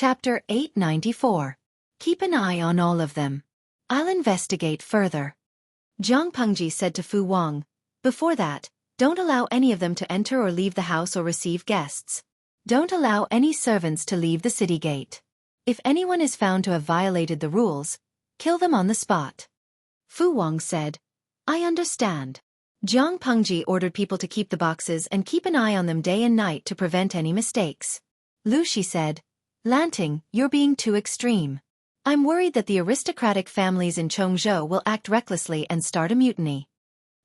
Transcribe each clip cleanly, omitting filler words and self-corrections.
Chapter 894. Keep an eye on all of them. I'll investigate further. Zhang Pengji said to Fu Wang. Before that, don't allow any of them to enter or leave the house or receive guests. Don't allow any servants to leave the city gate. If anyone is found to have violated the rules, kill them on the spot. Fu Wang said, I understand. Zhang Pengji ordered people to keep the boxes and keep an eye on them day and night to prevent any mistakes. Lu Shi said, Lanting, you're being too extreme. I'm worried that the aristocratic families in Chongzhou will act recklessly and start a mutiny.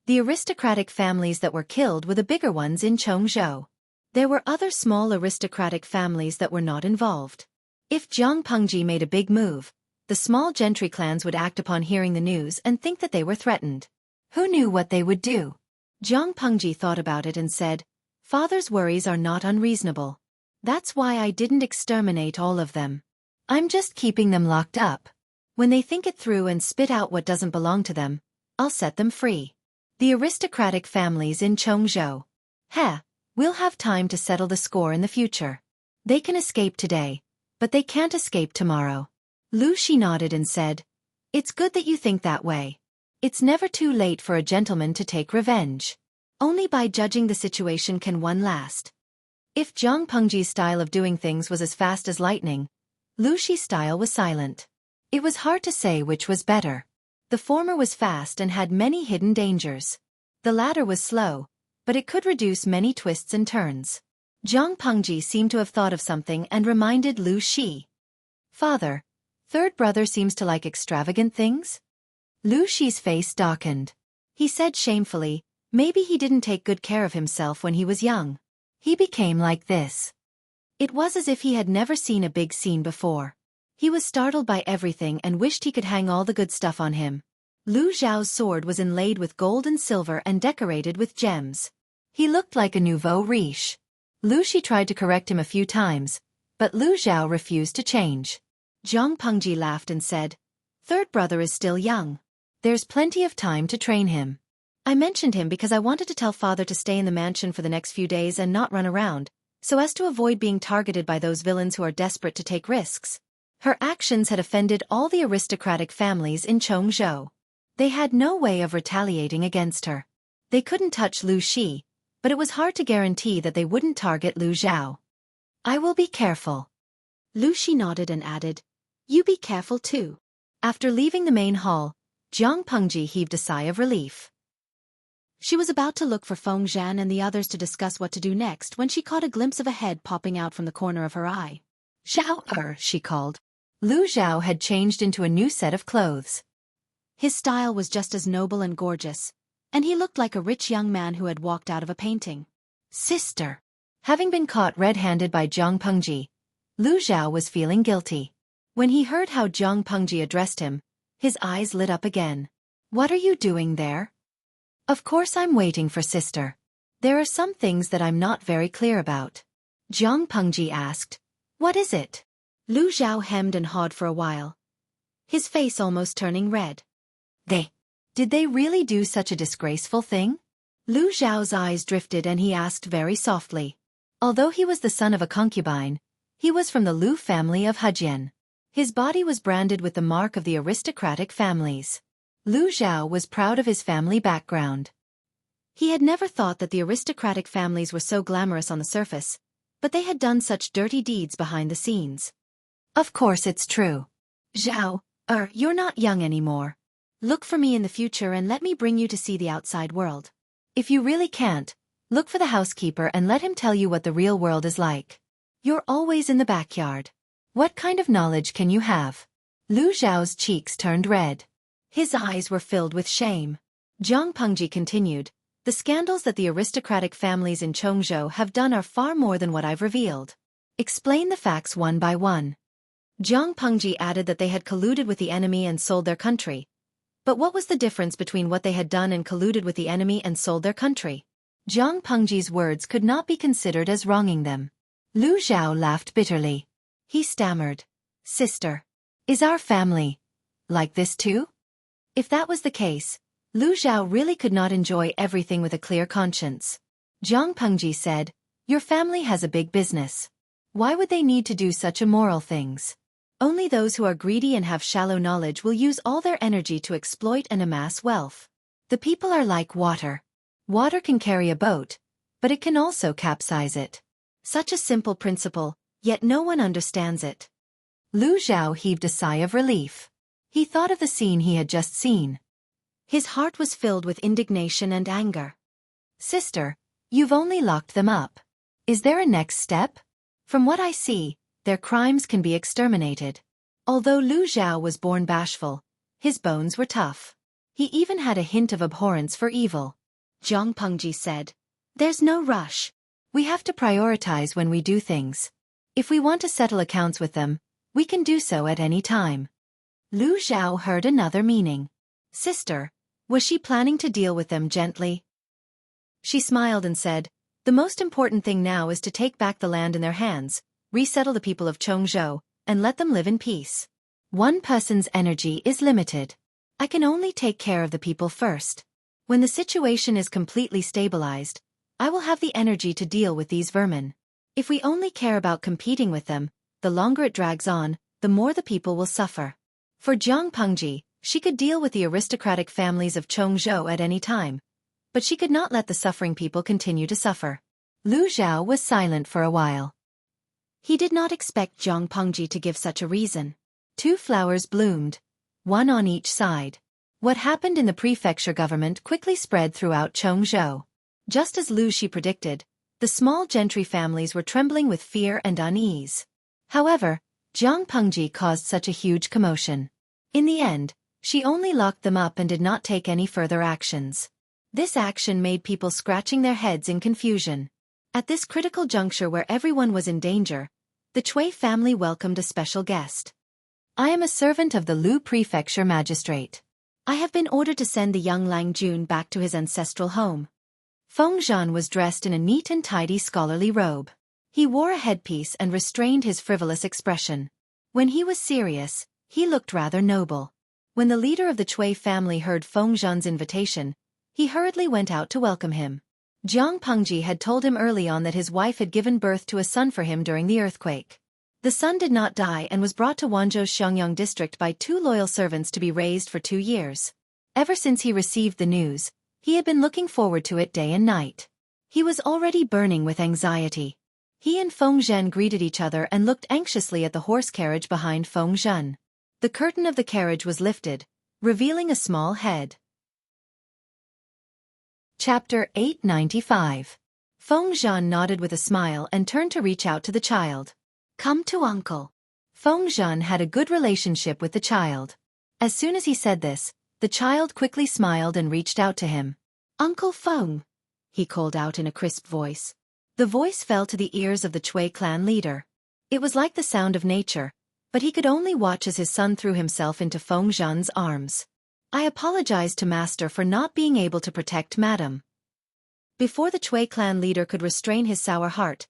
The aristocratic families that were killed were the bigger ones in Chongzhou. There were other small aristocratic families that were not involved. If Zhang Pengji made a big move, the small gentry clans would act upon hearing the news and think that they were threatened. Who knew what they would do? Zhang Pengji thought about it and said, Father's worries are not unreasonable. That's why I didn't exterminate all of them. I'm just keeping them locked up. When they think it through and spit out what doesn't belong to them, I'll set them free. The aristocratic families in Chongzhou. We'll have time to settle the score in the future. They can escape today, but they can't escape tomorrow. Lu Shi nodded and said, It's good that you think that way. It's never too late for a gentleman to take revenge. Only by judging the situation can one last. If Zhang Pengji's style of doing things was as fast as lightning, Lu Shi's style was silent. It was hard to say which was better. The former was fast and had many hidden dangers. The latter was slow, but it could reduce many twists and turns. Zhang Pengji seemed to have thought of something and reminded Lu Shi. Father, third brother seems to like extravagant things? Lu Shi's face darkened. He said shamefully, maybe he didn't take good care of himself when he was young. He became like this. It was as if he had never seen a big scene before. He was startled by everything and wished he could hang all the good stuff on him. Lu Zhao's sword was inlaid with gold and silver and decorated with gems. He looked like a nouveau riche. Lu Shi tried to correct him a few times, but Lu Zhao refused to change. Zhang Pengji laughed and said, Third brother is still young. There's plenty of time to train him. I mentioned him because I wanted to tell father to stay in the mansion for the next few days and not run around, so as to avoid being targeted by those villains who are desperate to take risks. Her actions had offended all the aristocratic families in Chongzhou. They had no way of retaliating against her. They couldn't touch Lu Shi, but it was hard to guarantee that they wouldn't target Lu Zhao. I will be careful. Lu Shi nodded and added, You be careful too. After leaving the main hall, Zhang Pengji heaved a sigh of relief. She was about to look for Feng Zhan and the others to discuss what to do next when she caught a glimpse of a head popping out from the corner of her eye. Zhao, she called. Lu Zhao had changed into a new set of clothes. His style was just as noble and gorgeous, and he looked like a rich young man who had walked out of a painting. Sister. Having been caught red-handed by Zhang Pengji, Lu Zhao was feeling guilty. When he heard how Zhang Pengji addressed him, his eyes lit up again. What are you doing there? Of course I'm waiting for sister. There are some things that I'm not very clear about. Zhang Pengji asked. What is it? Lu Zhao hemmed and hawed for a while, his face almost turning red. Did they really do such a disgraceful thing? Lu Zhao's eyes drifted and he asked very softly. Although he was the son of a concubine, he was from the Lu family of Hejian. His body was branded with the mark of the aristocratic families. Lu Zhao was proud of his family background. He had never thought that the aristocratic families were so glamorous on the surface, but they had done such dirty deeds behind the scenes. Of course it's true. Zhao, you're not young anymore. Look for me in the future and let me bring you to see the outside world. If you really can't, look for the housekeeper and let him tell you what the real world is like. You're always in the backyard. What kind of knowledge can you have? Lu Zhao's cheeks turned red. His eyes were filled with shame. Zhang Pengji continued, The scandals that the aristocratic families in Chongzhou have done are far more than what I've revealed. Explain the facts one by one. Zhang Pengji added that they had colluded with the enemy and sold their country. But what was the difference between what they had done and colluded with the enemy and sold their country? Zhang Pengji's words could not be considered as wronging them. Lu Zhao laughed bitterly. He stammered, Sister, is our family like this too? If that was the case, Lu Zhao really could not enjoy everything with a clear conscience. Zhang Pengji said, Your family has a big business. Why would they need to do such immoral things? Only those who are greedy and have shallow knowledge will use all their energy to exploit and amass wealth. The people are like water. Water can carry a boat, but it can also capsize it. Such a simple principle, yet no one understands it. Lu Zhao heaved a sigh of relief. He thought of the scene he had just seen. His heart was filled with indignation and anger. Sister, you've only locked them up. Is there a next step? From what I see, their crimes can be exterminated. Although Lu Zhao was born bashful, his bones were tough. He even had a hint of abhorrence for evil. Zhang Pengji said, "There's no rush. We have to prioritize when we do things. If we want to settle accounts with them, we can do so at any time." Lu Zhao heard another meaning. Sister, was she planning to deal with them gently? She smiled and said, "The most important thing now is to take back the land in their hands, resettle the people of Chongzhou, and let them live in peace. One person's energy is limited. I can only take care of the people first. When the situation is completely stabilized, I will have the energy to deal with these vermin. If we only care about competing with them, the longer it drags on, the more the people will suffer." For Zhang Pengji, she could deal with the aristocratic families of Chongzhou at any time, but she could not let the suffering people continue to suffer. Lu Zhao was silent for a while. He did not expect Zhang Pengji to give such a reason. 2 flowers bloomed, one on each side. What happened in the prefecture government quickly spread throughout Chongzhou. Just as Lu Shi predicted, the small gentry families were trembling with fear and unease. However, Zhang Pengji caused such a huge commotion. In the end, she only locked them up and did not take any further actions. This action made people scratching their heads in confusion. At this critical juncture where everyone was in danger, the Cui family welcomed a special guest. "I am a servant of the Lu Prefecture Magistrate. I have been ordered to send the young Lang Jun back to his ancestral home." Feng Zhan was dressed in a neat and tidy scholarly robe. He wore a headpiece and restrained his frivolous expression. When he was serious, he looked rather noble. When the leader of the Cui family heard Feng Zhan's invitation, he hurriedly went out to welcome him. Zhang Pengji had told him early on that his wife had given birth to a son for him during the earthquake. The son did not die and was brought to Wanzhou's Xiangyang district by 2 loyal servants to be raised for 2 years. Ever since he received the news, he had been looking forward to it day and night. He was already burning with anxiety. He and Feng Zhen greeted each other and looked anxiously at the horse carriage behind Feng Zhen. The curtain of the carriage was lifted, revealing a small head. Chapter 895. Feng Zhen nodded with a smile and turned to reach out to the child. "Come to uncle." Feng Zhen had a good relationship with the child. As soon as he said this, the child quickly smiled and reached out to him. "Uncle Feng," he called out in a crisp voice. The voice fell to the ears of the Cui clan leader. It was like the sound of nature, but he could only watch as his son threw himself into Feng Zhen's arms. "I apologize to master for not being able to protect madam." Before the Cui clan leader could restrain his sour heart,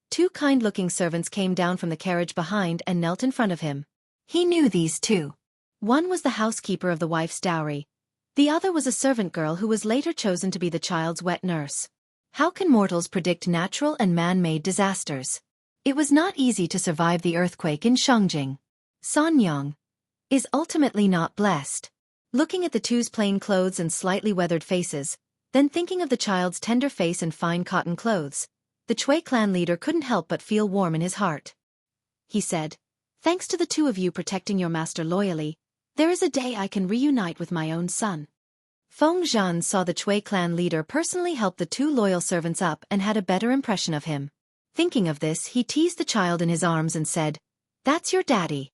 2 kind-looking servants came down from the carriage behind and knelt in front of him. He knew these 2. One was the housekeeper of the wife's dowry. The other was a servant girl who was later chosen to be the child's wet nurse. How can mortals predict natural and man-made disasters? It was not easy to survive the earthquake in Shangjing. Sanyang is ultimately not blessed. Looking at the 2's plain clothes and slightly weathered faces, then thinking of the child's tender face and fine cotton clothes, the Cui clan leader couldn't help but feel warm in his heart. He said, "Thanks to the 2 of you protecting your master loyally, there is a day I can reunite with my own son." Feng Zhan saw the Cui clan leader personally help the 2 loyal servants up and had a better impression of him. Thinking of this, he teased the child in his arms and said, "That's your daddy."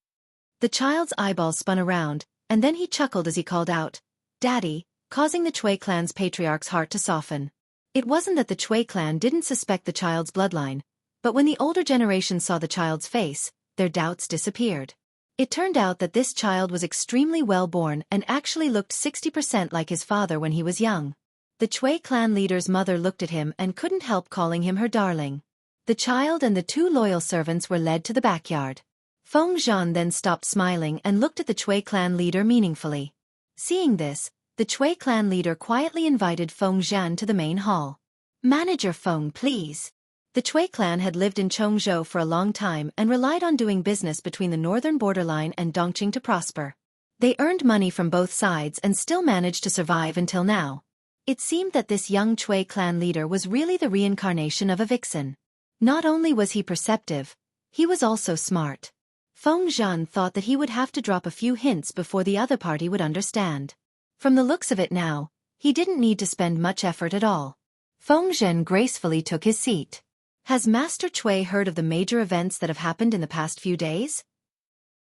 The child's eyeballs spun around, and then he chuckled as he called out, "Daddy," causing the Cui clan's patriarch's heart to soften. It wasn't that the Cui clan didn't suspect the child's bloodline, but when the older generation saw the child's face, their doubts disappeared. It turned out that this child was extremely well-born and actually looked 60% like his father when he was young. The Cui clan leader's mother looked at him and couldn't help calling him her darling. The child and the 2 loyal servants were led to the backyard. Feng Zhan then stopped smiling and looked at the Cui clan leader meaningfully. Seeing this, the Cui clan leader quietly invited Feng Zhan to the main hall. "Manager Feng, please." The Chui clan had lived in Chongzhou for a long time and relied on doing business between the northern borderline and Dongqing to prosper. They earned money from both sides and still managed to survive until now. It seemed that this young Chui clan leader was really the reincarnation of a vixen. Not only was he perceptive, he was also smart. Feng Zhan thought that he would have to drop a few hints before the other party would understand. From the looks of it now, he didn't need to spend much effort at all. Feng Zhen gracefully took his seat. Has Master Chui heard of the major events that have happened in the past few days?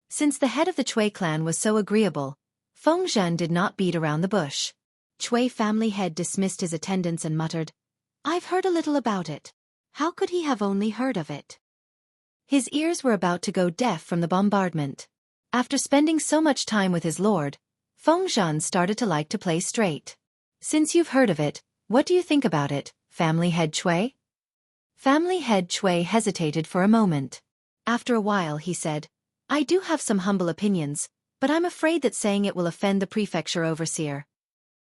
Since the head of the Chui clan was so agreeable, Feng Zhen did not beat around the bush. Chui family head dismissed his attendants and muttered, "I've heard a little about it." How could he have only heard of it? His ears were about to go deaf from the bombardment. After spending so much time with his lord, Feng Zhen started to like to play straight. "Since you've heard of it, what do you think about it, family head Chui?" Family head Chui hesitated for a moment. After a while he said, "I do have some humble opinions, but I'm afraid that saying it will offend the prefecture overseer.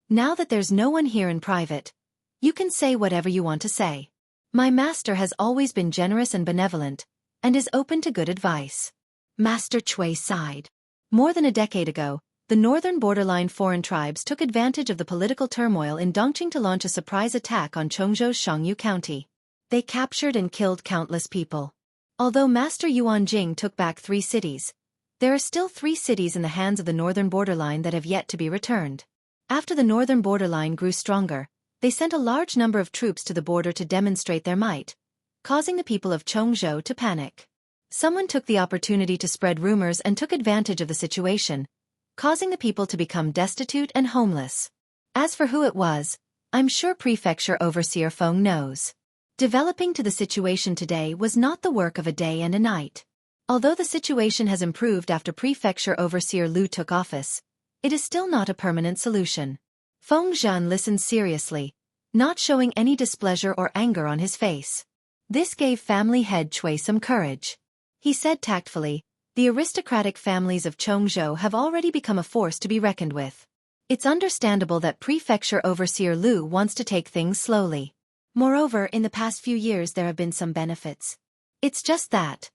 Now that there's no one here in private, you can say whatever you want to say. My master has always been generous and benevolent, and is open to good advice." Master Chui sighed. More than a decade ago, the northern borderline foreign tribes took advantage of the political turmoil in Dongqing to launch a surprise attack on Chongzhou's Shangyu County. They captured and killed countless people. Although Master Yuan Jing took back 3 cities, there are still 3 cities in the hands of the northern borderline that have yet to be returned. After the northern borderline grew stronger, they sent a large number of troops to the border to demonstrate their might, causing the people of Chongzhou to panic. Someone took the opportunity to spread rumors and took advantage of the situation, causing the people to become destitute and homeless. As for who it was, I'm sure Prefecture Overseer Feng knows. Developing to the situation today was not the work of a day and a night. Although the situation has improved after Prefecture Overseer Lu took office, it is still not a permanent solution. Feng Zhan listened seriously, not showing any displeasure or anger on his face. This gave family head Chui some courage. He said tactfully, "The aristocratic families of Chongzhou have already become a force to be reckoned with. It's understandable that Prefecture Overseer Lu wants to take things slowly. Moreover, in the past few years there have been some benefits. It's just that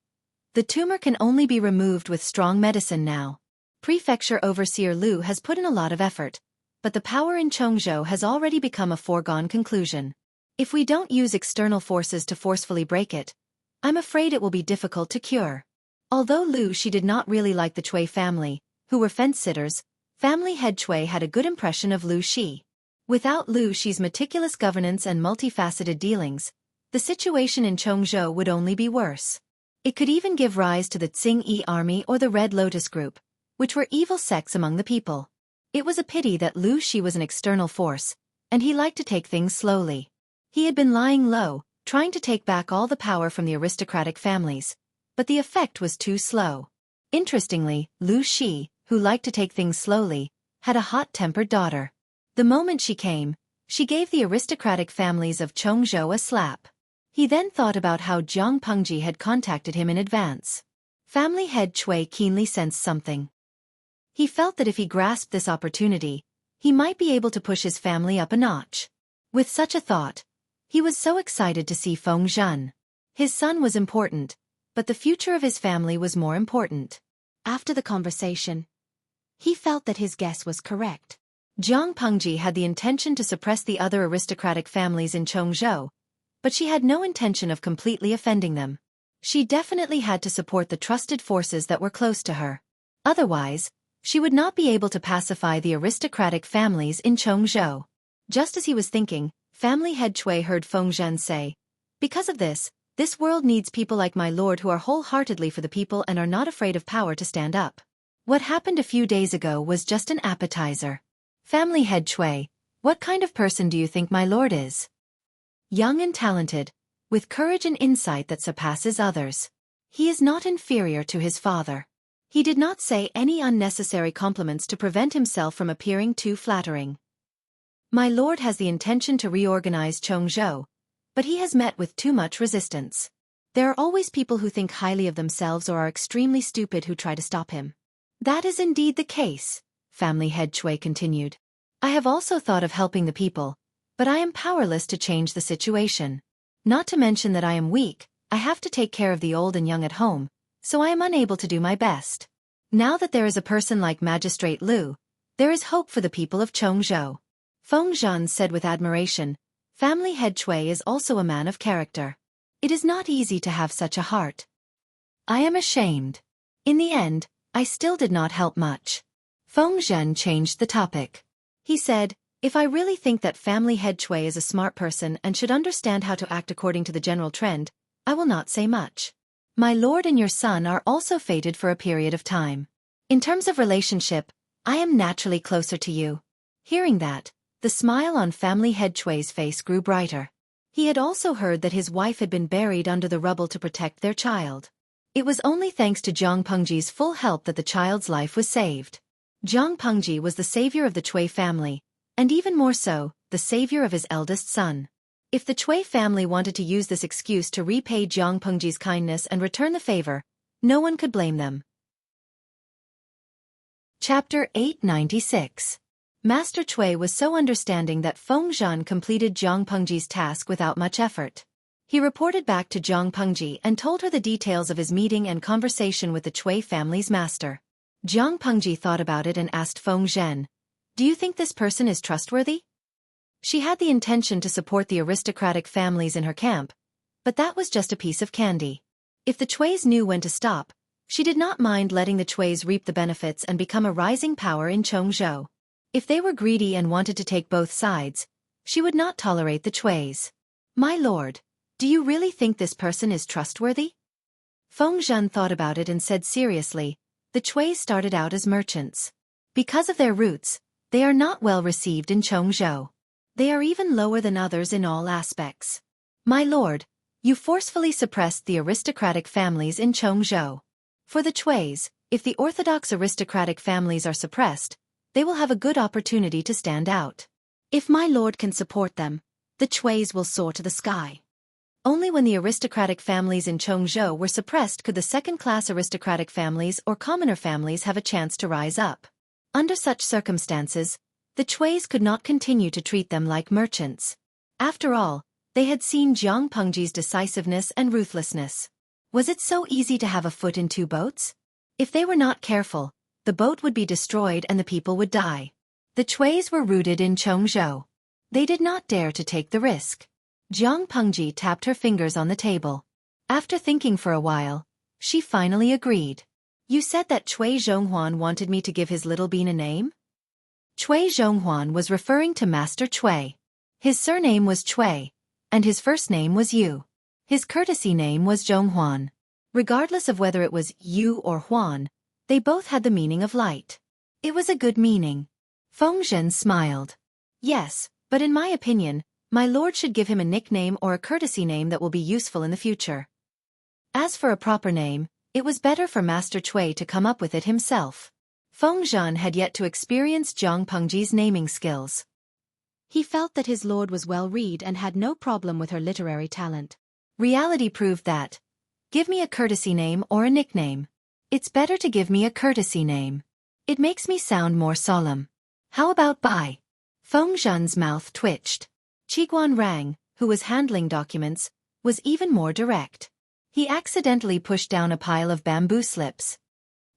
the tumor can only be removed with strong medicine now. Prefecture Overseer Lu has put in a lot of effort, but the power in Chongzhou has already become a foregone conclusion. If we don't use external forces to forcefully break it, I'm afraid it will be difficult to cure." Although Lu Shi did not really like the Chui family, who were fence-sitters, family head Chui had a good impression of Lu Shi. Without Lu Shi's meticulous governance and multifaceted dealings, the situation in Chongzhou would only be worse. It could even give rise to the Tsing-Yi army or the Red Lotus group, which were evil sects among the people. It was a pity that Lu Shi was an external force, and he liked to take things slowly. He had been lying low, trying to take back all the power from the aristocratic families, but the effect was too slow. Interestingly, Lu Shi, who liked to take things slowly, had a hot-tempered daughter. The moment she came, she gave the aristocratic families of Chongzhou a slap. He then thought about how Jiang Pengji had contacted him in advance. Family head Chui keenly sensed something. He felt that if he grasped this opportunity, he might be able to push his family up a notch. With such a thought, he was so excited to see Feng Zhen. His son was important, but the future of his family was more important. After the conversation, he felt that his guess was correct. Jiang Pengji had the intention to suppress the other aristocratic families in Chongzhou, but she had no intention of completely offending them. She definitely had to support the trusted forces that were close to her. Otherwise, she would not be able to pacify the aristocratic families in Chongzhou. Just as he was thinking, family head Chui heard Feng Zhen say, "Because of this world needs people like my lord who are wholeheartedly for the people and are not afraid of power to stand up. What happened a few days ago was just an appetizer. Family head Chui, what kind of person do you think my lord is?" Young and talented, with courage and insight that surpasses others. He is not inferior to his father. He did not say any unnecessary compliments to prevent himself from appearing too flattering. My lord has the intention to reorganize Chongzhou, but he has met with too much resistance. There are always people who think highly of themselves or are extremely stupid who try to stop him. That is indeed the case, family head Chui continued. I have also thought of helping the people, but I am powerless to change the situation. Not to mention that I am weak, I have to take care of the old and young at home, so I am unable to do my best. Now that there is a person like Magistrate Lu, there is hope for the people of Chongzhou. Feng Zhan said with admiration, family head Cui is also a man of character. It is not easy to have such a heart. I am ashamed. In the end, I still did not help much. Feng Zhan changed the topic. He said, if I really think that family head Cui is a smart person and should understand how to act according to the general trend, I will not say much. My lord and your son are also fated for a period of time. In terms of relationship, I am naturally closer to you. Hearing that, the smile on family head Cui's face grew brighter. He had also heard that his wife had been buried under the rubble to protect their child. It was only thanks to Zhang Pengji's full help that the child's life was saved. Zhang Pengji was the savior of the Cui family, and even more so, the savior of his eldest son. If the Cui family wanted to use this excuse to repay Zhang Pengji's kindness and return the favor, no one could blame them. Chapter 896. Master Cui was so understanding that Feng Zhan completed Zhang Pengji's task without much effort. He reported back to Zhang Pengji and told her the details of his meeting and conversation with the Cui family's master. Zhang Pengji thought about it and asked Feng Zhen, do you think this person is trustworthy? She had the intention to support the aristocratic families in her camp, but that was just a piece of candy. If the Cuis knew when to stop, she did not mind letting the Cuis reap the benefits and become a rising power in Chongzhou. If they were greedy and wanted to take both sides, she would not tolerate the Cuis. My lord, do you really think this person is trustworthy? Feng Zhen thought about it and said seriously, the Cuis started out as merchants. Because of their roots, they are not well received in Chongzhou. They are even lower than others in all aspects. My lord, you forcefully suppressed the aristocratic families in Chongzhou. For the Cuis, if the orthodox aristocratic families are suppressed, they will have a good opportunity to stand out. If my lord can support them, the Cuis will soar to the sky. Only when the aristocratic families in Chongzhou were suppressed could the second-class aristocratic families or commoner families have a chance to rise up. Under such circumstances, the Cuis could not continue to treat them like merchants. After all, they had seen Zhang Pengji's decisiveness and ruthlessness. Was it so easy to have a foot in two boats? If they were not careful, the boat would be destroyed and the people would die. The Cuis were rooted in Chongzhou. They did not dare to take the risk. Zhang Pengji tapped her fingers on the table. After thinking for a while, she finally agreed. You said that Cui Zhonghuan wanted me to give his little bean a name? Cui Zhonghuan was referring to Master Cui. His surname was Cui, and his first name was Yu. His courtesy name was Zhonghuan. Regardless of whether it was Yu or Huan, they both had the meaning of light. It was a good meaning. Feng Zhen smiled. Yes, but in my opinion, my lord should give him a nickname or a courtesy name that will be useful in the future. As for a proper name, it was better for Master Cui to come up with it himself. Feng Zhan had yet to experience Zhang Pengji's naming skills. He felt that his lord was well-read and had no problem with her literary talent. Reality proved that. Give me a courtesy name or a nickname. It's better to give me a courtesy name. It makes me sound more solemn. How about Bai? Feng Zhan's mouth twitched. Qiguan Rang, who was handling documents, was even more direct. He accidentally pushed down a pile of bamboo slips.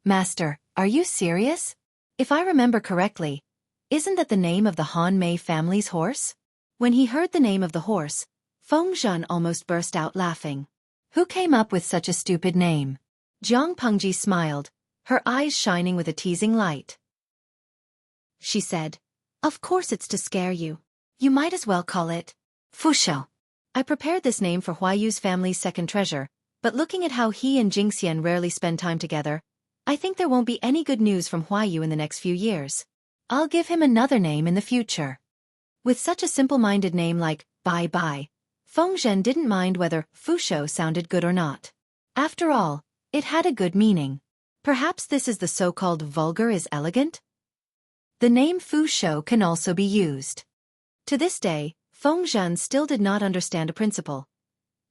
Master, are you serious? If I remember correctly, isn't that the name of the Han Mei family's horse? When he heard the name of the horse, Feng Zhan almost burst out laughing. Who came up with such a stupid name? Zhang Pengji smiled, her eyes shining with a teasing light. She said, of course it's to scare you. You might as well call it Fushou. I prepared this name for Huayu's family's second treasure, but looking at how he and Jingxian rarely spend time together, I think there won't be any good news from Huayu in the next few years. I'll give him another name in the future. With such a simple-minded name like Bai Bai, Feng Zhen didn't mind whether Fushou sounded good or not. After all, it had a good meaning. Perhaps this is the so-called vulgar is elegant? The name Fushou can also be used. To this day, Feng Zhen still did not understand a principle.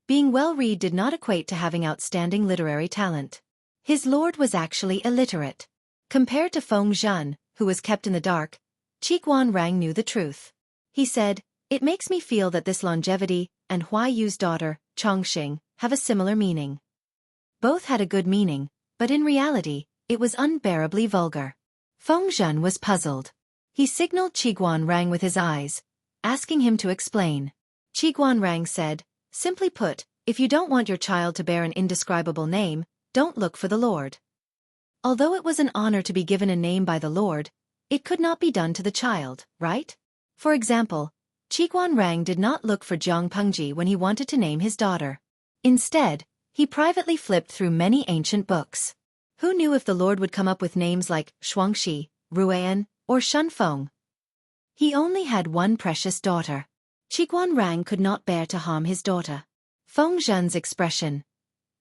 Being well-read did not equate to having outstanding literary talent. His lord was actually illiterate. Compared to Feng Zhen, who was kept in the dark, Qiguan Rang knew the truth. He said, It makes me feel that this longevity and Huai Yu's daughter, Chongqing, have a similar meaning. Both had a good meaning, but in reality, it was unbearably vulgar. Feng Zhen was puzzled. He signaled Qiguan Rang with his eyes, asking him to explain. Qiguan Rang said, "Simply put, if you don't want your child to bear an indescribable name, don't look for the Lord." Although it was an honor to be given a name by the Lord, it could not be done to the child, right? For example, Qiguan Rang did not look for Jiang Pengji when he wanted to name his daughter. Instead, he privately flipped through many ancient books. Who knew if the Lord would come up with names like Xueqi, Ruan, or Shunfeng? He only had one precious daughter. Qiguan Rang could not bear to harm his daughter. Feng Zhen's expression.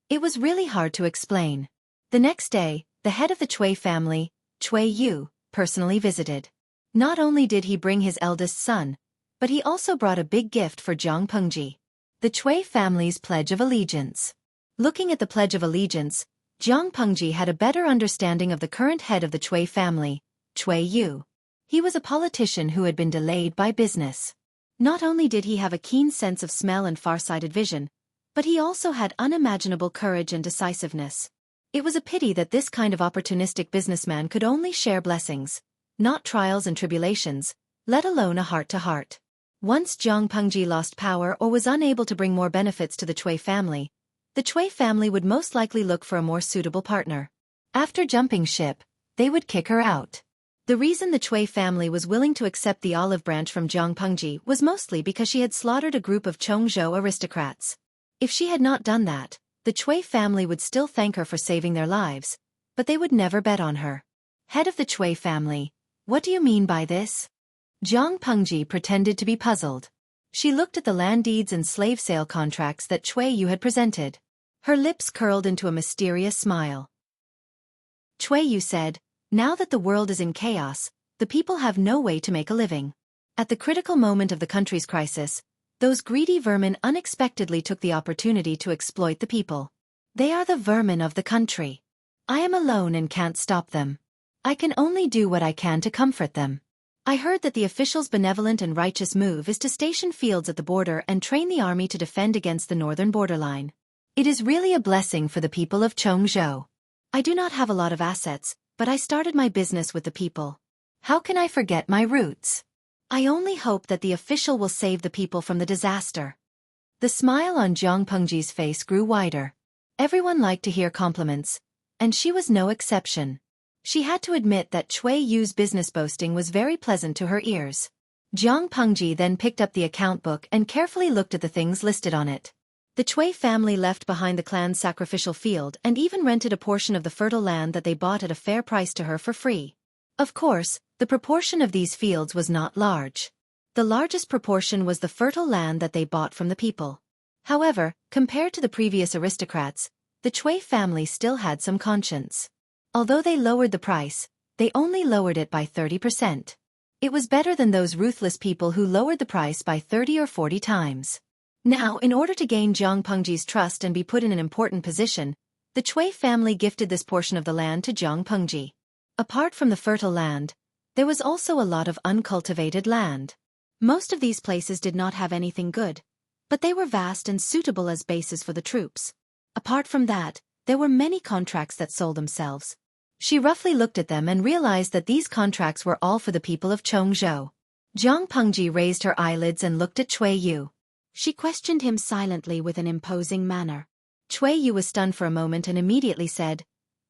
It was really hard to explain. The next day, the head of the Cui family, Xueqi, personally visited. Not only did he bring his eldest son, but he also brought a big gift for Jiang Pengji. The Cui family's Pledge of Allegiance. Looking at the Pledge of Allegiance, Jiang Pengji had a better understanding of the current head of the Cui family, Xueqi. He was a politician who had been delayed by business. Not only did he have a keen sense of smell and far-sighted vision, but he also had unimaginable courage and decisiveness. It was a pity that this kind of opportunistic businessman could only share blessings, not trials and tribulations, let alone a heart-to-heart. Once Jiang Pengji lost power or was unable to bring more benefits to the Cui family, the Cui family would most likely look for a more suitable partner. After jumping ship, they would kick her out. The reason the Cui family was willing to accept the olive branch from Jiang Pengji was mostly because she had slaughtered a group of Chongzhou aristocrats. If she had not done that, the Cui family would still thank her for saving their lives, but they would never bet on her. Head of the Cui family, what do you mean by this? Jiang Pengji pretended to be puzzled. She looked at the land deeds and slave sale contracts that Xueqi had presented. Her lips curled into a mysterious smile. Xueqi said, "Now that the world is in chaos, the people have no way to make a living. At the critical moment of the country's crisis, those greedy vermin unexpectedly took the opportunity to exploit the people. They are the vermin of the country. I am alone and can't stop them. I can only do what I can to comfort them. I heard that the officials' benevolent and righteous move is to station fields at the border and train the army to defend against the northern borderline. It is really a blessing for the people of Chongzhou. I do not have a lot of assets, but I started my business with the people. How can I forget my roots? I only hope that the official will save the people from the disaster." The smile on Jiang Pengji's face grew wider. Everyone liked to hear compliments, and she was no exception. She had to admit that Xueqi's business boasting was very pleasant to her ears. Jiang Pengji then picked up the account book and carefully looked at the things listed on it. The Cui family left behind the clan's sacrificial field and even rented a portion of the fertile land that they bought at a fair price to her for free. Of course, the proportion of these fields was not large. The largest proportion was the fertile land that they bought from the people. However, compared to the previous aristocrats, the Cui family still had some conscience. Although they lowered the price, they only lowered it by 30%. It was better than those ruthless people who lowered the price by 30 or 40 times. Now, in order to gain Jiang Pengji's trust and be put in an important position, the Cui family gifted this portion of the land to Jiang Pengji. Apart from the fertile land, there was also a lot of uncultivated land. Most of these places did not have anything good, but they were vast and suitable as bases for the troops. Apart from that, there were many contracts that sold themselves. She roughly looked at them and realized that these contracts were all for the people of Chongzhou. Jiang Pengji raised her eyelids and looked at Xueqi. She questioned him silently with an imposing manner. Xueqi was stunned for a moment and immediately said,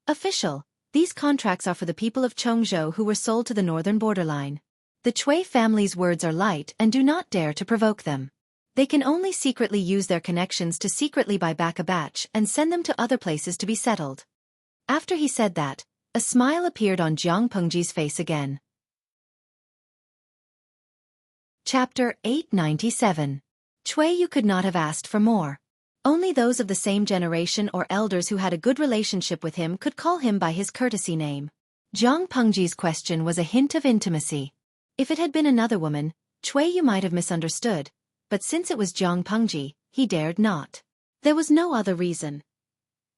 "Official, these contracts are for the people of Chongzhou who were sold to the northern borderline. The Cui family's words are light and do not dare to provoke them. They can only secretly use their connections to secretly buy back a batch and send them to other places to be settled." After he said that, a smile appeared on Jiang Pengji's face again. Chapter 897. Xueqi could not have asked for more. Only those of the same generation or elders who had a good relationship with him could call him by his courtesy name. Jiang Pengji's question was a hint of intimacy. If it had been another woman, Xueqi might have misunderstood, but since it was Jiang Pengji, he dared not. There was no other reason.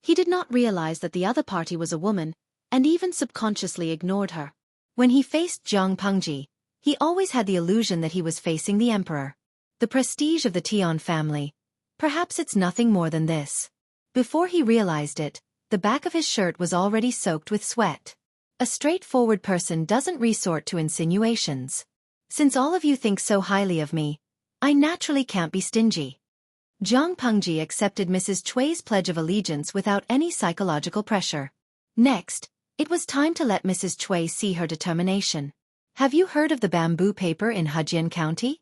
He did not realize that the other party was a woman, and even subconsciously ignored her. When he faced Jiang Pengji, he always had the illusion that he was facing the emperor. The prestige of the Tian family. Perhaps it's nothing more than this. Before he realized it, the back of his shirt was already soaked with sweat. A straightforward person doesn't resort to insinuations. Since all of you think so highly of me, I naturally can't be stingy. Zhang Pengji accepted Mrs. Chui's pledge of allegiance without any psychological pressure. Next, it was time to let Mrs. Chui see her determination. Have you heard of the bamboo paper in Hejian County?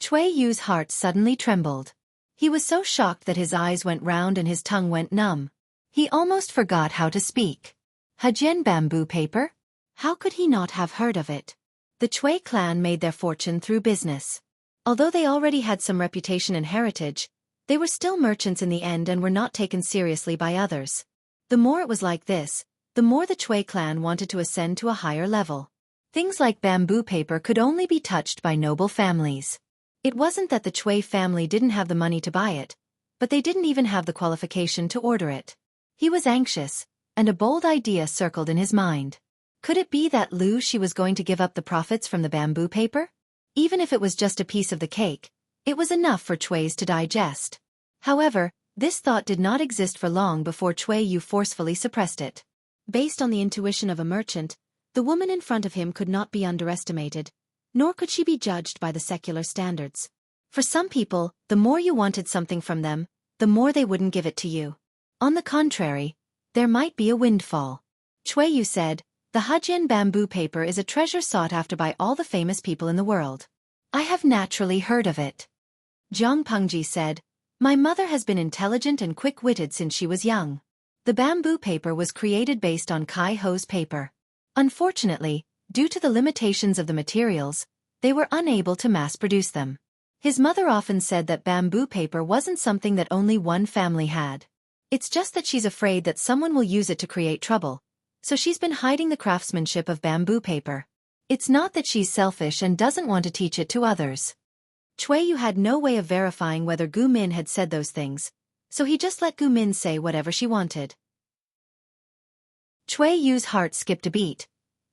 Chui Yu's heart suddenly trembled. He was so shocked that his eyes went round and his tongue went numb. He almost forgot how to speak. Hejian bamboo paper? How could he not have heard of it? The Chui clan made their fortune through business. Although they already had some reputation and heritage, they were still merchants in the end and were not taken seriously by others. The more it was like this, the more the Chui clan wanted to ascend to a higher level. Things like bamboo paper could only be touched by noble families. It wasn't that the Chui family didn't have the money to buy it, but they didn't even have the qualification to order it. He was anxious, and a bold idea circled in his mind. Could it be that She was going to give up the profits from the bamboo paper? Even if it was just a piece of the cake, it was enough for Chui's to digest. However, this thought did not exist for long before Chui Yu forcefully suppressed it. Based on the intuition of a merchant, the woman in front of him could not be underestimated, nor could she be judged by the secular standards. For some people, the more you wanted something from them, the more they wouldn't give it to you. On the contrary, there might be a windfall. Chui Yu said, the Hejian bamboo paper is a treasure sought after by all the famous people in the world. I have naturally heard of it. Zhang Pengji said, my mother has been intelligent and quick-witted since she was young. The bamboo paper was created based on Kai Ho's paper. Unfortunately, due to the limitations of the materials, they were unable to mass-produce them. His mother often said that bamboo paper wasn't something that only one family had. It's just that she's afraid that someone will use it to create trouble, so she's been hiding the craftsmanship of bamboo paper. It's not that she's selfish and doesn't want to teach it to others. Chui Yu had no way of verifying whether Gu Min had said those things, so he just let Gu Min say whatever she wanted. Chui Yu's heart skipped a beat,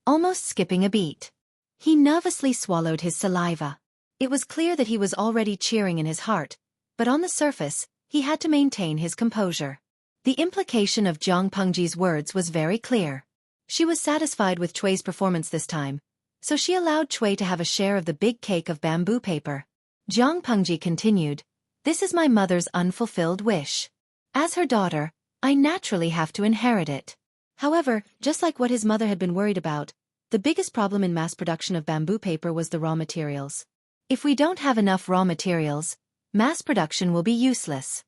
almost skipping a beat. He nervously swallowed his saliva. It was clear that he was already cheering in his heart, but on the surface, he had to maintain his composure. The implication of Zhang Pengji's words was very clear. She was satisfied with Chui's performance this time, so she allowed Chui to have a share of the big cake of bamboo paper. Zhang Pengji continued, this is my mother's unfulfilled wish. As her daughter, I naturally have to inherit it. However, just like what his mother had been worried about, the biggest problem in mass production of bamboo paper was the raw materials. If we don't have enough raw materials, mass production will be useless.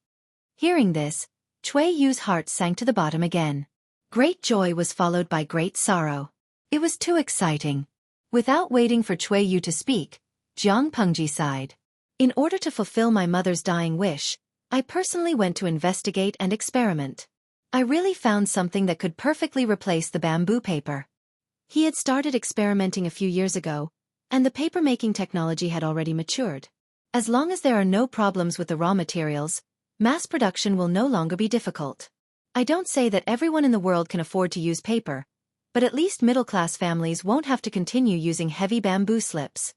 Hearing this, Chui Yu's heart sank to the bottom again. Great joy was followed by great sorrow. It was too exciting. Without waiting for Chui Yu to speak, Zhang Pengji sighed. In order to fulfill my mother's dying wish, I personally went to investigate and experiment. I really found something that could perfectly replace the bamboo paper. He had started experimenting a few years ago, and the paper-making technology had already matured. As long as there are no problems with the raw materials, mass production will no longer be difficult. I don't say that everyone in the world can afford to use paper, but at least middle-class families won't have to continue using heavy bamboo slips.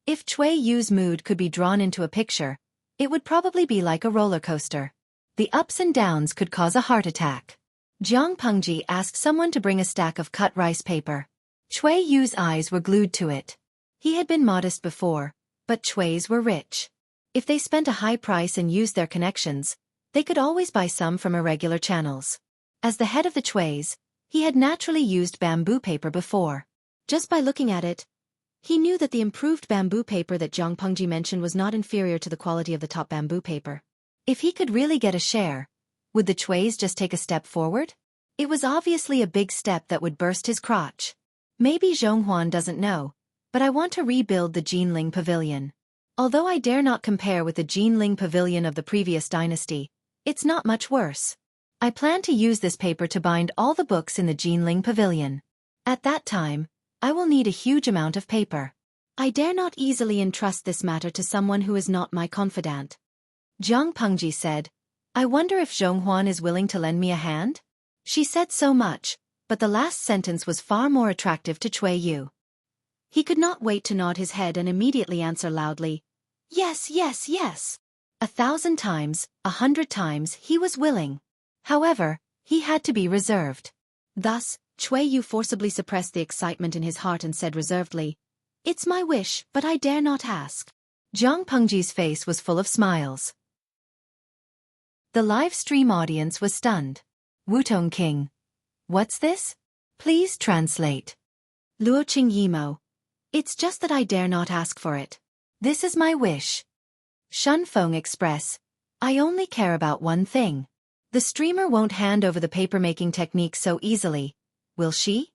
If Chui Yu's mood could be drawn into a picture, it would probably be like a roller coaster. The ups and downs could cause a heart attack. Zhang Pengji asked someone to bring a stack of cut rice paper. Chui Yu's eyes were glued to it. He had been modest before, but Chui's were rich. If they spent a high price and used their connections, they could always buy some from irregular channels. As the head of the Chui's, he had naturally used bamboo paper before. Just by looking at it, he knew that the improved bamboo paper that Zhang Pengji mentioned was not inferior to the quality of the top bamboo paper. If he could really get a share, would the Chui's just take a step forward? It was obviously a big step that would burst his crotch. Maybe Zhonghuan doesn't know, but I want to rebuild the Jinling Pavilion. Although I dare not compare with the Jinling Pavilion of the previous dynasty, it's not much worse. I plan to use this paper to bind all the books in the Jinling Pavilion. At that time, I will need a huge amount of paper. I dare not easily entrust this matter to someone who is not my confidant. Zhang Pengji said, I wonder if Zhonghuan is willing to lend me a hand? She said so much, but the last sentence was far more attractive to Chui Yu. He could not wait to nod his head and immediately answer loudly, Yes, yes, yes. 1,000 times, 100 times he was willing. However, he had to be reserved. Thus, Xueqi forcibly suppressed the excitement in his heart and said reservedly, "It's my wish, but I dare not ask." Zhang Pengji's face was full of smiles. The live stream audience was stunned. Wutong King. What's this? Please translate. Luoqing Yimo. It's just that I dare not ask for it. This is my wish. Shunfeng Express. I only care about one thing. The streamer won't hand over the papermaking technique so easily, will she?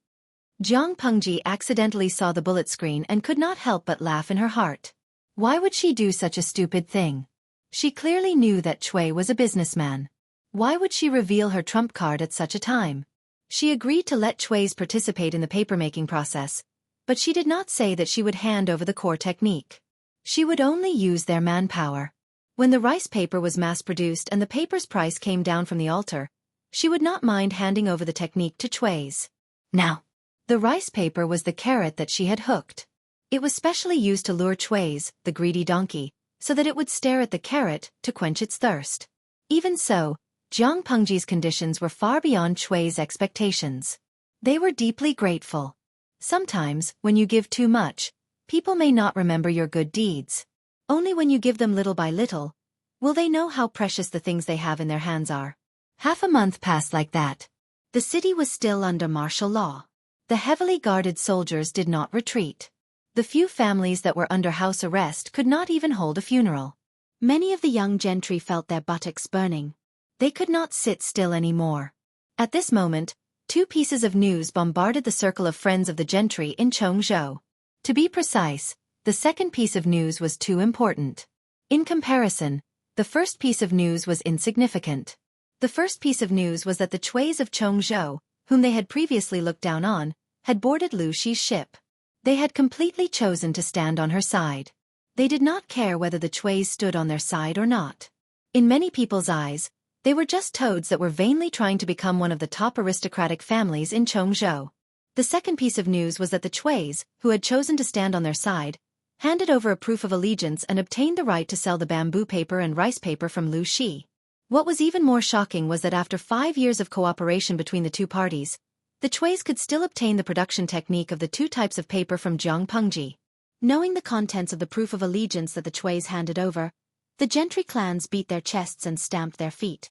Zhang Pengji accidentally saw the bullet screen and could not help but laugh in her heart. Why would she do such a stupid thing? She clearly knew that Xueqi was a businessman. Why would she reveal her trump card at such a time? She agreed to let Xueqi participate in the papermaking process, but she did not say that she would hand over the core technique. She would only use their manpower. When the rice paper was mass-produced and the paper's price came down from the altar, she would not mind handing over the technique to Xueqi. Now, the rice paper was the carrot that she had hooked. It was specially used to lure Xueqi, the greedy donkey, so that it would stare at the carrot to quench its thirst. Even so, Zhang Pengji's conditions were far beyond Xueqi's expectations. They were deeply grateful. Sometimes, when you give too much, people may not remember your good deeds. Only when you give them little by little, will they know how precious the things they have in their hands are. Half a month passed like that. The city was still under martial law. The heavily guarded soldiers did not retreat. The few families that were under house arrest could not even hold a funeral. Many of the young gentry felt their buttocks burning. They could not sit still anymore. At this moment, two pieces of news bombarded the circle of friends of the gentry in Chongzhou. To be precise, the second piece of news was too important. In comparison, the first piece of news was insignificant. The first piece of news was that the Xueqis of Chongzhou, whom they had previously looked down on, had boarded Lu Shi's ship. They had completely chosen to stand on her side. They did not care whether the Xueqis stood on their side or not. In many people's eyes, they were just toads that were vainly trying to become one of the top aristocratic families in Chongzhou. The second piece of news was that the Xueqis, who had chosen to stand on their side, handed over a proof of allegiance and obtained the right to sell the bamboo paper and rice paper from Lu Shi. What was even more shocking was that after 5 years of cooperation between the two parties, the Xueqis could still obtain the production technique of the two types of paper from Zhang Pengji. Knowing the contents of the proof of allegiance that the Xueqis handed over, the gentry clans beat their chests and stamped their feet.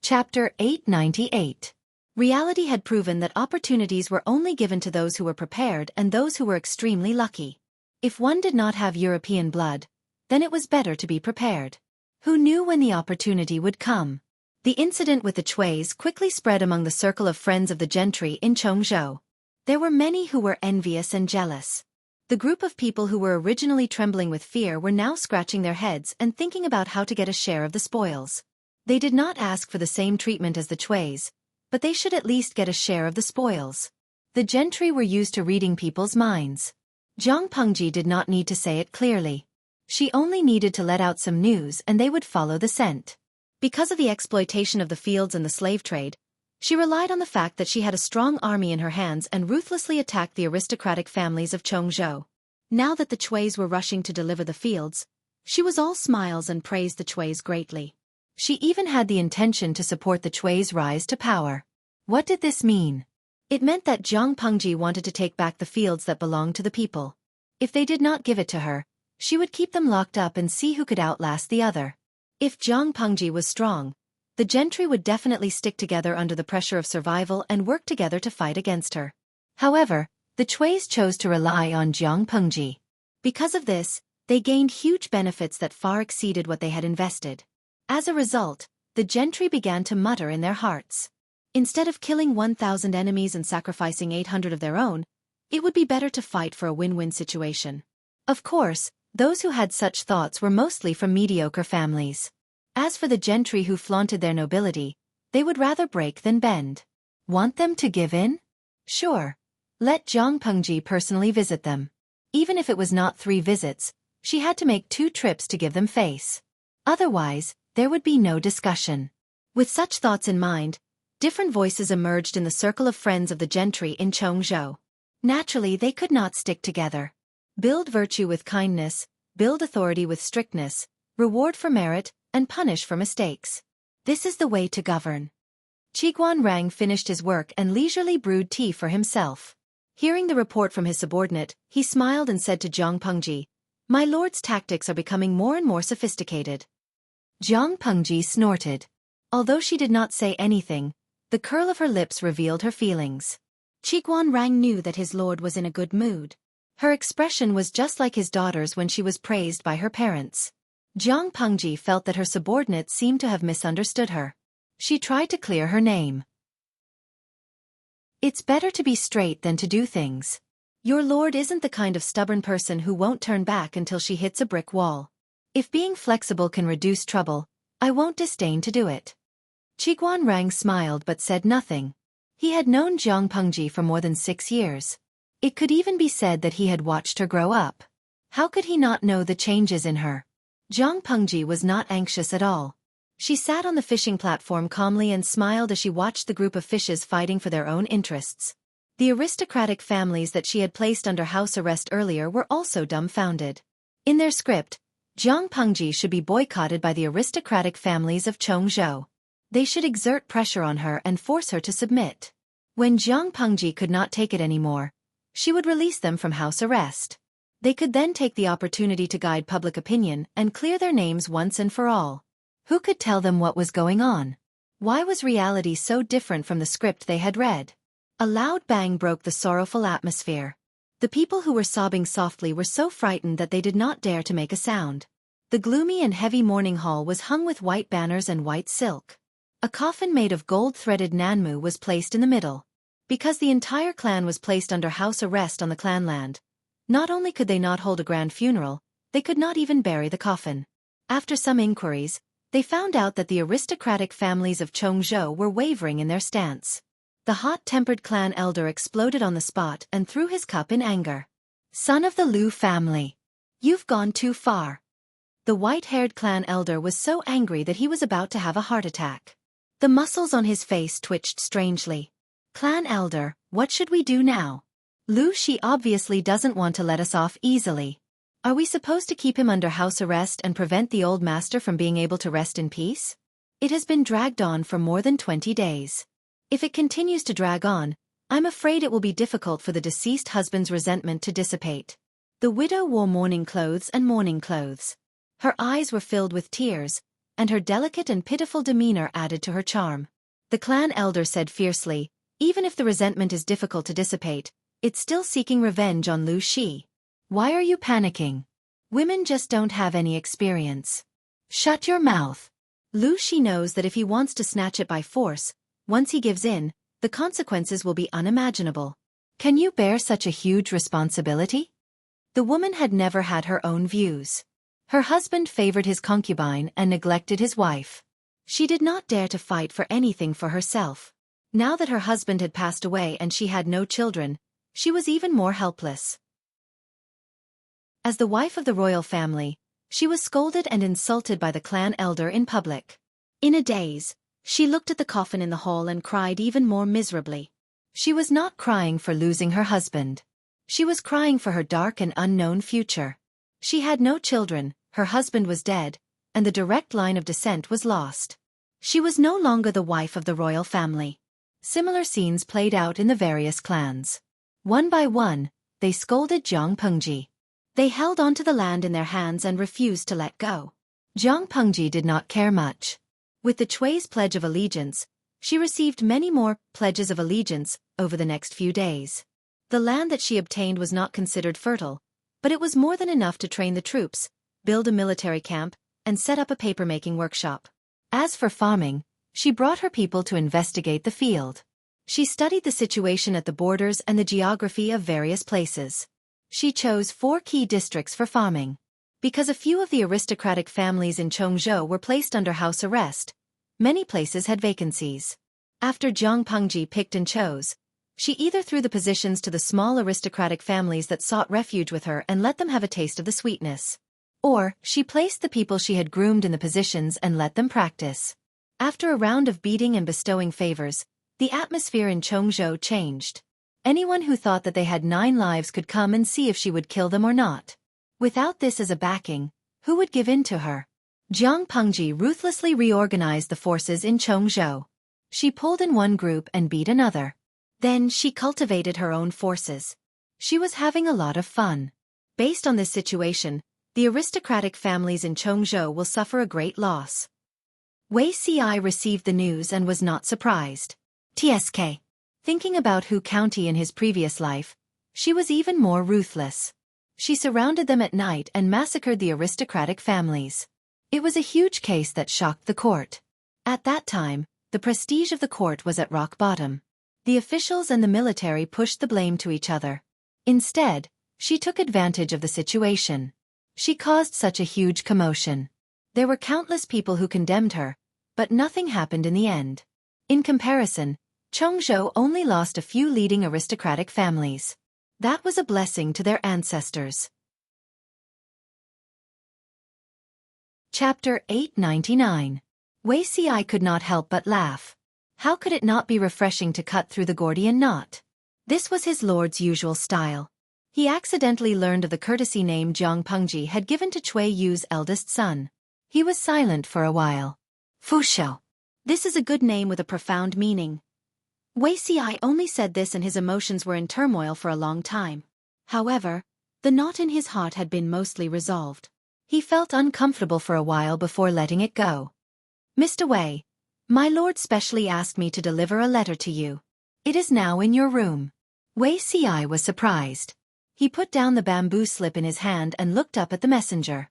Chapter 898. Reality had proven that opportunities were only given to those who were prepared and those who were extremely lucky. If one did not have European blood, then it was better to be prepared. Who knew when the opportunity would come? The incident with the Xueqis quickly spread among the circle of friends of the gentry in Chongzhou. There were many who were envious and jealous. The group of people who were originally trembling with fear were now scratching their heads and thinking about how to get a share of the spoils. They did not ask for the same treatment as the Xueqis, but they should at least get a share of the spoils. The gentry were used to reading people's minds. Zhang Pengji did not need to say it clearly. She only needed to let out some news and they would follow the scent. Because of the exploitation of the fields and the slave trade, she relied on the fact that she had a strong army in her hands and ruthlessly attacked the aristocratic families of Chongzhou. Now that the Xueqis were rushing to deliver the fields, she was all smiles and praised the Xueqis greatly. She even had the intention to support the Xueqis' rise to power. What did this mean? It meant that Zhang Pengji wanted to take back the fields that belonged to the people. If they did not give it to her, she would keep them locked up and see who could outlast the other. If Zhang Pengji was strong, the gentry would definitely stick together under the pressure of survival and work together to fight against her. However, the Xueqis chose to rely on Zhang Pengji. Because of this, they gained huge benefits that far exceeded what they had invested. As a result, the gentry began to mutter in their hearts. Instead of killing 1,000 enemies and sacrificing 800 of their own, it would be better to fight for a win-win situation. Of course, those who had such thoughts were mostly from mediocre families. As for the gentry who flaunted their nobility, they would rather break than bend. Want them to give in? Sure. Let Zhang Pengji personally visit them. Even if it was not 3 visits, she had to make 2 trips to give them face. Otherwise, there would be no discussion. With such thoughts in mind, different voices emerged in the circle of friends of the gentry in Chongzhou. Naturally, they could not stick together. Build virtue with kindness, build authority with strictness, reward for merit, and punish for mistakes. This is the way to govern. Qiguan finished his work and leisurely brewed tea for himself. Hearing the report from his subordinate, he smiled and said to Zhang Pengji, "My lord's tactics are becoming more and more sophisticated." Zhang Pengji snorted. Although she did not say anything, the curl of her lips revealed her feelings. Qiguan knew that his lord was in a good mood. Her expression was just like his daughter's when she was praised by her parents. Zhang Pengji felt that her subordinate seemed to have misunderstood her. She tried to clear her name. It's better to be straight than to do things. Your lord isn't the kind of stubborn person who won't turn back until she hits a brick wall. If being flexible can reduce trouble, I won't disdain to do it. Qiguan smiled but said nothing. He had known Zhang Pengji for more than 6 years. It could even be said that he had watched her grow up. How could he not know the changes in her? Zhang Pengji was not anxious at all. She sat on the fishing platform calmly and smiled as she watched the group of fishes fighting for their own interests. The aristocratic families that she had placed under house arrest earlier were also dumbfounded. In their script, Zhang Pengji should be boycotted by the aristocratic families of Chongzhou. They should exert pressure on her and force her to submit. When Zhang Pengji could not take it anymore, she would release them from house arrest. They could then take the opportunity to guide public opinion and clear their names once and for all. Who could tell them what was going on? Why was reality so different from the script they had read? A loud bang broke the sorrowful atmosphere. The people who were sobbing softly were so frightened that they did not dare to make a sound. The gloomy and heavy mourning hall was hung with white banners and white silk. A coffin made of gold-threaded nanmu was placed in the middle. Because the entire clan was placed under house arrest on the clan land, not only could they not hold a grand funeral, they could not even bury the coffin. After some inquiries, they found out that the aristocratic families of Chongzhou were wavering in their stance. The hot-tempered clan elder exploded on the spot and threw his cup in anger. "Son of the Liu family! You've gone too far." The white-haired clan elder was so angry that he was about to have a heart attack. The muscles on his face twitched strangely. "Clan elder, what should we do now? Liu Shi obviously doesn't want to let us off easily. Are we supposed to keep him under house arrest and prevent the old master from being able to rest in peace? It has been dragged on for more than 20 days. If it continues to drag on, I'm afraid it will be difficult for the deceased husband's resentment to dissipate." The widow wore mourning clothes and mourning clothes. Her eyes were filled with tears, and her delicate and pitiful demeanor added to her charm. The clan elder said fiercely, "Even if the resentment is difficult to dissipate, it's still seeking revenge on Liu Shi. Why are you panicking? Women just don't have any experience. Shut your mouth." Liu Shi knows that if he wants to snatch it by force, once he gives in, the consequences will be unimaginable. Can you bear such a huge responsibility? The woman had never had her own views. Her husband favored his concubine and neglected his wife. She did not dare to fight for anything for herself. Now that her husband had passed away and she had no children, she was even more helpless. As the wife of the royal family, she was scolded and insulted by the clan elder in public. In a daze, she looked at the coffin in the hall and cried even more miserably. She was not crying for losing her husband. She was crying for her dark and unknown future. She had no children, her husband was dead, and the direct line of descent was lost. She was no longer the wife of the royal family. Similar scenes played out in the various clans. One by one, they scolded Zhang Pengji. They held onto the land in their hands and refused to let go. Zhang Pengji did not care much. With the Xueqi's pledge of allegiance, she received many more pledges of allegiance over the next few days. The land that she obtained was not considered fertile, but it was more than enough to train the troops, build a military camp, and set up a paper-making workshop. As for farming, she brought her people to investigate the field. She studied the situation at the borders and the geography of various places. She chose 4 key districts for farming. Because a few of the aristocratic families in Chongzhou were placed under house arrest, many places had vacancies. After Zhang Pengji picked and chose, she either threw the positions to the small aristocratic families that sought refuge with her and let them have a taste of the sweetness. Or, she placed the people she had groomed in the positions and let them practice. After a round of beating and bestowing favors, the atmosphere in Chongzhou changed. Anyone who thought that they had 9 lives could come and see if she would kill them or not. Without this as a backing, who would give in to her? Jiang Pengji ruthlessly reorganized the forces in Chongzhou. She pulled in one group and beat another. Then she cultivated her own forces. She was having a lot of fun. Based on this situation, the aristocratic families in Chongzhou will suffer a great loss. Wei Ci received the news and was not surprised. TSK. Thinking about Hu County in his previous life, she was even more ruthless. She surrounded them at night and massacred the aristocratic families. It was a huge case that shocked the court. At that time, the prestige of the court was at rock bottom. The officials and the military pushed the blame to each other. Instead, she took advantage of the situation. She caused such a huge commotion. There were countless people who condemned her, but nothing happened in the end. In comparison, Chongzhou only lost a few leading aristocratic families. That was a blessing to their ancestors. Chapter 899. Wei Ci could not help but laugh. How could it not be refreshing to cut through the Gordian knot? This was his lord's usual style. He accidentally learned of the courtesy name Jiang Pengji had given to Cui Yu's eldest son. He was silent for a while. Fu Shou. This is a good name with a profound meaning. Wei Ci only said this and his emotions were in turmoil for a long time. However, the knot in his heart had been mostly resolved. He felt uncomfortable for a while before letting it go. Mr. Wei, my lord specially asked me to deliver a letter to you. It is now in your room. Wei Ci was surprised. He put down the bamboo slip in his hand and looked up at the messenger.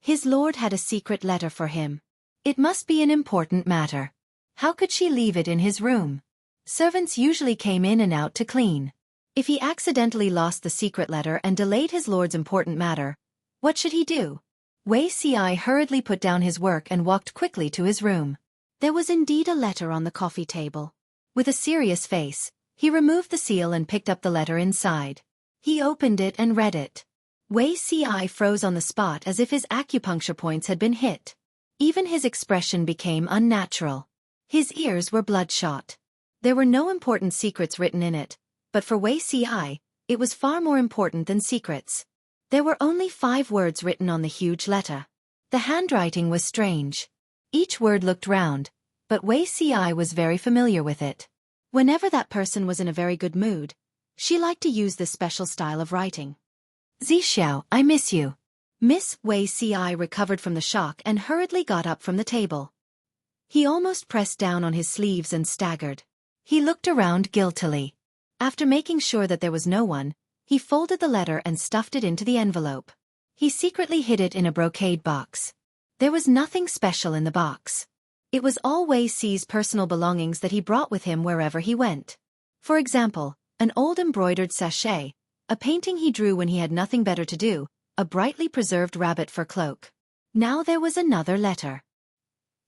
His lord had a secret letter for him. It must be an important matter. How could she leave it in his room? Servants usually came in and out to clean. If he accidentally lost the secret letter and delayed his lord's important matter, what should he do? Wei Ci hurriedly put down his work and walked quickly to his room. There was indeed a letter on the coffee table. With a serious face, he removed the seal and picked up the letter inside. He opened it and read it. Wei Ci froze on the spot as if his acupuncture points had been hit. Even his expression became unnatural. His ears were bloodshot. There were no important secrets written in it, but for Wei Ci, it was far more important than secrets. There were only 5 words written on the huge letter. The handwriting was strange. Each word looked round, but Wei Ci was very familiar with it. Whenever that person was in a very good mood, she liked to use this special style of writing. Zixiao, I miss you. Miss Wei Ci recovered from the shock and hurriedly got up from the table. He almost pressed down on his sleeves and staggered. He looked around guiltily. After making sure that there was no one, he folded the letter and stuffed it into the envelope. He secretly hid it in a brocade box. There was nothing special in the box. It was all Wei Ci's personal belongings that he brought with him wherever he went. For example, an old embroidered sachet, a painting he drew when he had nothing better to do, a brightly preserved rabbit fur cloak. Now there was another letter.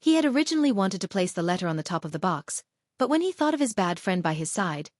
He had originally wanted to place the letter on the top of the box, but when he thought of his bad friend by his side,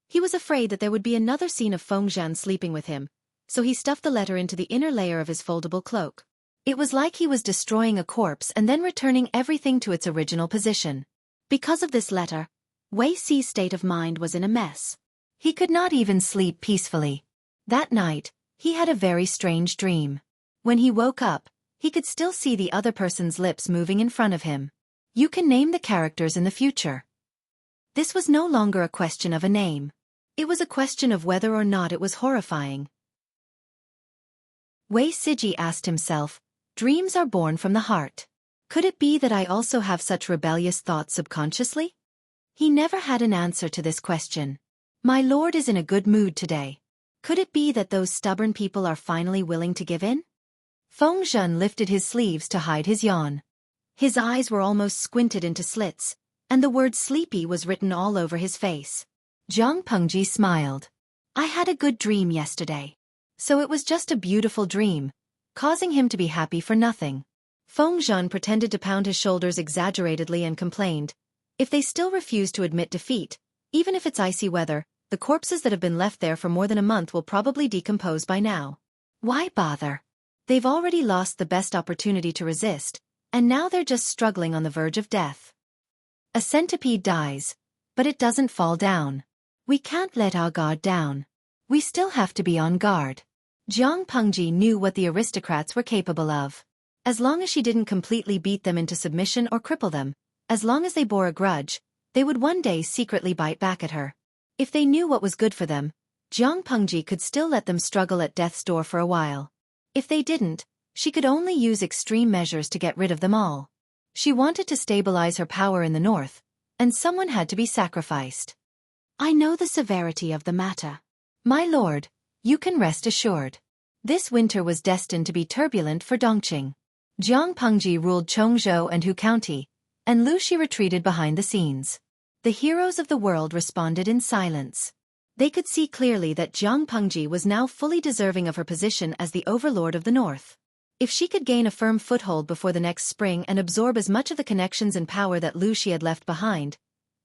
he was afraid that there would be another scene of Feng Zhan sleeping with him, so he stuffed the letter into the inner layer of his foldable cloak. It was like he was destroying a corpse and then returning everything to its original position. Because of this letter, Wei Ci's state of mind was in a mess. He could not even sleep peacefully. That night, he had a very strange dream. When he woke up, he could still see the other person's lips moving in front of him. You can name the characters in the future. This was no longer a question of a name. It was a question of whether or not it was horrifying. Wei Ci asked himself, dreams are born from the heart. Could it be that I also have such rebellious thoughts subconsciously? He never had an answer to this question. My lord is in a good mood today. Could it be that those stubborn people are finally willing to give in? Feng Zhan lifted his sleeves to hide his yawn. His eyes were almost squinted into slits, and the word sleepy was written all over his face. Jiang Pengji smiled. I had a good dream yesterday. So it was just a beautiful dream, causing him to be happy for nothing. Feng Zhan pretended to pound his shoulders exaggeratedly and complained, if they still refuse to admit defeat, even if it's icy weather, the corpses that have been left there for more than a month will probably decompose by now. Why bother? They've already lost the best opportunity to resist, and now they're just struggling on the verge of death. A centipede dies, but it doesn't fall down. We can't let our guard down. We still have to be on guard. Jiang Pengji knew what the aristocrats were capable of. As long as she didn't completely beat them into submission or cripple them, as long as they bore a grudge, they would one day secretly bite back at her. If they knew what was good for them, Jiang Pengji could still let them struggle at death's door for a while. If they didn't, she could only use extreme measures to get rid of them all. She wanted to stabilize her power in the north, and someone had to be sacrificed. I know the severity of the matter. My lord, you can rest assured. This winter was destined to be turbulent for Dongqing. Jiang Pengji ruled Chongzhou and Hu County, and Lu Shi retreated behind the scenes. The heroes of the world responded in silence. They could see clearly that Jiang Pengji was now fully deserving of her position as the overlord of the north. If she could gain a firm foothold before the next spring and absorb as much of the connections and power that Lu Shi had left behind,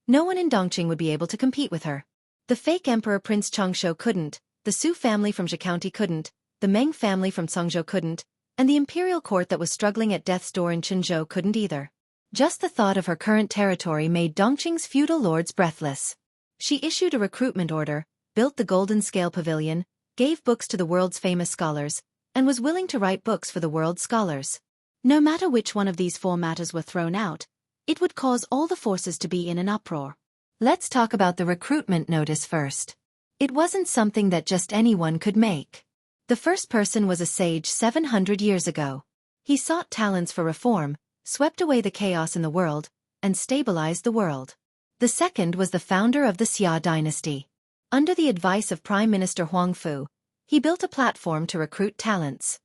no one in Dongqing would be able to compete with her. The fake emperor Prince Chongshou couldn't, the Su family from Xueqi County couldn't, the Meng family from Congzhou couldn't, and the imperial court that was struggling at death's door in Qinzhou couldn't either. Just the thought of her current territory made Dongqing's feudal lords breathless. She issued a recruitment order, built the Golden Scale Pavilion, gave books to the world's famous scholars, and was willing to write books for the world's scholars. No matter which one of these four matters were thrown out, it would cause all the forces to be in an uproar. Let's talk about the recruitment notice first. It wasn't something that just anyone could make. The first person was a sage 700 years ago. He sought talents for reform, swept away the chaos in the world, and stabilized the world. The second was the founder of the Xia dynasty. Under the advice of Prime Minister Huang Fu, he built a platform to recruit talents.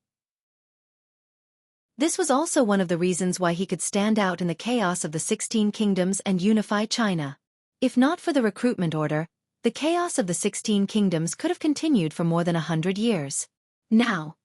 This was also one of the reasons why he could stand out in the chaos of the 16 kingdoms and unify China. If not for the recruitment order, the chaos of the 16 kingdoms could have continued for more than 100 years. Now,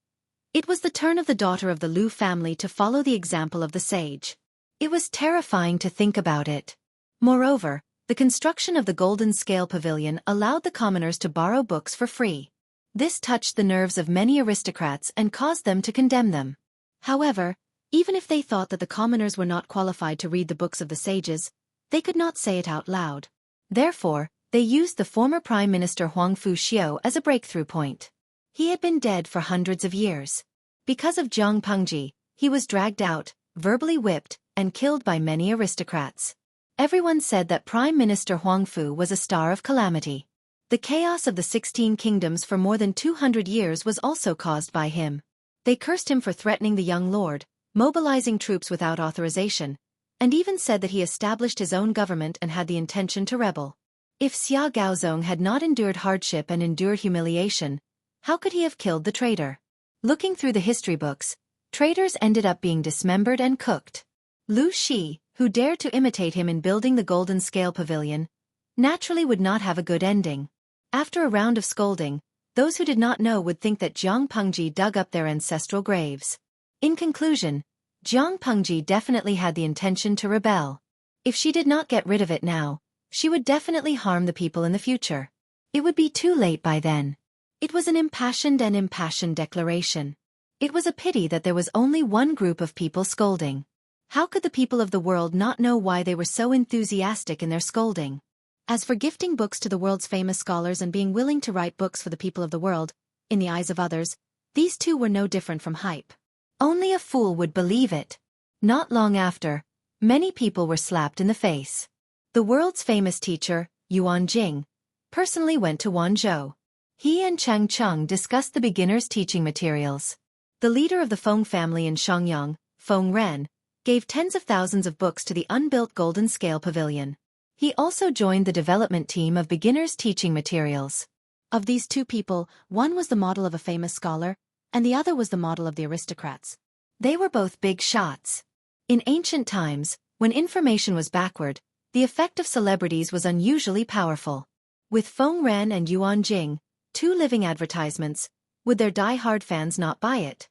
it was the turn of the daughter of the Lu family to follow the example of the sage. It was terrifying to think about it. Moreover, the construction of the Golden Scale Pavilion allowed the commoners to borrow books for free. This touched the nerves of many aristocrats and caused them to condemn them. However, even if they thought that the commoners were not qualified to read the books of the sages, they could not say it out loud. Therefore, they used the former Prime Minister Huang Fu Xiu as a breakthrough point. He had been dead for hundreds of years. Because of Jiang Pengji, he was dragged out, verbally whipped, and killed by many aristocrats. Everyone said that Prime Minister Huang Fu was a star of calamity. The chaos of the 16 kingdoms for more than 200 years was also caused by him. They cursed him for threatening the young lord, mobilizing troops without authorization, and even said that he established his own government and had the intention to rebel. If Xia Gaozong had not endured hardship and endured humiliation, how could he have killed the traitor? Looking through the history books, traitors ended up being dismembered and cooked. Lu Shi, who dared to imitate him in building the Golden Scale Pavilion, naturally would not have a good ending. After a round of scolding, those who did not know would think that Jiang Pengji dug up their ancestral graves. In conclusion, Jiang Pengji definitely had the intention to rebel. If she did not get rid of it now, she would definitely harm the people in the future. It would be too late by then. It was an impassioned declaration. It was a pity that there was only one group of people scolding. How could the people of the world not know why they were so enthusiastic in their scolding? As for gifting books to the world's famous scholars and being willing to write books for the people of the world, in the eyes of others, these two were no different from hype. Only a fool would believe it. Not long after, many people were slapped in the face. The world's famous teacher, Yuan Jing, personally went to Wanzhou. He and Chang Cheng discussed the beginner's teaching materials. The leader of the Feng family in Shangyang, Feng Ren, gave tens of thousands of books to the unbuilt Golden Scale Pavilion. He also joined the development team of beginners' teaching materials. Of these two people, one was the model of a famous scholar, and the other was the model of the aristocrats. They were both big shots. In ancient times, when information was backward, the effect of celebrities was unusually powerful. With Feng Ren and Yuan Jing, two living advertisements, would their die-hard fans not buy it?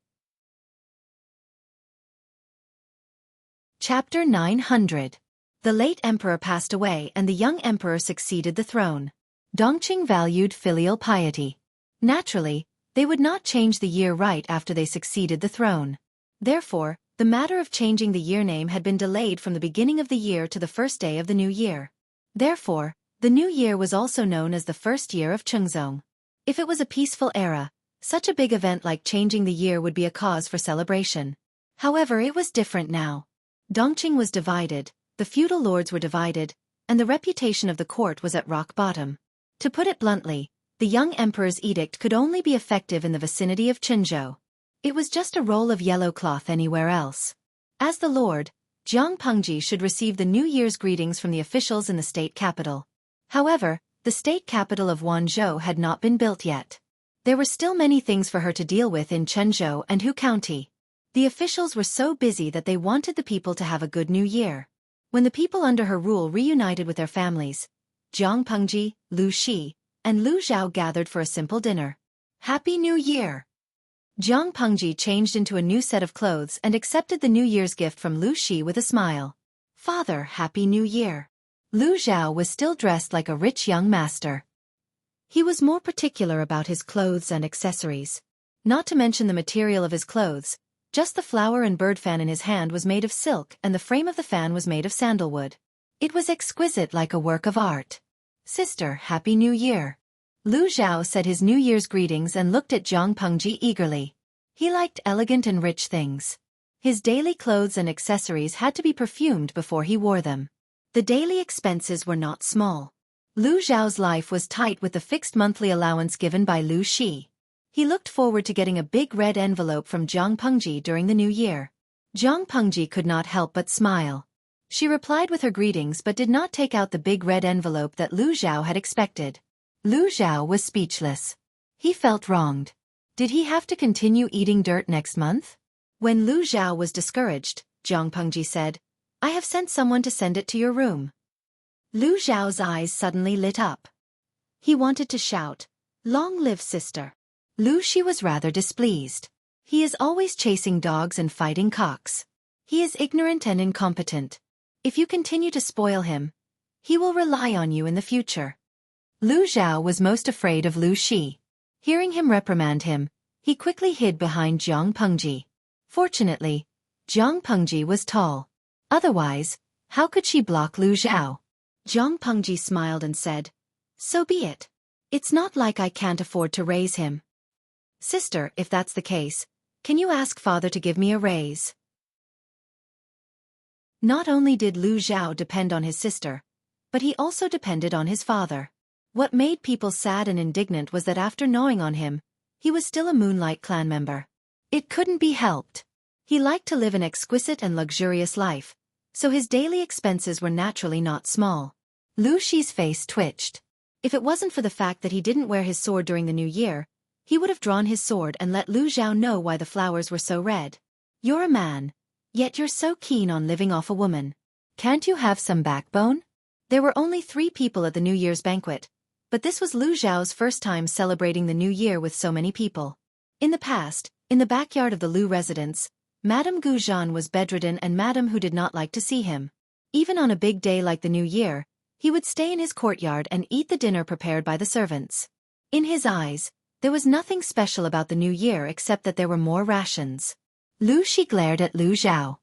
Chapter 900. The late emperor passed away and the young emperor succeeded the throne. Dongqing valued filial piety. Naturally, they would not change the year right after they succeeded the throne. Therefore, the matter of changing the year name had been delayed from the beginning of the year to the first day of the new year. Therefore, The new year was also known as the first year of Chungzong. If it was a peaceful era, such a big event like changing the year would be a cause for celebration. However, it was different now. Dongqing was divided, the feudal lords were divided, and the reputation of the court was at rock bottom. To put it bluntly, the young emperor's edict could only be effective in the vicinity of Qinzhou. It was just a roll of yellow cloth anywhere else. As the lord, Jiang Pengji should receive the New Year's greetings from the officials in the state capital. However, the state capital of Wanzhou had not been built yet. There were still many things for her to deal with in Chenzhou and Hu County. The officials were so busy that they wanted the people to have a good new year. When the people under her rule reunited with their families, Jiang Pengji, Lu Shi, and Lu Zhao gathered for a simple dinner. Happy New Year! Jiang Pengji changed into a new set of clothes and accepted the New Year's gift from Lu Shi with a smile. Father, Happy New Year! Lu Zhao was still dressed like a rich young master. He was more particular about his clothes and accessories. Not to mention the material of his clothes, just the flower and bird fan in his hand was made of silk and the frame of the fan was made of sandalwood. It was exquisite like a work of art. Sister, Happy New Year! Lu Zhao said his New Year's greetings and looked at Jiang Pengji eagerly. He liked elegant and rich things. His daily clothes and accessories had to be perfumed before he wore them. The daily expenses were not small. Lu Zhao's life was tight with the fixed monthly allowance given by Lu Shi. He looked forward to getting a big red envelope from Jiang Pengji during the new year. Jiang Pengji could not help but smile. She replied with her greetings but did not take out the big red envelope that Lu Zhao had expected. Lu Zhao was speechless. He felt wronged. Did he have to continue eating dirt next month? When Lu Zhao was discouraged, Jiang Pengji said, I have sent someone to send it to your room. Lu Zhao's eyes suddenly lit up. He wanted to shout, Long live sister. Lu Shi was rather displeased. He is always chasing dogs and fighting cocks. He is ignorant and incompetent. If you continue to spoil him, he will rely on you in the future. Lu Zhao was most afraid of Lu Shi. Hearing him reprimand him, he quickly hid behind Jiang Pengji. Fortunately, Jiang Pengji was tall. Otherwise, how could she block Lu Zhao? Jiang Pengji smiled and said, So be it. It's not like I can't afford to raise him. Sister, if that's the case, can you ask father to give me a raise? Not only did Lu Zhao depend on his sister, but he also depended on his father. What made people sad and indignant was that after gnawing on him, he was still a Moonlight Clan member. It couldn't be helped. He liked to live an exquisite and luxurious life, so his daily expenses were naturally not small. Lu Shi's face twitched. If it wasn't for the fact that he didn't wear his sword during the new year, he would have drawn his sword and let Lu Zhao know why the flowers were so red. You're a man, yet you're so keen on living off a woman. Can't you have some backbone? There were only 3 people at the New Year's banquet, but this was Lu Zhao's first time celebrating the new year with so many people. In the past, in the backyard of the Lu residence, Madame Guzhan was bedridden and Madame Hu did not like to see him. Even on a big day like the new year, he would stay in his courtyard and eat the dinner prepared by the servants. In his eyes, there was nothing special about the new year except that there were more rations. Lu Shi glared at Lu Zhao.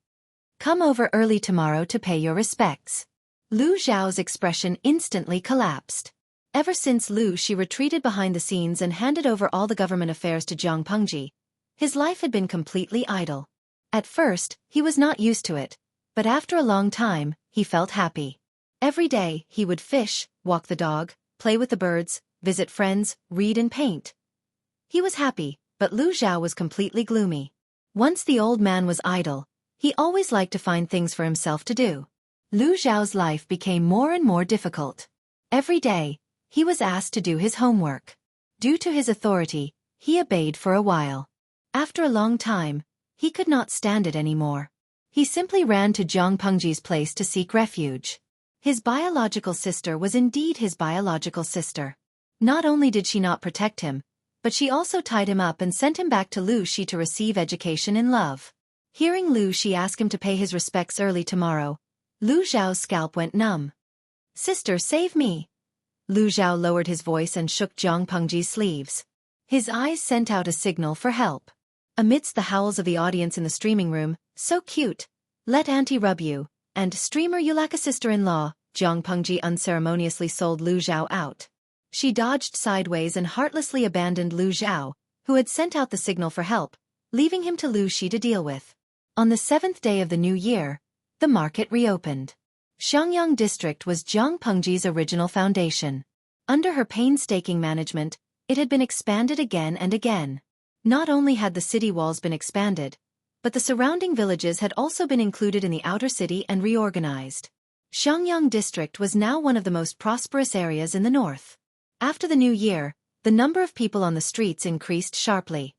Come over early tomorrow to pay your respects. Lu Zhao's expression instantly collapsed. Ever since Lu Shi retreated behind the scenes and handed over all the government affairs to Jiang Pengji, his life had been completely idle. At first, he was not used to it, but after a long time, he felt happy. Every day, he would fish, walk the dog, play with the birds, visit friends, read and paint. He was happy, but Lu Zhao was completely gloomy. Once the old man was idle, he always liked to find things for himself to do. Lu Zhao's life became more and more difficult. Every day, he was asked to do his homework. Due to his authority, he obeyed for a while. After a long time, he could not stand it anymore. He simply ran to Jiang Pengji's place to seek refuge. His biological sister was indeed his biological sister. Not only did she not protect him, but she also tied him up and sent him back to Lu Shi to receive education in love. Hearing Lu Shi ask him to pay his respects early tomorrow, Lu Zhao's scalp went numb. Sister, save me! Lu Zhao lowered his voice and shook Jiang Pengji's sleeves. His eyes sent out a signal for help. Amidst the howls of the audience in the streaming room, so cute, let auntie rub you, and streamer you lack a sister-in-law, Jiang Pengji unceremoniously sold Lu Zhao out. She dodged sideways and heartlessly abandoned Lu Zhao, who had sent out the signal for help, leaving him to Lu Shi to deal with. On the 7th day of the new year, the market reopened. Xiangyang District was Jiang Pengji's original foundation. Under her painstaking management, it had been expanded again and again. Not only had the city walls been expanded, but the surrounding villages had also been included in the outer city and reorganized. Xiangyang District was now one of the most prosperous areas in the north. After the new year, the number of people on the streets increased sharply.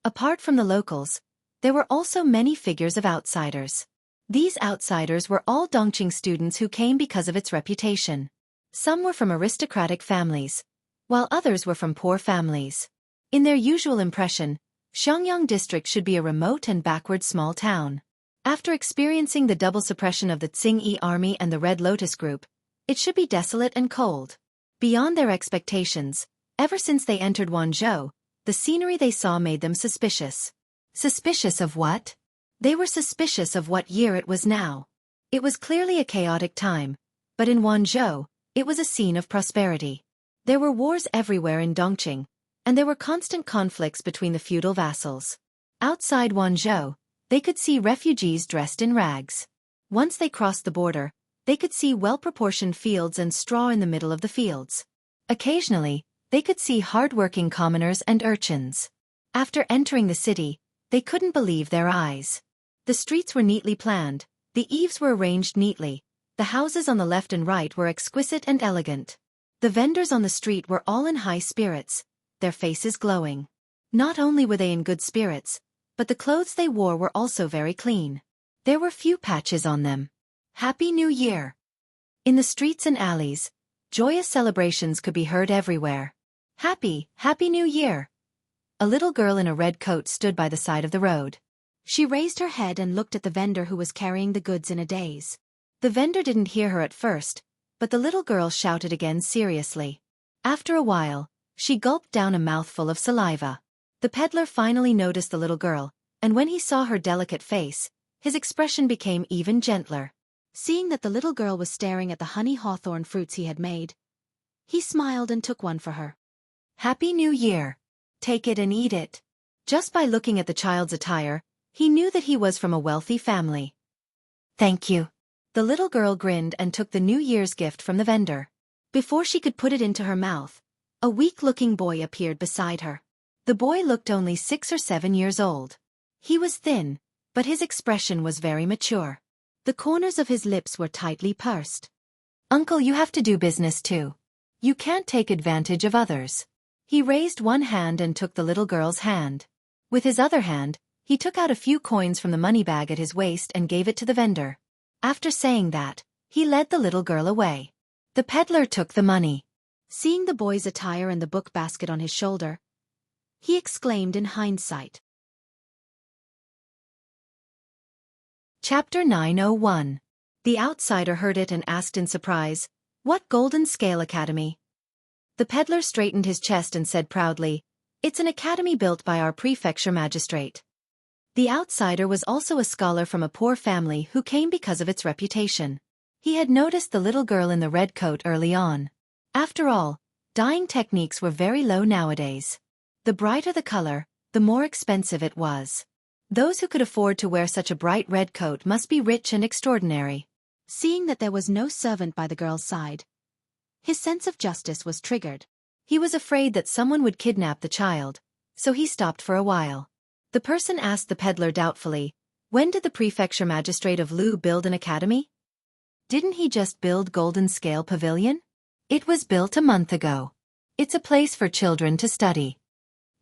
Apart from the locals, there were also many figures of outsiders. These outsiders were all Dongqing students who came because of its reputation. Some were from aristocratic families, while others were from poor families. In their usual impression, Xiangyang District should be a remote and backward small town. After experiencing the double suppression of the Tsing-Yi army and the Red Lotus Group, it should be desolate and cold. Beyond their expectations, ever since they entered Wanzhou, the scenery they saw made them suspicious. Suspicious of what? They were suspicious of what year it was now. It was clearly a chaotic time, but in Wanzhou, it was a scene of prosperity. There were wars everywhere in Dongqing, and there were constant conflicts between the feudal vassals. Outside Wanzhou, they could see refugees dressed in rags. Once they crossed the border, they could see well-proportioned fields and straw in the middle of the fields. Occasionally, they could see hard-working commoners and urchins. After entering the city, they couldn't believe their eyes. The streets were neatly planned, the eaves were arranged neatly, the houses on the left and right were exquisite and elegant. The vendors on the street were all in high spirits, their faces glowing. Not only were they in good spirits, but the clothes they wore were also very clean. There were few patches on them. Happy New Year! In the streets and alleys, joyous celebrations could be heard everywhere. Happy New Year! A little girl in a red coat stood by the side of the road. She raised her head and looked at the vendor who was carrying the goods in a daze. The vendor didn't hear her at first, but the little girl shouted again seriously. After a while, she gulped down a mouthful of saliva. The peddler finally noticed the little girl, and when he saw her delicate face, his expression became even gentler. Seeing that the little girl was staring at the honey hawthorn fruits he had made, he smiled and took one for her. Happy New Year! Take it and eat it. Just by looking at the child's attire, he knew that he was from a wealthy family. Thank you. The little girl grinned and took the New Year's gift from the vendor. Before she could put it into her mouth, a weak-looking boy appeared beside her. The boy looked only 6 or 7 years old. He was thin, but his expression was very mature. The corners of his lips were tightly pursed. Uncle, you have to do business too. You can't take advantage of others. He raised one hand and took the little girl's hand. With his other hand, he took out a few coins from the money bag at his waist and gave it to the vendor. After saying that, he led the little girl away. The peddler took the money. Seeing the boy's attire and the book basket on his shoulder, he exclaimed in hindsight. Chapter 901. The outsider heard it and asked in surprise, "What Golden Scale Academy?" The peddler straightened his chest and said proudly, "It's an academy built by our prefecture magistrate." The outsider was also a scholar from a poor family who came because of its reputation. He had noticed the little girl in the red coat early on. After all, dyeing techniques were very low nowadays. The brighter the color, the more expensive it was. Those who could afford to wear such a bright red coat must be rich and extraordinary. Seeing that there was no servant by the girl's side, his sense of justice was triggered. He was afraid that someone would kidnap the child, so he stopped for a while. The person asked the peddler doubtfully, "When did the prefecture magistrate of Lu build an academy?" "Didn't he just build Golden Scale Pavilion?" "It was built a month ago. It's a place for children to study."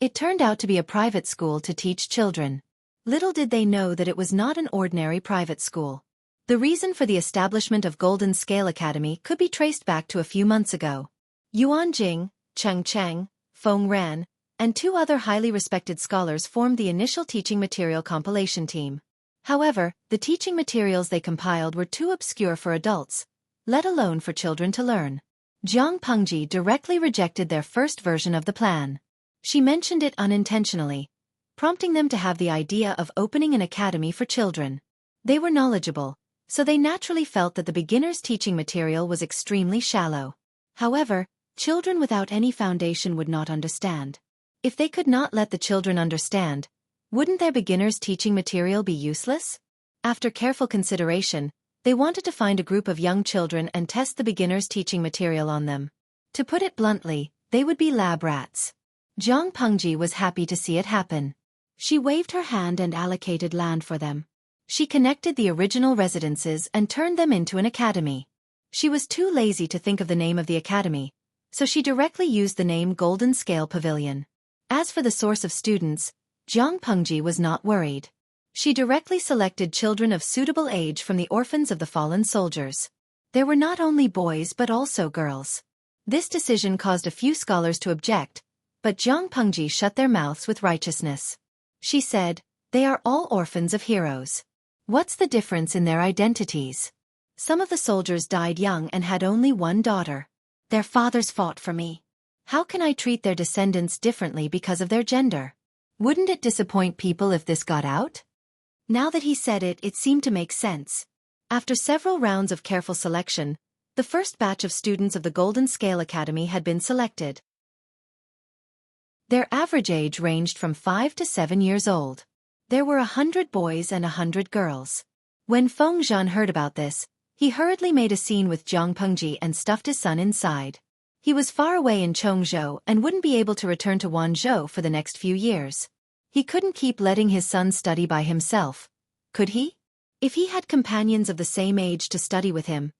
It turned out to be a private school to teach children. Little did they know that it was not an ordinary private school. The reason for the establishment of Golden Scale Academy could be traced back to a few months ago. Yuan Jing, Cheng Cheng, Feng Ran, and 2 other highly respected scholars formed the initial teaching material compilation team. However, the teaching materials they compiled were too obscure for adults, let alone for children to learn. Jiang Pengji directly rejected their first version of the plan. She mentioned it unintentionally, prompting them to have the idea of opening an academy for children. They were knowledgeable, so they naturally felt that the beginner's teaching material was extremely shallow. However, children without any foundation would not understand. If they could not let the children understand, wouldn't their beginner's teaching material be useless? After careful consideration, they wanted to find a group of young children and test the beginner's teaching material on them. To put it bluntly, they would be lab rats. Zhang Pengji was happy to see it happen. She waved her hand and allocated land for them. She connected the original residences and turned them into an academy. She was too lazy to think of the name of the academy, so she directly used the name Golden Scale Pavilion. As for the source of students, Zhang Pengji was not worried. She directly selected children of suitable age from the orphans of the fallen soldiers. There were not only boys but also girls. This decision caused a few scholars to object, but Zhang Pengji shut their mouths with righteousness. She said, "They are all orphans of heroes. What's the difference in their identities? Some of the soldiers died young and had only one daughter. Their fathers fought for me. How can I treat their descendants differently because of their gender? Wouldn't it disappoint people if this got out?" Now that he said it, it seemed to make sense. After several rounds of careful selection, the first batch of students of the Golden Scale Academy had been selected. Their average age ranged from 5 to 7 years old. There were 100 boys and 100 girls. When Feng Zhan heard about this, he hurriedly made a scene with Zhang Pengji and stuffed his son inside. He was far away in Chongzhou and wouldn't be able to return to Wanzhou for the next few years. He couldn't keep letting his son study by himself, could he? If he had companions of the same age to study with him,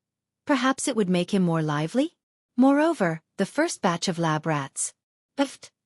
perhaps it would make him more lively? Moreover, the first batch of lab rats.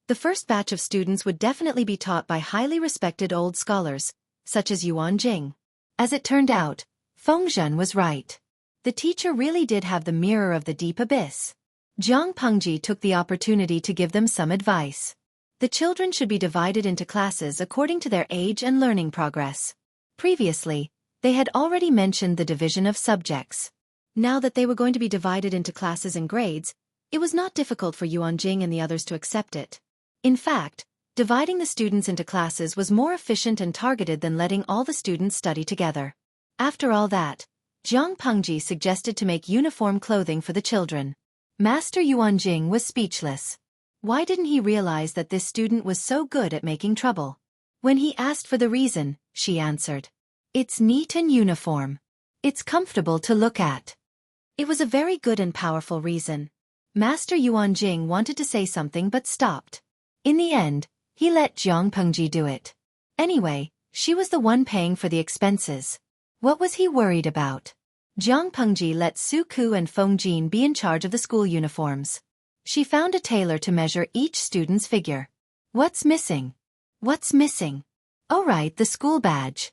The first batch of students would definitely be taught by highly respected old scholars, such as Yuan Jing. As it turned out, Feng Zhan was right. The teacher really did have the mirror of the deep abyss. Zhang Pengji took the opportunity to give them some advice. The children should be divided into classes according to their age and learning progress. Previously, they had already mentioned the division of subjects. Now that they were going to be divided into classes and grades, it was not difficult for Yuan Jing and the others to accept it. In fact, dividing the students into classes was more efficient and targeted than letting all the students study together. After all that, Zhang Pengji suggested to make uniform clothing for the children. Master Yuan Jing was speechless. Why didn't he realize that this student was so good at making trouble? When he asked for the reason, she answered, "It's neat and uniform. It's comfortable to look at." It was a very good and powerful reason. Master Yuan Jing wanted to say something but stopped. In the end, he let Zhang Pengji do it. Anyway, she was the one paying for the expenses. What was he worried about? Zhang Pengji let Xueqi and Feng Jin be in charge of the school uniforms. She found a tailor to measure each student's figure. What's missing? What's missing? Oh right, the school badge.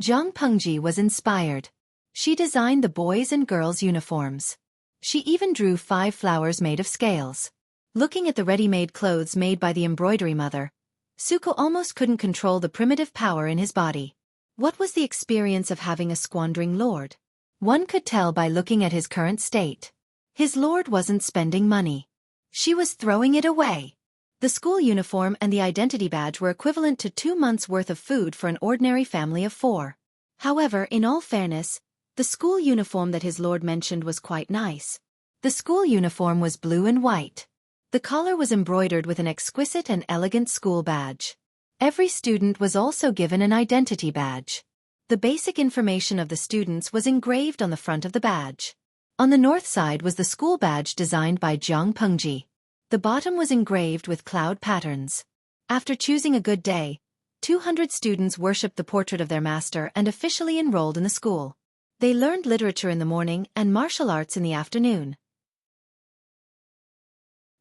Zhang Pengji was inspired. She designed the boys' and girls' uniforms. She even drew 5 flowers made of scales. Looking at the ready-made clothes made by the embroidery mother, Xueqi almost couldn't control the primitive power in his body. What was the experience of having a squandering lord? One could tell by looking at his current state. His lord wasn't spending money. She was throwing it away. The school uniform and the identity badge were equivalent to 2 months' worth of food for an ordinary family of 4. However, in all fairness, the school uniform that his lord mentioned was quite nice. The school uniform was blue and white. The collar was embroidered with an exquisite and elegant school badge. Every student was also given an identity badge. The basic information of the students was engraved on the front of the badge. On the north side was the school badge designed by Zhang Pengji. The bottom was engraved with cloud patterns. After choosing a good day, 200 students worshipped the portrait of their master and officially enrolled in the school. They learned literature in the morning and martial arts in the afternoon.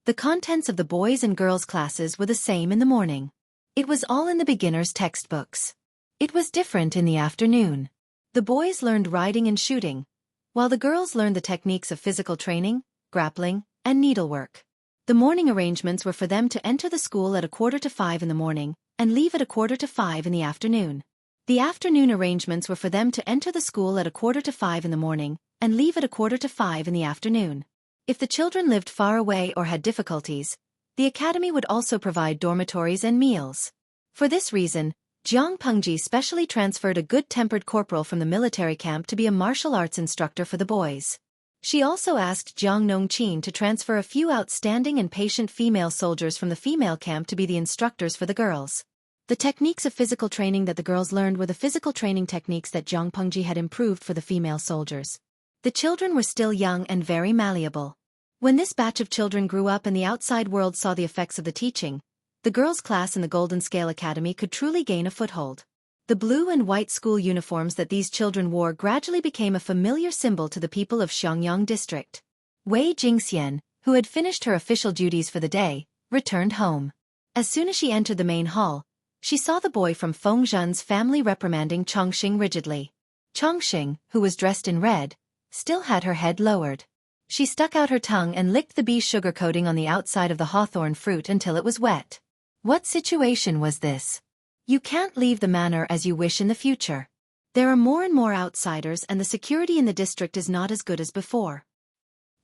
The contents of the boys' and girls' classes were the same in the morning. It was all in the beginners' textbooks. It was different in the afternoon. The boys learned riding and shooting, while the girls learned the techniques of physical training, grappling, and needlework. The morning arrangements were for them to enter the school at 4:45 in the morning and leave at 4:45 in the afternoon. The afternoon arrangements were for them to enter the school at 4:45 in the morning and leave at 4:45 in the afternoon. If the children lived far away or had difficulties, the academy would also provide dormitories and meals. For this reason, Jiang Pengji specially transferred a good-tempered corporal from the military camp to be a martial arts instructor for the boys. She also asked Jiang Nongqin to transfer a few outstanding and patient female soldiers from the female camp to be the instructors for the girls. The techniques of physical training that the girls learned were the physical training techniques that Jiang Pengji had improved for the female soldiers. The children were still young and very malleable. When this batch of children grew up and the outside world saw the effects of the teaching, the girls' class in the Golden Scale Academy could truly gain a foothold. The blue and white school uniforms that these children wore gradually became a familiar symbol to the people of Xiangyang district. Wei Jingxian, who had finished her official duties for the day, returned home. As soon as she entered the main hall, she saw the boy from Fengzhen's family reprimanding Chongqing rigidly. Chongqing, who was dressed in red, still had her head lowered. She stuck out her tongue and licked the bee sugar coating on the outside of the hawthorn fruit until it was wet. What situation was this? You can't leave the manor as you wish in the future. There are more and more outsiders and the security in the district is not as good as before.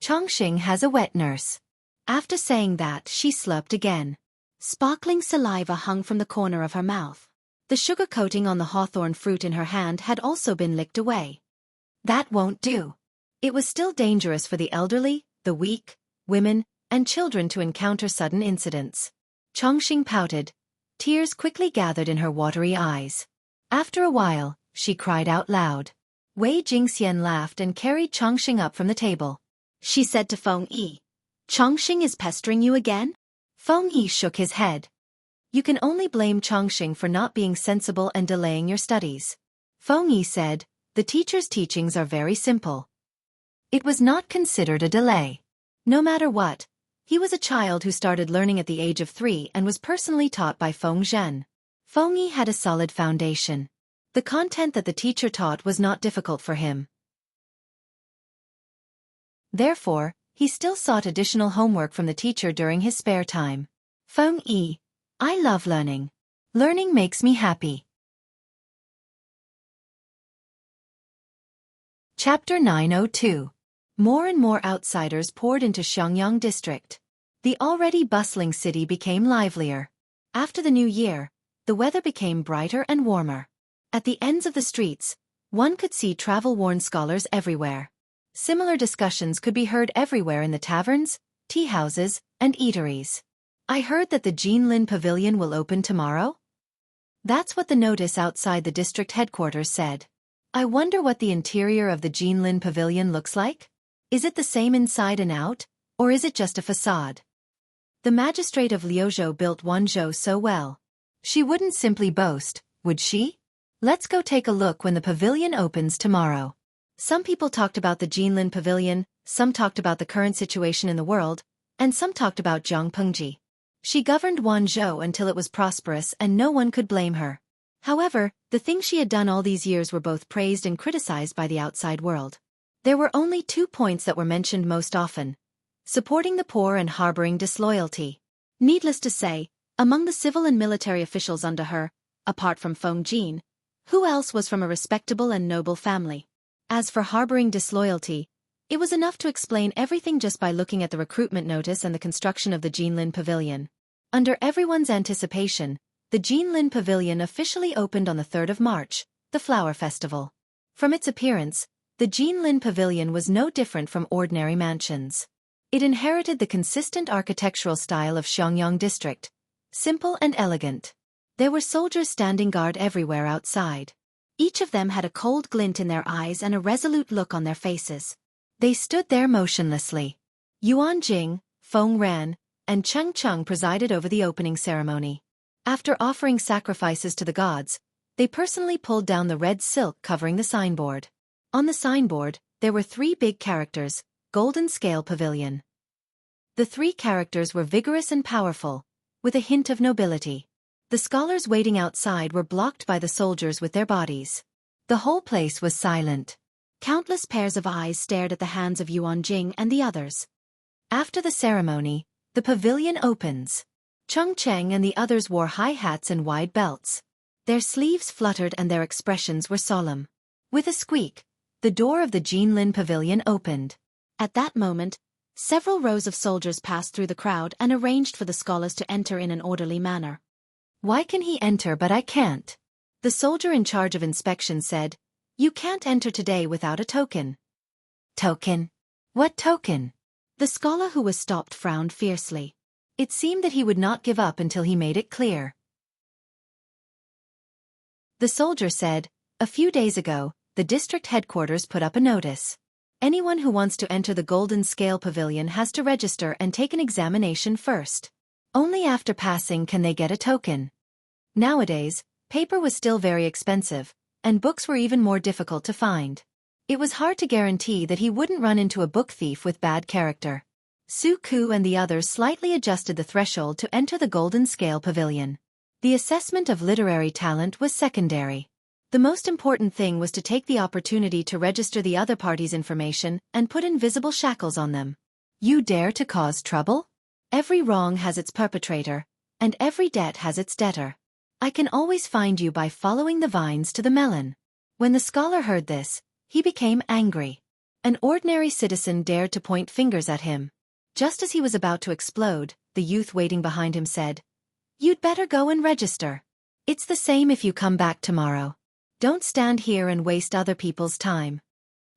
Chongqing has a wet nurse. After saying that, she slurped again. Sparkling saliva hung from the corner of her mouth. The sugar coating on the hawthorn fruit in her hand had also been licked away. That won't do. It was still dangerous for the elderly, the weak, women, and children to encounter sudden incidents. Chongqing pouted. Tears quickly gathered in her watery eyes. After a while, she cried out loud. Wei Jingxian laughed and carried Chongqing up from the table. She said to Feng Yi, "Chongqing is pestering you again?" Feng Yi shook his head. "You can only blame Chongqing for not being sensible and delaying your studies." Feng Yi said, "The teacher's teachings are very simple." It was not considered a delay. No matter what, he was a child who started learning at the age of 3 and was personally taught by Feng Zhen. Feng Yi had a solid foundation. The content that the teacher taught was not difficult for him. Therefore, he still sought additional homework from the teacher during his spare time. Feng Yi, I love learning. Learning makes me happy. Chapter 902. More and more outsiders poured into Xiangyang district. The already bustling city became livelier. After the new year, the weather became brighter and warmer. At the ends of the streets, one could see travel-worn scholars everywhere. Similar discussions could be heard everywhere in the taverns, tea houses, and eateries. I heard that the Jinlin Pavilion will open tomorrow? That's what the notice outside the district headquarters said. I wonder what the interior of the Jinlin Pavilion looks like? Is it the same inside and out, or is it just a facade? The magistrate of Liuzhou built Wanzhou so well. She wouldn't simply boast, would she? Let's go take a look when the pavilion opens tomorrow. Some people talked about the Jinlin Pavilion, some talked about the current situation in the world, and some talked about Jiang Pengji. She governed Wanzhou until it was prosperous and no one could blame her. However, the things she had done all these years were both praised and criticized by the outside world. There were only 2 points that were mentioned most often: supporting the poor and harboring disloyalty. Needless to say, among the civil and military officials under her, apart from Feng Jin, who else was from a respectable and noble family? As for harboring disloyalty, it was enough to explain everything just by looking at the recruitment notice and the construction of the Jinlin Pavilion. Under everyone's anticipation, the Jinlin Pavilion officially opened on the 3rd of March, the Flower Festival. From its appearance, the Jinlin Pavilion was no different from ordinary mansions. It inherited the consistent architectural style of Xiangyang district, simple and elegant. There were soldiers standing guard everywhere outside. Each of them had a cold glint in their eyes and a resolute look on their faces. They stood there motionlessly. Yuan Jing, Feng Ran, and Cheng Cheng presided over the opening ceremony. After offering sacrifices to the gods, they personally pulled down the red silk covering the signboard. On the signboard, there were 3 big characters: Golden Scale Pavilion. The 3 characters were vigorous and powerful, with a hint of nobility. The scholars waiting outside were blocked by the soldiers with their bodies. The whole place was silent. Countless pairs of eyes stared at the hands of Yuan Jing and the others. After the ceremony, the pavilion opens. Cheng Cheng and the others wore high hats and wide belts. Their sleeves fluttered and their expressions were solemn. With a squeak, the door of the Jinlin Pavilion opened. At that moment, several rows of soldiers passed through the crowd and arranged for the scholars to enter in an orderly manner. Why can he enter but I can't? The soldier in charge of inspection said, "You can't enter today without a token." "Token? What token?" The scholar who was stopped frowned fiercely. It seemed that he would not give up until he made it clear. The soldier said, "A few days ago, the district headquarters put up a notice. Anyone who wants to enter the Golden Scale Pavilion has to register and take an examination first. Only after passing can they get a token." Nowadays, paper was still very expensive, and books were even more difficult to find. It was hard to guarantee that he wouldn't run into a book thief with bad character. Xueqi and the others slightly adjusted the threshold to enter the Golden Scale Pavilion. The assessment of literary talent was secondary. The most important thing was to take the opportunity to register the other party's information and put invisible shackles on them. You dare to cause trouble? Every wrong has its perpetrator, and every debt has its debtor. I can always find you by following the vines to the melon. When the scholar heard this, he became angry. An ordinary citizen dared to point fingers at him. Just as he was about to explode, the youth waiting behind him said, "You'd better go and register. It's the same if you come back tomorrow. Don't stand here and waste other people's time."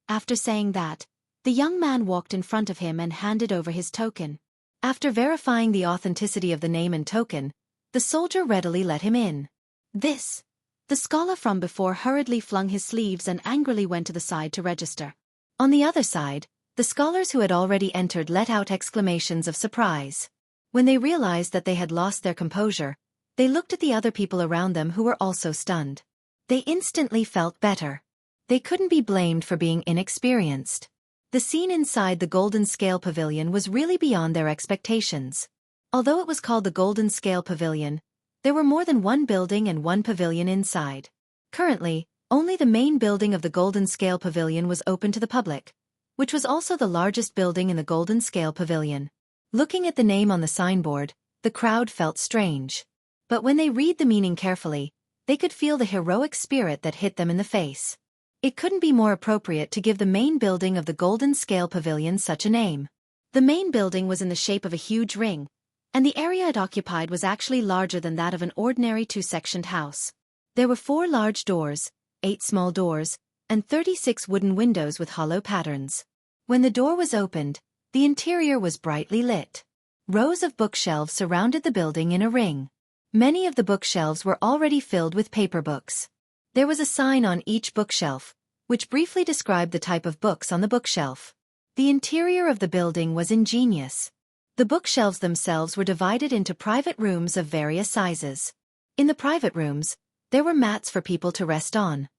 After saying that, the young man walked in front of him and handed over his token. After verifying the authenticity of the name and token, the soldier readily let him in. "This." The scholar from before hurriedly flung his sleeves and angrily went to the side to register. On the other side, the scholars who had already entered let out exclamations of surprise. When they realized that they had lost their composure, they looked at the other people around them who were also stunned. They instantly felt better. They couldn't be blamed for being inexperienced. The scene inside the Golden Scale Pavilion was really beyond their expectations. Although it was called the Golden Scale Pavilion, there were more than one building and one pavilion inside. Currently, only the main building of the Golden Scale Pavilion was open to the public, which was also the largest building in the Golden Scale Pavilion. Looking at the name on the signboard, the crowd felt strange. But when they read the meaning carefully, they could feel the heroic spirit that hit them in the face. It couldn't be more appropriate to give the main building of the Golden Scale Pavilion such a name. The main building was in the shape of a huge ring, and the area it occupied was actually larger than that of an ordinary two-sectioned house. There were 4 large doors, 8 small doors, and 36 wooden windows with hollow patterns. When the door was opened, the interior was brightly lit. Rows of bookshelves surrounded the building in a ring. Many of the bookshelves were already filled with paper books. There was a sign on each bookshelf, which briefly described the type of books on the bookshelf. The interior of the building was ingenious. The bookshelves themselves were divided into private rooms of various sizes. In the private rooms, there were mats for people to rest on.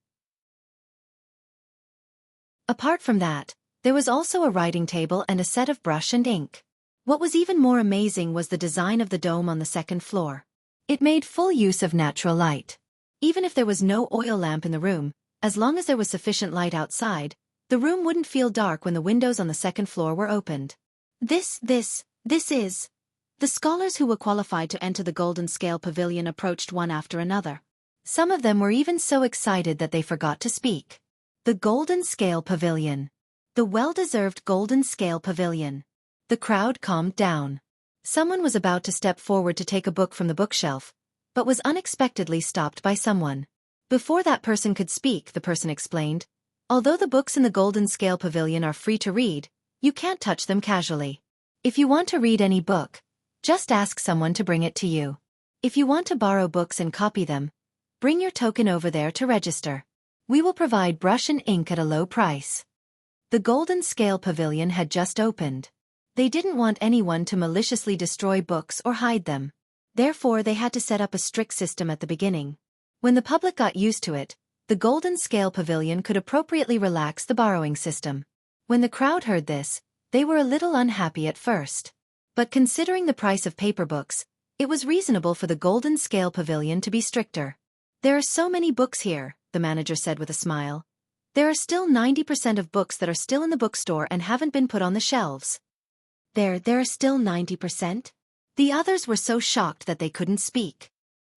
Apart from that, there was also a writing table and a set of brush and ink. What was even more amazing was the design of the dome on the second floor. It made full use of natural light. Even if there was no oil lamp in the room, as long as there was sufficient light outside, the room wouldn't feel dark when the windows on the second floor were opened. This is... The scholars who were qualified to enter the Golden Scale Pavilion approached one after another. Some of them were even so excited that they forgot to speak. The Golden Scale Pavilion. The well-deserved Golden Scale Pavilion. The crowd calmed down. Someone was about to step forward to take a book from the bookshelf, but was unexpectedly stopped by someone. Before that person could speak, the person explained, "Although the books in the Golden Scale Pavilion are free to read, you can't touch them casually. If you want to read any book, just ask someone to bring it to you. If you want to borrow books and copy them, bring your token over there to register. We will provide brush and ink at a low price." The Golden Scale Pavilion had just opened. They didn't want anyone to maliciously destroy books or hide them. Therefore, they had to set up a strict system at the beginning. When the public got used to it, the Golden Scale Pavilion could appropriately relax the borrowing system. When the crowd heard this, they were a little unhappy at first. But considering the price of paper books, it was reasonable for the Golden Scale Pavilion to be stricter. "There are so many books here," the manager said with a smile. "There are still 90% of books that are still in the bookstore and haven't been put on the shelves." There are still 90%? The others were so shocked that they couldn't speak.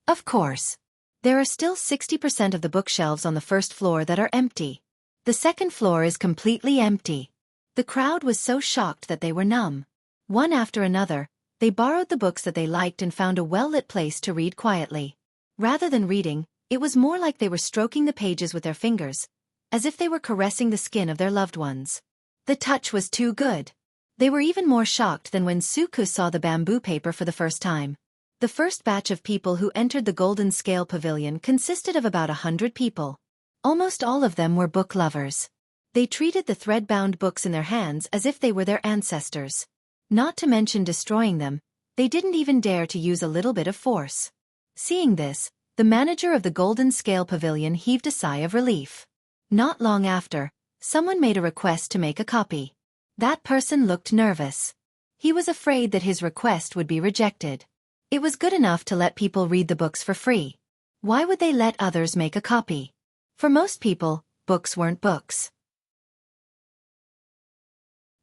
"Of course. There are still 60% of the bookshelves on the first floor that are empty. The second floor is completely empty." The crowd was so shocked that they were numb. One after another, they borrowed the books that they liked and found a well-lit place to read quietly. Rather than reading, It was more like they were stroking the pages with their fingers, as if they were caressing the skin of their loved ones. The touch was too good. They were even more shocked than when Xueqi saw the bamboo paper for the first time. The first batch of people who entered the Golden Scale Pavilion consisted of about 100 people. Almost all of them were book lovers. They treated the thread-bound books in their hands as if they were their ancestors. Not to mention destroying them, they didn't even dare to use a little bit of force. Seeing this, the manager of the Golden Scale Pavilion heaved a sigh of relief. Not long after, someone made a request to make a copy. That person looked nervous. He was afraid that his request would be rejected. It was good enough to let people read the books for free. Why would they let others make a copy? For most people, books weren't books.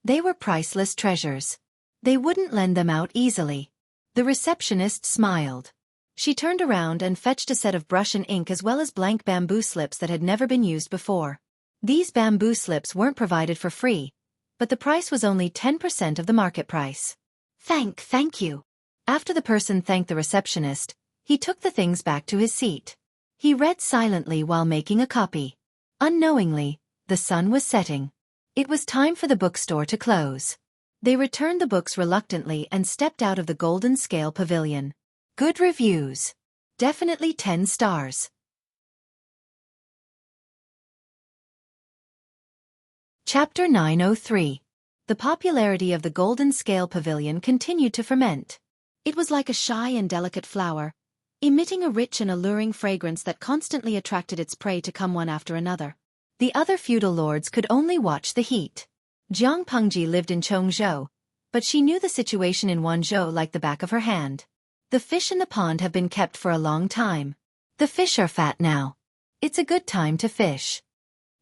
They were priceless treasures. They wouldn't lend them out easily. The receptionist smiled. She turned around and fetched a set of brush and ink as well as blank bamboo slips that had never been used before. These bamboo slips weren't provided for free, but the price was only 10% of the market price. Thank you. After the person thanked the receptionist, he took the things back to his seat. He read silently while making a copy. Unknowingly, the sun was setting. It was time for the bookstore to close. They returned the books reluctantly and stepped out of the Golden Scale Pavilion. Good reviews. Definitely 10 stars. Chapter 903. The popularity of the Golden Scale Pavilion continued to ferment. It was like a shy and delicate flower, emitting a rich and alluring fragrance that constantly attracted its prey to come one after another. The other feudal lords could only watch the heat. Jiang Pengji lived in Chongzhou, but she knew the situation in Wanzhou like the back of her hand. The fish in the pond have been kept for a long time. The fish are fat now. It's a good time to fish.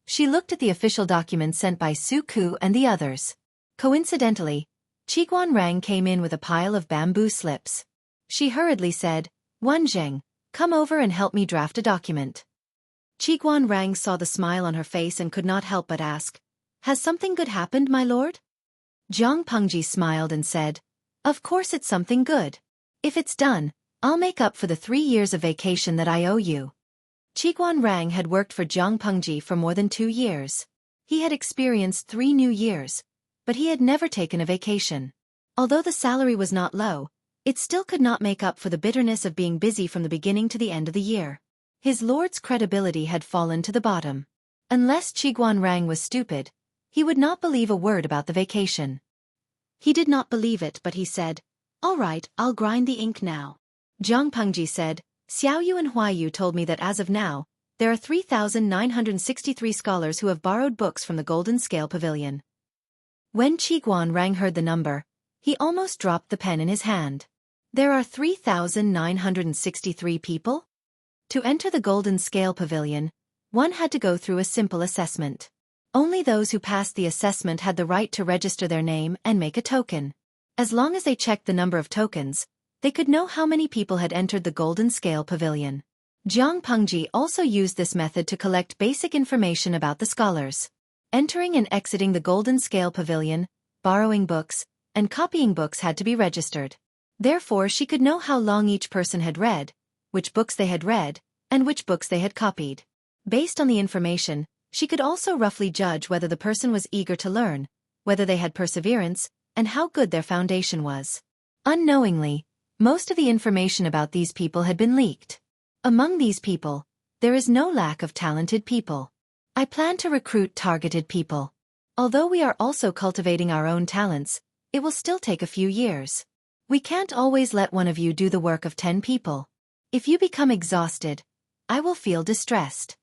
She looked at the official documents sent by Xueqi and the others. Coincidentally, Qiguan Rang came in with a pile of bamboo slips. She hurriedly said, "Wanzheng, come over and help me draft a document." Qiguan Rang saw the smile on her face and could not help but ask, "Has something good happened, my lord?" Jiang Pengji smiled and said, "Of course it's something good. If it's done, I'll make up for the 3 years of vacation that I owe you." Qiguan Rang had worked for Jiang Pengji for more than 2 years. He had experienced 3 new years, but he had never taken a vacation. Although the salary was not low, it still could not make up for the bitterness of being busy from the beginning to the end of the year. His lord's credibility had fallen to the bottom. Unless Qiguan Rang was stupid, he would not believe a word about the vacation. He did not believe it, but he said, "All right, I'll grind the ink now." Jiang Pengji said, "Xiaoyu and Huayu told me that as of now, there are 3,963 scholars who have borrowed books from the Golden Scale Pavilion." When Qiguan Rang heard the number, he almost dropped the pen in his hand. There are 3,963 people? To enter the Golden Scale Pavilion, one had to go through a simple assessment. Only those who passed the assessment had the right to register their name and make a token. As long as they checked the number of tokens, they could know how many people had entered the Golden Scale Pavilion. Jiang Pengji also used this method to collect basic information about the scholars. Entering and exiting the Golden Scale Pavilion, borrowing books, and copying books had to be registered. Therefore, she could know how long each person had read, which books they had read, and which books they had copied. Based on the information, she could also roughly judge whether the person was eager to learn, whether they had perseverance, and how good their foundation was. Unknowingly, most of the information about these people had been leaked. Among these people, there is no lack of talented people. I plan to recruit targeted people. Although we are also cultivating our own talents, it will still take a few years. We can't always let one of you do the work of 10 people. If you become exhausted, I will feel distressed.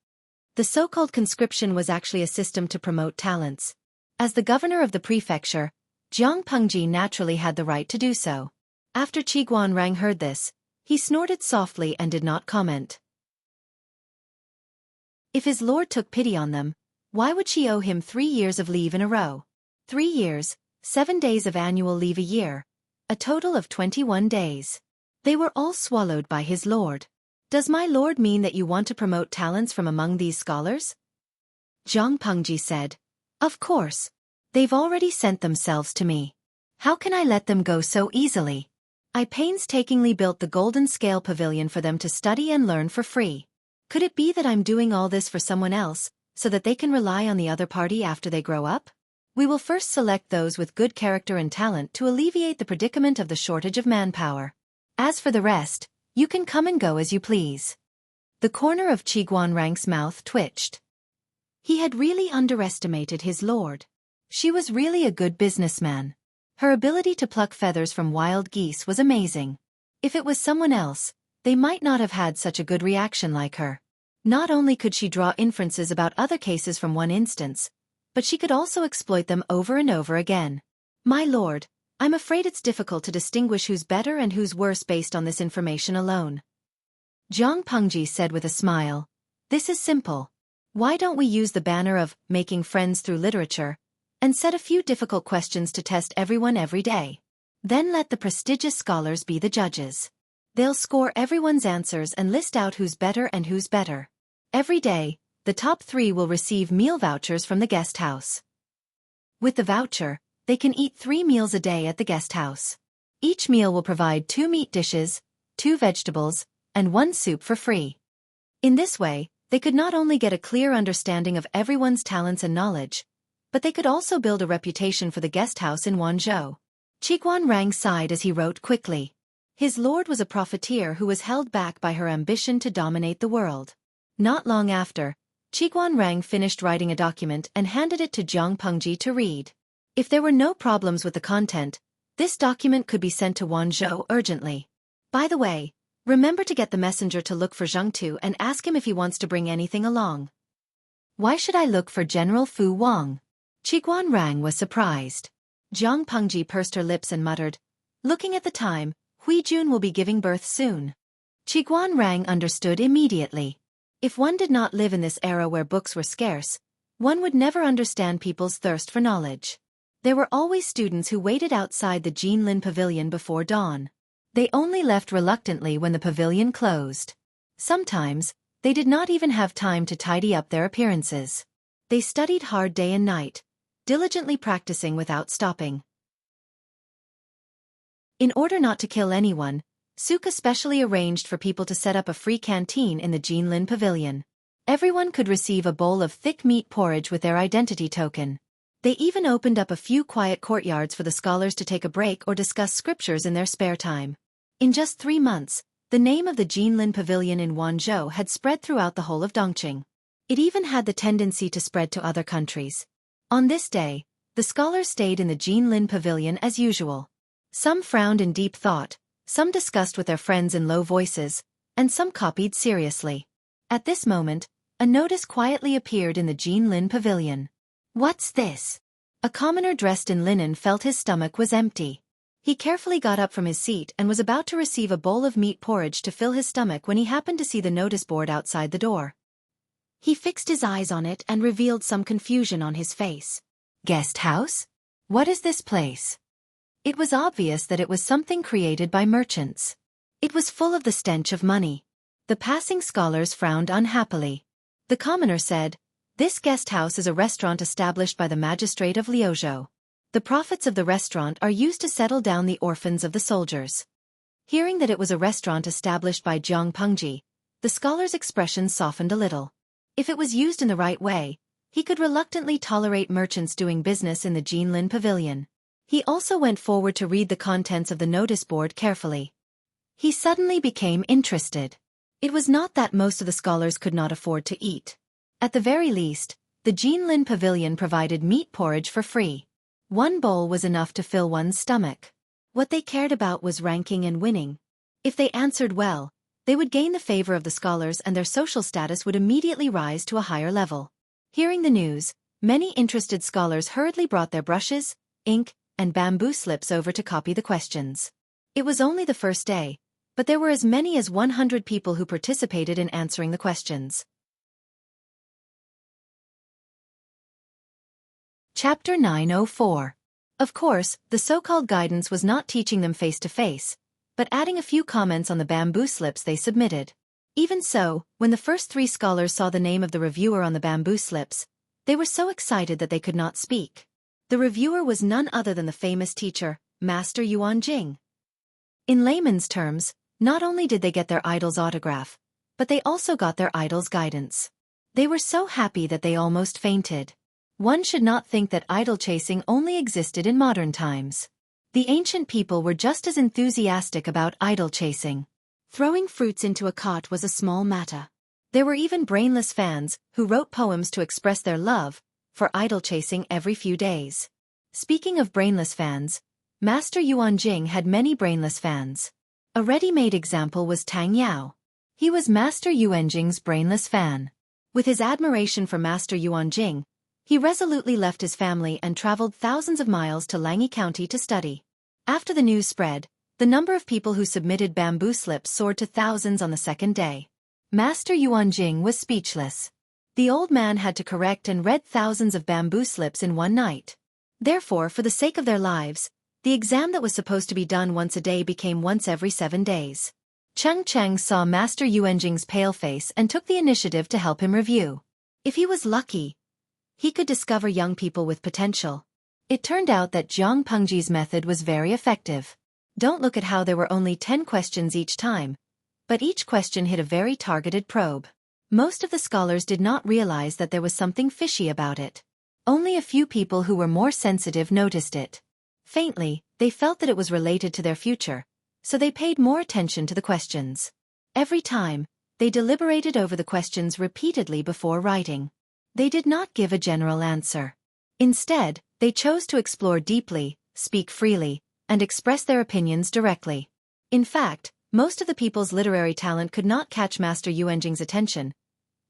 The so-called conscription was actually a system to promote talents. As the governor of the prefecture, Jiang Pengji naturally had the right to do so. After Qiguan Rang heard this, he snorted softly and did not comment. If his lord took pity on them, why would she owe him 3 years of leave in a row? 3 years, 7 days of annual leave a year, a total of 21 days. They were all swallowed by his lord. Does my lord mean that you want to promote talents from among these scholars? Jiang Pengji said, "Of course. They've already sent themselves to me. How can I let them go so easily? I painstakingly built the Golden Scale Pavilion for them to study and learn for free. Could it be that I'm doing all this for someone else, so that they can rely on the other party after they grow up? We will first select those with good character and talent to alleviate the predicament of the shortage of manpower. As for the rest, you can come and go as you please. The corner of Xueqi's mouth twitched. He had really underestimated his lord. She was really a good businessman. Her ability to pluck feathers from wild geese was amazing. If it was someone else, they might not have had such a good reaction like her. Not only could she draw inferences about other cases from one instance, but she could also exploit them over and over again. My lord, I'm afraid it's difficult to distinguish who's better and who's worse based on this information alone. Zhang Pengji said with a smile. This is simple. Why don't we use the banner of making friends through literature, and set a few difficult questions to test everyone every day? Then let the prestigious scholars be the judges. They'll score everyone's answers and list out who's better and who's better. Every day, the top 3 will receive meal vouchers from the guest house. With the voucher, they can eat 3 meals a day at the guest house. Each meal will provide 2 meat dishes, 2 vegetables, and 1 soup for free. In this way, they could not only get a clear understanding of everyone's talents and knowledge, but they could also build a reputation for the guest house in Wanzhou. Xueqi sighed as he wrote quickly. His lord was a profiteer who was held back by her ambition to dominate the world. Not long after, Xueqi finished writing a document and handed it to Zhang Pengji to read. If there were no problems with the content, this document could be sent to Wanzhou urgently. By the way, remember to get the messenger to look for Zhang Tu and ask him if he wants to bring anything along. Why should I look for General Fu Wang? Xueqi was surprised. Zhang Pengji pursed her lips and muttered, looking at the time, Hui Jun will be giving birth soon. Xueqi understood immediately. If one did not live in this era where books were scarce, one would never understand people's thirst for knowledge. There were always students who waited outside the Jinlin Pavilion before dawn. They only left reluctantly when the pavilion closed. Sometimes, they did not even have time to tidy up their appearances. They studied hard day and night, diligently practicing without stopping. In order not to kill anyone, Xueqi specially arranged for people to set up a free canteen in the Jinlin Pavilion. Everyone could receive a bowl of thick meat porridge with their identity token. They even opened up a few quiet courtyards for the scholars to take a break or discuss scriptures in their spare time. In just 3 months, the name of the Jinlin Pavilion in Wanzhou had spread throughout the whole of Dongqing. It even had the tendency to spread to other countries. On this day, the scholars stayed in the Jinlin Pavilion as usual. Some frowned in deep thought, some discussed with their friends in low voices, and some copied seriously. At this moment, a notice quietly appeared in the Jinlin Pavilion. What's this? A commoner dressed in linen felt his stomach was empty. He carefully got up from his seat and was about to receive a bowl of meat porridge to fill his stomach when he happened to see the notice board outside the door. He fixed his eyes on it and revealed some confusion on his face. Guest house? What is this place? It was obvious that it was something created by merchants. It was full of the stench of money. The passing scholars frowned unhappily. The commoner said, "This guest house is a restaurant established by the magistrate of Liuzhou. The profits of the restaurant are used to settle down the orphans of the soldiers." Hearing that it was a restaurant established by Zhang Pengji, the scholar's expression softened a little. If it was used in the right way, he could reluctantly tolerate merchants doing business in the Jinlin Pavilion. He also went forward to read the contents of the notice board carefully. He suddenly became interested. It was not that most of the scholars could not afford to eat. At the very least, the Jinlin Pavilion provided meat porridge for free. 1 bowl was enough to fill one's stomach. What they cared about was ranking and winning. If they answered well, they would gain the favor of the scholars and their social status would immediately rise to a higher level. Hearing the news, many interested scholars hurriedly brought their brushes, ink, and bamboo slips over to copy the questions. It was only the first day, but there were as many as 100 people who participated in answering the questions. Chapter 904. Of course, the so-called guidance was not teaching them face-to-face, but adding a few comments on the bamboo slips they submitted. Even so, when the first 3 scholars saw the name of the reviewer on the bamboo slips, they were so excited that they could not speak. The reviewer was none other than the famous teacher, Master Yuan Jing. In layman's terms, not only did they get their idol's autograph, but they also got their idol's guidance. They were so happy that they almost fainted. One should not think that idol chasing only existed in modern times. The ancient people were just as enthusiastic about idol chasing. Throwing fruits into a cot was a small matter. There were even brainless fans who wrote poems to express their love for idol chasing every few days. Speaking of brainless fans, Master Yuan Jing had many brainless fans. A ready-made example was Tang Yao. He was Master Yuan Jing's brainless fan. With his admiration for Master Yuan Jing, he resolutely left his family and traveled thousands of miles to Langyi County to study. After the news spread, the number of people who submitted bamboo slips soared to thousands on the second day. Master Yuan Jing was speechless. The old man had to correct and read thousands of bamboo slips in one night. Therefore, for the sake of their lives, the exam that was supposed to be done once a day became once every 7 days. Cheng Cheng saw Master Yuan Jing's pale face and took the initiative to help him review. If he was lucky, he could discover young people with potential. It turned out that Zhang Pengji's method was very effective. Don't look at how there were only 10 questions each time, but each question hit a very targeted probe. Most of the scholars did not realize that there was something fishy about it. Only a few people who were more sensitive noticed it. Faintly, they felt that it was related to their future, so they paid more attention to the questions. Every time, they deliberated over the questions repeatedly before writing. They did not give a general answer. Instead, they chose to explore deeply, speak freely, and express their opinions directly. In fact, most of the people's literary talent could not catch Master Yuan Jing's attention,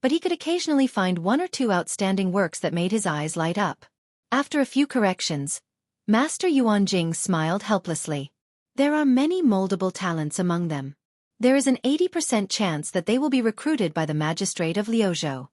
but he could occasionally find 1 or 2 outstanding works that made his eyes light up. After a few corrections, Master Yuan Jing smiled helplessly. There are many moldable talents among them. There is an 80% chance that they will be recruited by the magistrate of Liuzhou.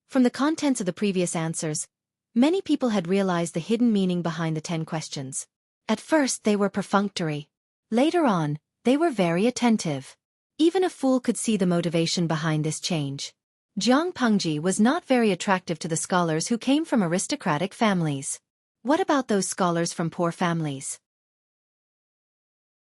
From the contents of the previous answers, many people had realized the hidden meaning behind the 10 questions. At first they were perfunctory. Later on, they were very attentive. Even a fool could see the motivation behind this change. Zhang Pengji was not very attractive to the scholars who came from aristocratic families. What about those scholars from poor families?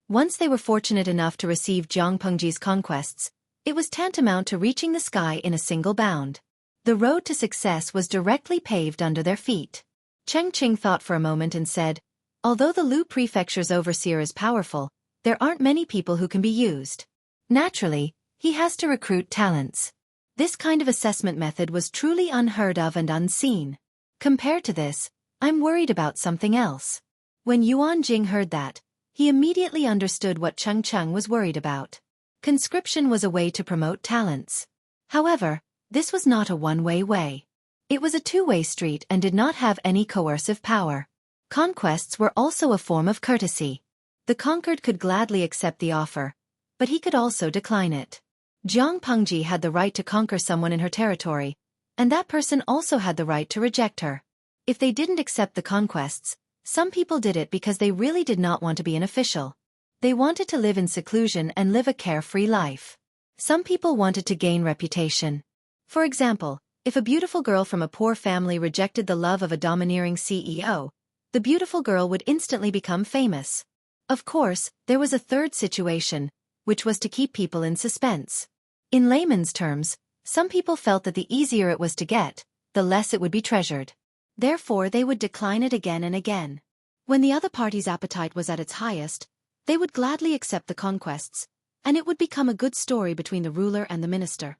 Once they were fortunate enough to receive Zhang Pengji's conquests, it was tantamount to reaching the sky in a single bound. The road to success was directly paved under their feet. Cheng Qing thought for a moment and said, although the Lu Prefecture's overseer is powerful, there aren't many people who can be used. Naturally, he has to recruit talents. This kind of assessment method was truly unheard of and unseen. Compared to this, I'm worried about something else. When Yuan Jing heard that, he immediately understood what Cheng Cheng was worried about. Conscription was a way to promote talents. However, this was not a one-way way. It was a two-way street and did not have any coercive power. Conquests were also a form of courtesy. The conquered could gladly accept the offer, but he could also decline it. Zhang Pengji had the right to conquer someone in her territory, and that person also had the right to reject her. If they didn't accept the conquests, some people did it because they really did not want to be an official. They wanted to live in seclusion and live a carefree life. Some people wanted to gain reputation. For example, if a beautiful girl from a poor family rejected the love of a domineering CEO, the beautiful girl would instantly become famous. Of course, there was a third situation, which was to keep people in suspense. In layman's terms, some people felt that the easier it was to get, the less it would be treasured. Therefore, they would decline it again and again. When the other party's appetite was at its highest, they would gladly accept the conquests, and it would become a good story between the ruler and the minister.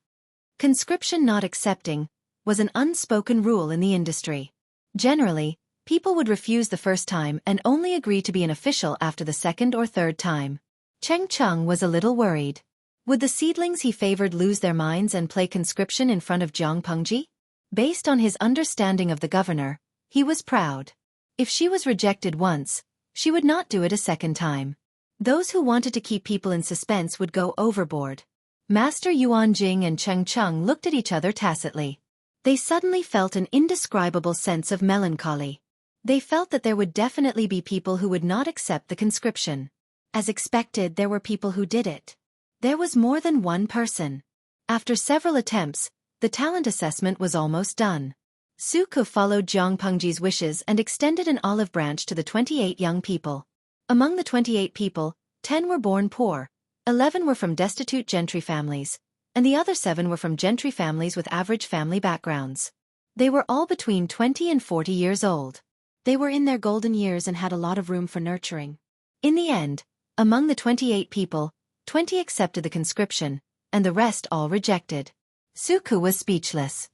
Conscription not accepting was an unspoken rule in the industry. Generally, people would refuse the first time and only agree to be an official after the second or third time. Cheng Cheng was a little worried. Would the seedlings he favored lose their minds and play conscription in front of Zhang Pengji? Based on his understanding of the governor, he was proud. If she was rejected once, she would not do it a second time. Those who wanted to keep people in suspense would go overboard. Master Yuan Jing and Cheng Cheng looked at each other tacitly. They suddenly felt an indescribable sense of melancholy. They felt that there would definitely be people who would not accept the conscription. As expected, there were people who did it. There was more than one person. After several attempts, the talent assessment was almost done. Xueqi followed Zhang Pengji's wishes and extended an olive branch to the 28 young people. Among the 28 people, 10 were born poor, 11 were from destitute gentry families, and the other 7 were from gentry families with average family backgrounds. They were all between 20 and 40 years old. They were in their golden years and had a lot of room for nurturing. In the end, among the 28 people, 20 accepted the conscription, and the rest all rejected. Xueqi was speechless.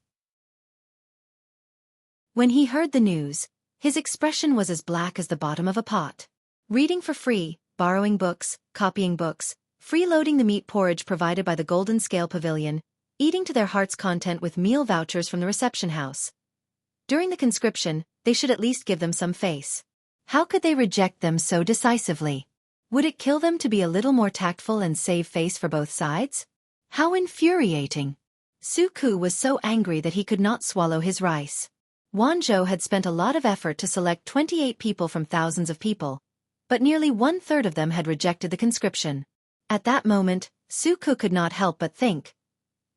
When he heard the news, his expression was as black as the bottom of a pot. Reading for free, borrowing books, copying books, freeloading the meat porridge provided by the Golden Scale Pavilion, eating to their heart's content with meal vouchers from the reception house. During the conscription, they should at least give them some face. How could they reject them so decisively? Would it kill them to be a little more tactful and save face for both sides? How infuriating! Xueqi was so angry that he could not swallow his rice. Wanzhou had spent a lot of effort to select 28 people from thousands of people, but nearly 1/3 of them had rejected the conscription. At that moment, Xueqi could not help but think,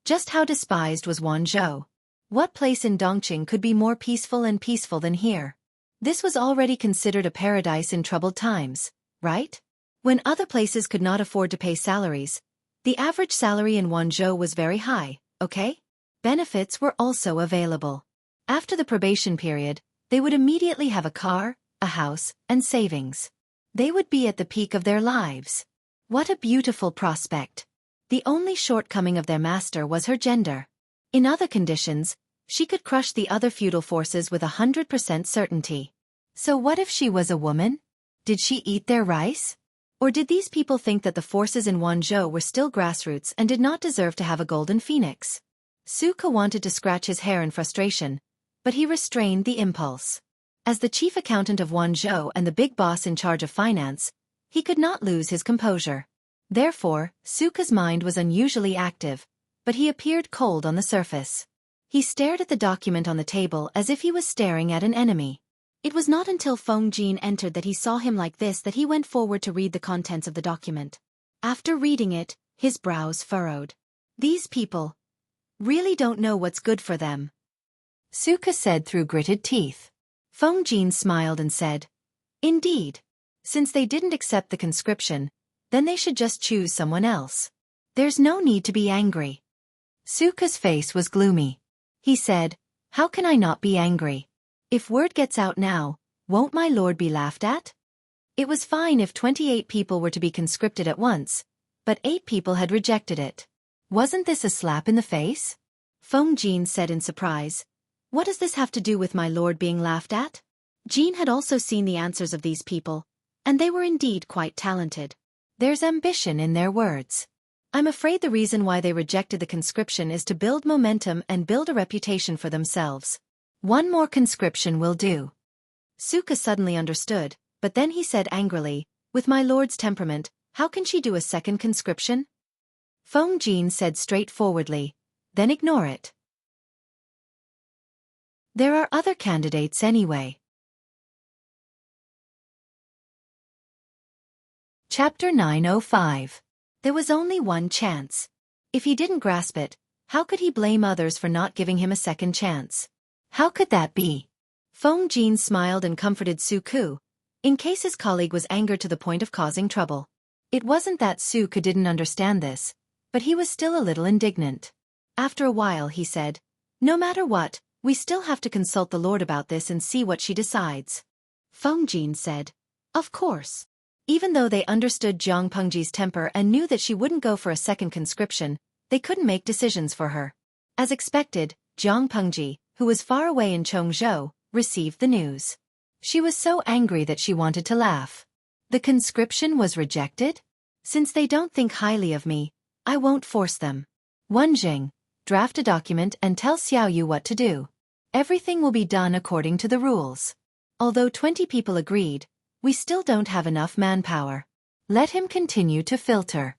just how despised was Wanzhou. What place in Dongqing could be more peaceful than here? This was already considered a paradise in troubled times, right? When other places could not afford to pay salaries, the average salary in Wanzhou was very high, okay? Benefits were also available. After the probation period, they would immediately have a car, a house, and savings. They would be at the peak of their lives. What a beautiful prospect. The only shortcoming of their master was her gender. In other conditions, she could crush the other feudal forces with 100% certainty. So what if she was a woman? Did she eat their rice? Or did these people think that the forces in Wanzhou were still grassroots and did not deserve to have a golden phoenix? Xueqi wanted to scratch his hair in frustration, but he restrained the impulse. As the chief accountant of Wanzhou and the big boss in charge of finance, he could not lose his composure. Therefore, Xueqi's mind was unusually active, but he appeared cold on the surface. He stared at the document on the table as if he was staring at an enemy. It was not until Feng Jin entered that he saw him like this that he went forward to read the contents of the document. After reading it, his brows furrowed. These people really don't know what's good for them, Xueqi said through gritted teeth. Feng Jin smiled and said, indeed. Since they didn't accept the conscription, then they should just choose someone else. There's no need to be angry. Xueqi's face was gloomy. He said, how can I not be angry? If word gets out now, won't my lord be laughed at? It was fine if 28 people were to be conscripted at once, but 8 people had rejected it. Wasn't this a slap in the face? Feng Jin said in surprise, what does this have to do with my lord being laughed at? Jin had also seen the answers of these people, and they were indeed quite talented. There's ambition in their words. I'm afraid the reason why they rejected the conscription is to build momentum and build a reputation for themselves. One more conscription will do. Xueqi suddenly understood, but then he said angrily, with my lord's temperament, how can she do a second conscription? Feng Jin said straightforwardly, then ignore it. There are other candidates anyway. Chapter 905. There was only one chance. If he didn't grasp it, how could he blame others for not giving him a second chance? How could that be? Feng Jin smiled and comforted Xueqi, in case his colleague was angered to the point of causing trouble. It wasn't that Xueqi didn't understand this, but he was still a little indignant. After a while he said, no matter what, we still have to consult the Lord about this and see what she decides. Feng Jin said, of course. Even though they understood Jiang Pengji's temper and knew that she wouldn't go for a second conscription, they couldn't make decisions for her. As expected, Jiang Pengji, who was far away in Chongzhou, received the news. She was so angry that she wanted to laugh. The conscription was rejected? Since they don't think highly of me, I won't force them. Wenjing, draft a document and tell Xiaoyu what to do. Everything will be done according to the rules. Although 20 people agreed, we still don't have enough manpower. Let him continue to filter.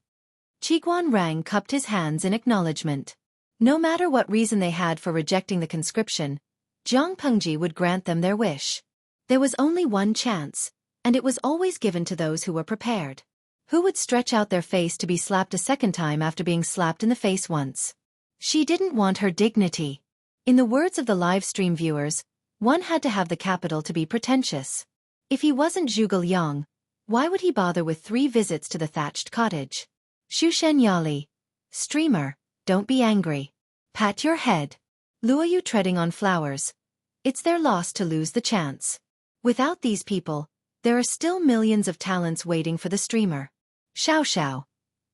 Qiguan Rang cupped his hands in acknowledgement. No matter what reason they had for rejecting the conscription, Jiang Pengji would grant them their wish. There was only one chance, and it was always given to those who were prepared. Who would stretch out their face to be slapped a second time after being slapped in the face once? She didn't want her dignity. In the words of the live stream viewers, one had to have the capital to be pretentious. If he wasn't Zhuge Liang, why would he bother with 3 visits to the thatched cottage? Xushen Yali, streamer, don't be angry. Pat your head. Luo you treading on flowers. It's their loss to lose the chance. Without these people, there are still millions of talents waiting for the streamer. Xiao.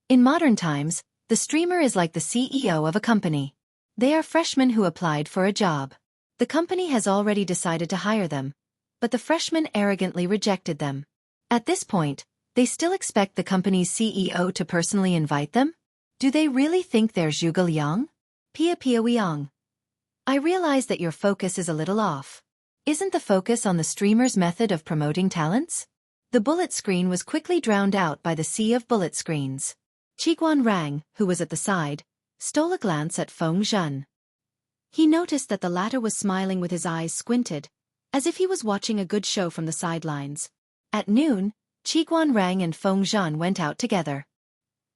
In modern times, the streamer is like the CEO of a company. They are freshmen who applied for a job. The company has already decided to hire them, but the freshmen arrogantly rejected them. At this point, they still expect the company's CEO to personally invite them? Do they really think they're Zhuge Liang? Pia Wiang. I realize that your focus is a little off. Isn't the focus on the streamer's method of promoting talents? The bullet screen was quickly drowned out by the sea of bullet screens. Qiguan Rang, who was at the side, stole a glance at Feng Zhen. He noticed that the latter was smiling with his eyes squinted, as if he was watching a good show from the sidelines. At noon, Qiguan Rang and Feng Zhen went out together.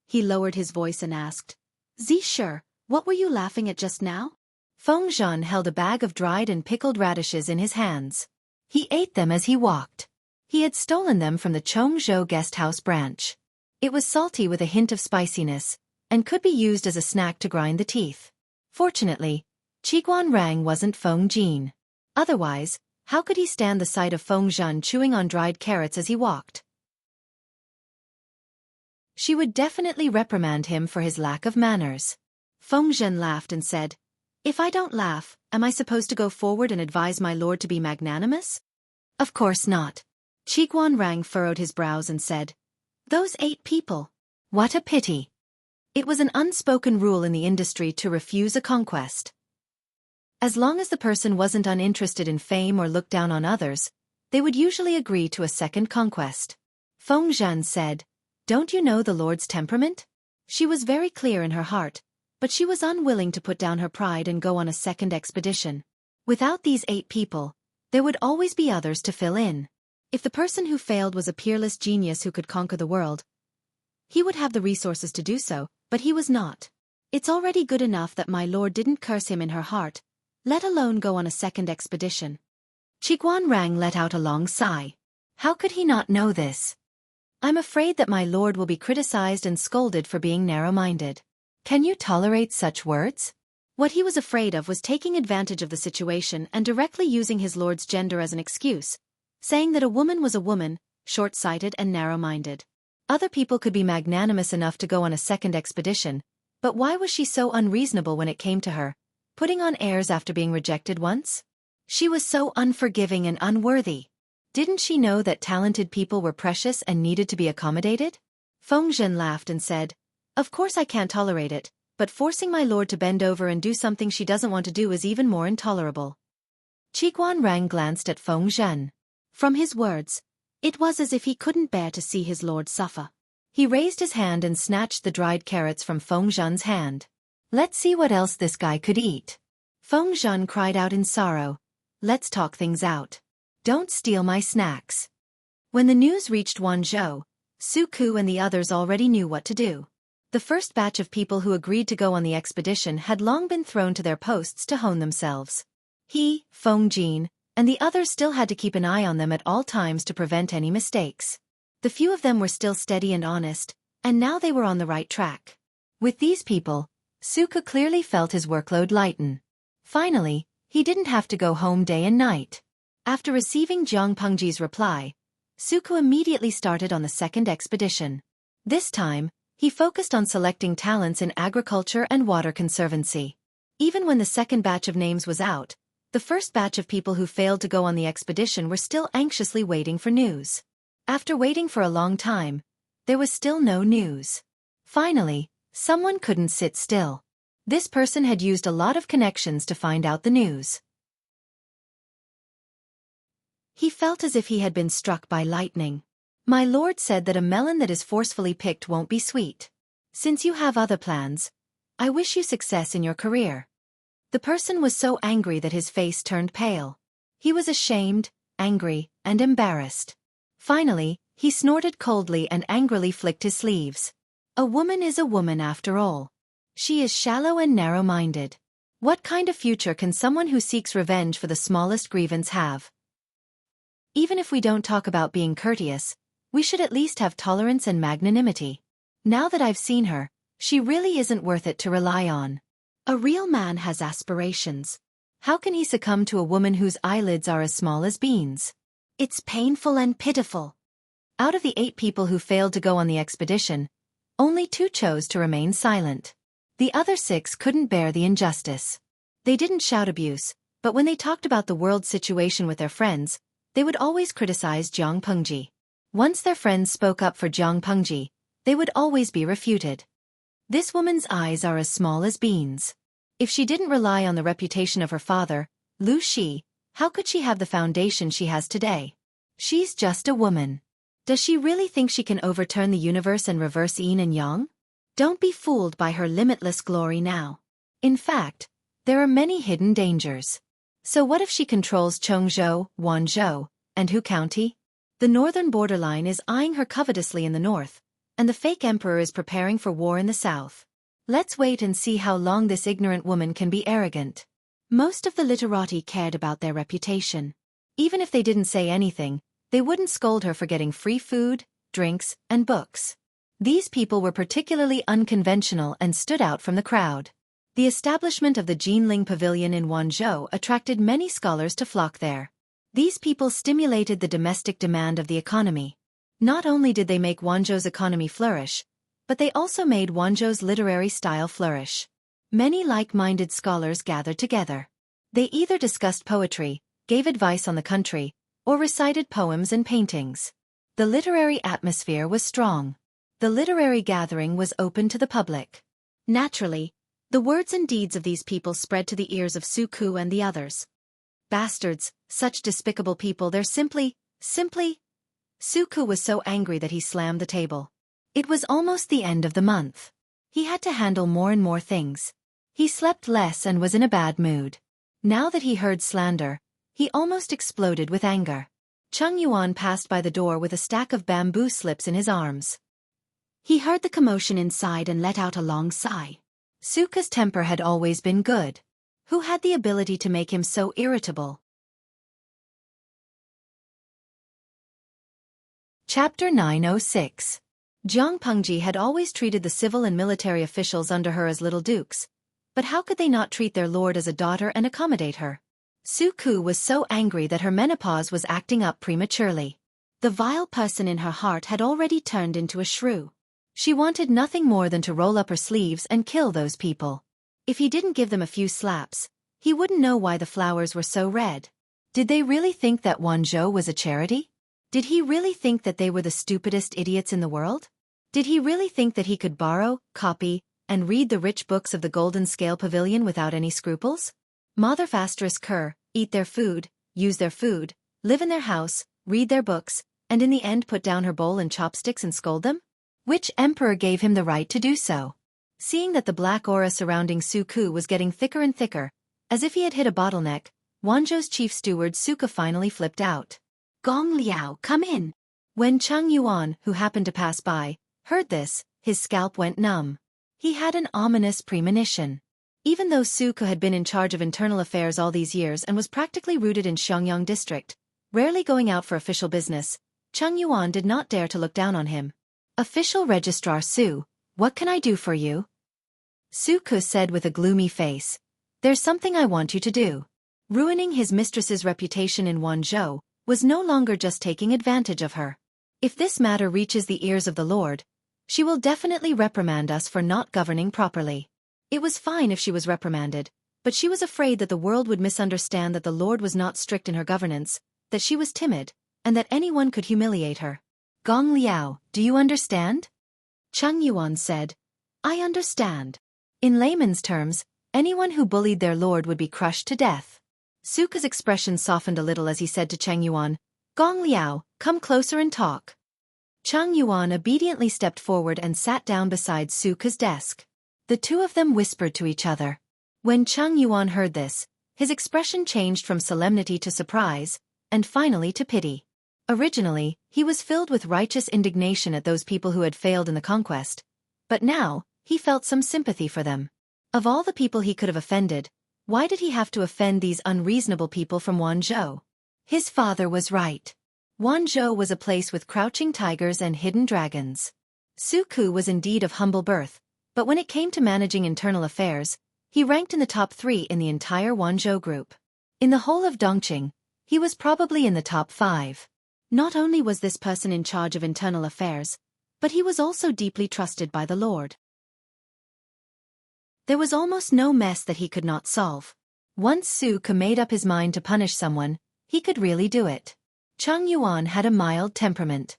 He lowered his voice and asked, "Zisher, what were you laughing at just now?" Feng Zhen held a bag of dried and pickled radishes in his hands. He ate them as he walked. He had stolen them from the Chongzhou guesthouse branch. It was salty with a hint of spiciness, and could be used as a snack to grind the teeth. Fortunately, Qiguan Rang wasn't Feng Jin. Otherwise, how could he stand the sight of Feng Zhen chewing on dried carrots as he walked? She would definitely reprimand him for his lack of manners. Feng Zhen laughed and said, "If I don't laugh, am I supposed to go forward and advise my lord to be magnanimous?" "Of course not." Qiguan Rang furrowed his brows and said, "Those 8 people. What a pity." It was an unspoken rule in the industry to refuse a conquest. As long as the person wasn't uninterested in fame or looked down on others, they would usually agree to a second conquest. Feng Zhen said, "Don't you know the Lord's temperament?" She was very clear in her heart, but she was unwilling to put down her pride and go on a second expedition. Without these 8 people, there would always be others to fill in. If the person who failed was a peerless genius who could conquer the world, he would have the resources to do so, but he was not. It's already good enough that my lord didn't curse him in her heart, let alone go on a second expedition. Qiguan Rang let out a long sigh. How could he not know this? I'm afraid that my lord will be criticized and scolded for being narrow-minded. Can you tolerate such words? What he was afraid of was taking advantage of the situation and directly using his lord's gender as an excuse, saying that a woman was a woman, short-sighted and narrow-minded. Other people could be magnanimous enough to go on a second expedition, but why was she so unreasonable when it came to her, putting on airs after being rejected once? She was so unforgiving and unworthy. Didn't she know that talented people were precious and needed to be accommodated? Feng Zhen laughed and said, "Of course I can't tolerate it, but forcing my lord to bend over and do something she doesn't want to do is even more intolerable." Qiguan Rang glanced at Feng Zhen. From his words, it was as if he couldn't bear to see his lord suffer. He raised his hand and snatched the dried carrots from Feng Zhen's hand. "Let's see what else this guy could eat." Feng Zhen cried out in sorrow, "Let's talk things out. Don't steal my snacks." When the news reached Wanzhou, Xueqi and the others already knew what to do. The first batch of people who agreed to go on the expedition had long been thrown to their posts to hone themselves. He, Feng Jin, and the others still had to keep an eye on them at all times to prevent any mistakes. The few of them were still steady and honest, and now they were on the right track. With these people, Xueqi clearly felt his workload lighten. Finally, he didn't have to go home day and night. After receiving Jiang Pengji's reply, Xueqi immediately started on the second expedition. This time, he focused on selecting talents in agriculture and water conservancy. Even when the second batch of names was out, the first batch of people who failed to go on the expedition were still anxiously waiting for news. After waiting for a long time, there was still no news. Finally, someone couldn't sit still. This person had used a lot of connections to find out the news. He felt as if he had been struck by lightning. "My lord said that a melon that is forcefully picked won't be sweet. Since you have other plans, I wish you success in your career." The person was so angry that his face turned pale. He was ashamed, angry, and embarrassed. Finally, he snorted coldly and angrily flicked his sleeves. A woman is a woman after all. She is shallow and narrow-minded. What kind of future can someone who seeks revenge for the smallest grievance have? Even if we don't talk about being courteous, we should at least have tolerance and magnanimity. Now that I've seen her, She really isn't worth it to rely on. A real man has aspirations. How can he succumb to a woman whose eyelids are as small as beans? It's painful and pitiful. Out of the 8 people who failed to go on the expedition, only 2 chose to remain silent. The other 6 couldn't bear the injustice. They didn't shout abuse, but when they talked about the world situation with their friends, they would always criticize Jiang Pengji. Once their friends spoke up for Jiang Pengji, they would always be refuted. This woman's eyes are as small as beans. If she didn't rely on the reputation of her father, Lu Shi, how could she have the foundation she has today? She's just a woman. Does she really think she can overturn the universe and reverse yin and yang? Don't be fooled by her limitless glory now. In fact, there are many hidden dangers. So what if she controls Chongzhou, Wanzhou, and Hu County? The northern borderline is eyeing her covetously in the north, and the fake emperor is preparing for war in the south. Let's wait and see how long this ignorant woman can be arrogant. Most of the literati cared about their reputation. Even if they didn't say anything, they wouldn't scold her for getting free food, drinks, and books. These people were particularly unconventional and stood out from the crowd. The establishment of the Jinling Pavilion in Wanzhou attracted many scholars to flock there. These people stimulated the domestic demand of the economy. Not only did they make Wanzhou's economy flourish, but they also made Wanzhou's literary style flourish. Many like-minded scholars gathered together. They either discussed poetry, gave advice on the country, or recited poems and paintings. The literary atmosphere was strong. The literary gathering was open to the public. Naturally, the words and deeds of these people spread to the ears of Xueqi and the others. Bastards, such despicable people, they're simply. Xueqi was so angry that he slammed the table. It was almost the end of the month. He had to handle more and more things. He slept less and was in a bad mood. Now that he heard slander, he almost exploded with anger. Cheng Yuan passed by the door with a stack of bamboo slips in his arms. He heard the commotion inside and let out a long sigh. Xueqi's temper had always been good. Who had the ability to make him so irritable? Chapter 906. Jiang Pengji had always treated the civil and military officials under her as little dukes, but how could they not treat their lord as a daughter and accommodate her? Xueqi was so angry that her menopause was acting up prematurely. The vile person in her heart had already turned into a shrew. She wanted nothing more than to roll up her sleeves and kill those people. If he didn't give them a few slaps, he wouldn't know why the flowers were so red. Did they really think that Wanzhou was a charity? Did he really think that they were the stupidest idiots in the world? Did he really think that he could borrow, copy, and read the rich books of the Golden Scale Pavilion without any scruples? Mother****, eat their food, use their food, live in their house, read their books, and in the end put down her bowl and chopsticks and scold them? Which emperor gave him the right to do so? Seeing that the black aura surrounding Xueqi was getting thicker and thicker, as if he had hit a bottleneck, Wanzhou's chief steward Xueqi finally flipped out. Gong Liao, come in. When Cheng Yuan, who happened to pass by, heard this, his scalp went numb. He had an ominous premonition. Even though Xueqi had been in charge of internal affairs all these years and was practically rooted in Xiangyang district, rarely going out for official business, Cheng Yuan did not dare to look down on him. Official Registrar Su, what can I do for you? Xueqi said with a gloomy face. There's something I want you to do. Ruining his mistress's reputation in Wanzhou was no longer just taking advantage of her. If this matter reaches the ears of the Lord, she will definitely reprimand us for not governing properly. It was fine if she was reprimanded, but she was afraid that the world would misunderstand that the Lord was not strict in her governance, that she was timid, and that anyone could humiliate her. Gong Liao, do you understand? Cheng Yuan said, I understand. In layman's terms, anyone who bullied their lord would be crushed to death. Xueqi's expression softened a little as he said to Cheng Yuan, Gong Liao, come closer and talk. Cheng Yuan obediently stepped forward and sat down beside Xueqi's desk. The two of them whispered to each other. When Cheng Yuan heard this, his expression changed from solemnity to surprise, and finally to pity. Originally, he was filled with righteous indignation at those people who had failed in the conquest, but now, he felt some sympathy for them. Of all the people he could have offended, why did he have to offend these unreasonable people from Wanzhou? His father was right. Wanzhou was a place with crouching tigers and hidden dragons. Xueqi was indeed of humble birth, But when it came to managing internal affairs, he ranked in the top 3 in the entire Wanzhou group. In the whole of Dongqing, he was probably in the top 5. Not only was this person in charge of internal affairs, but he was also deeply trusted by the Lord. There was almost no mess that he could not solve. Once Xueqi made up his mind to punish someone, he could really do it. Cheng Yuan had a mild temperament.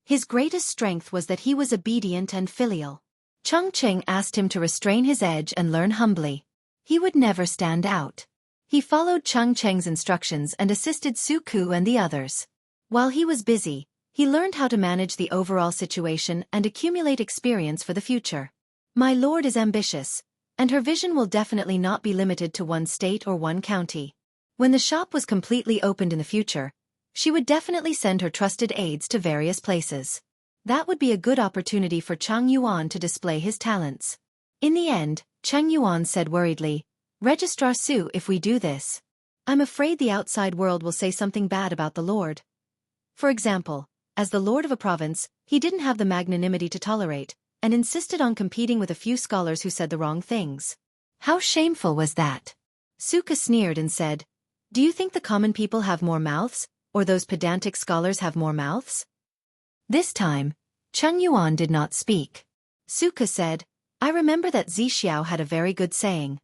His greatest strength was that he was obedient and filial. Cheng Qing asked him to restrain his edge and learn humbly. He would never stand out. He followed Cheng Cheng's instructions and assisted Xueqi and the others. While he was busy, he learned how to manage the overall situation and accumulate experience for the future. My lord is ambitious, and her vision will definitely not be limited to one state or one county. When the shop was completely opened in the future, she would definitely send her trusted aides to various places. That would be a good opportunity for Cheng Yuan to display his talents. In the end, Cheng Yuan said worriedly, "Registrar Su, if we do this, I'm afraid the outside world will say something bad about the Lord." For example, as the lord of a province, he didn't have the magnanimity to tolerate, and insisted on competing with a few scholars who said the wrong things. How shameful was that? Xueqi sneered and said, "Do you think the common people have more mouths, or those pedantic scholars have more mouths?" This time, Cheng Yuan did not speak. Xueqi said, "I remember that Zixiao had a very good saying."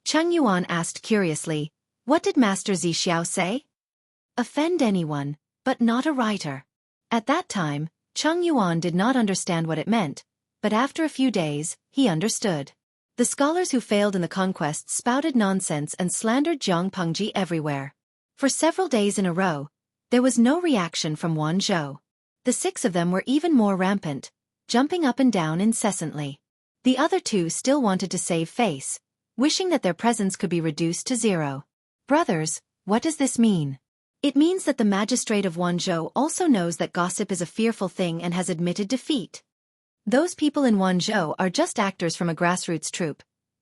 Cheng Yuan asked curiously, "What did Master Zixiao say?" "Offend anyone, but not a writer." At that time, Cheng Yuan did not understand what it meant, but after a few days, he understood. The scholars who failed in the conquest spouted nonsense and slandered Jiang Pengji everywhere. For several days in a row, there was no reaction from Wanzhou. The 6 of them were even more rampant, jumping up and down incessantly. The other 2 still wanted to save face, wishing that their presence could be reduced to 0. Brothers, what does this mean? It means that the magistrate of Wanzhou also knows that gossip is a fearful thing and has admitted defeat. Those people in Wanzhou are just actors from a grassroots troupe,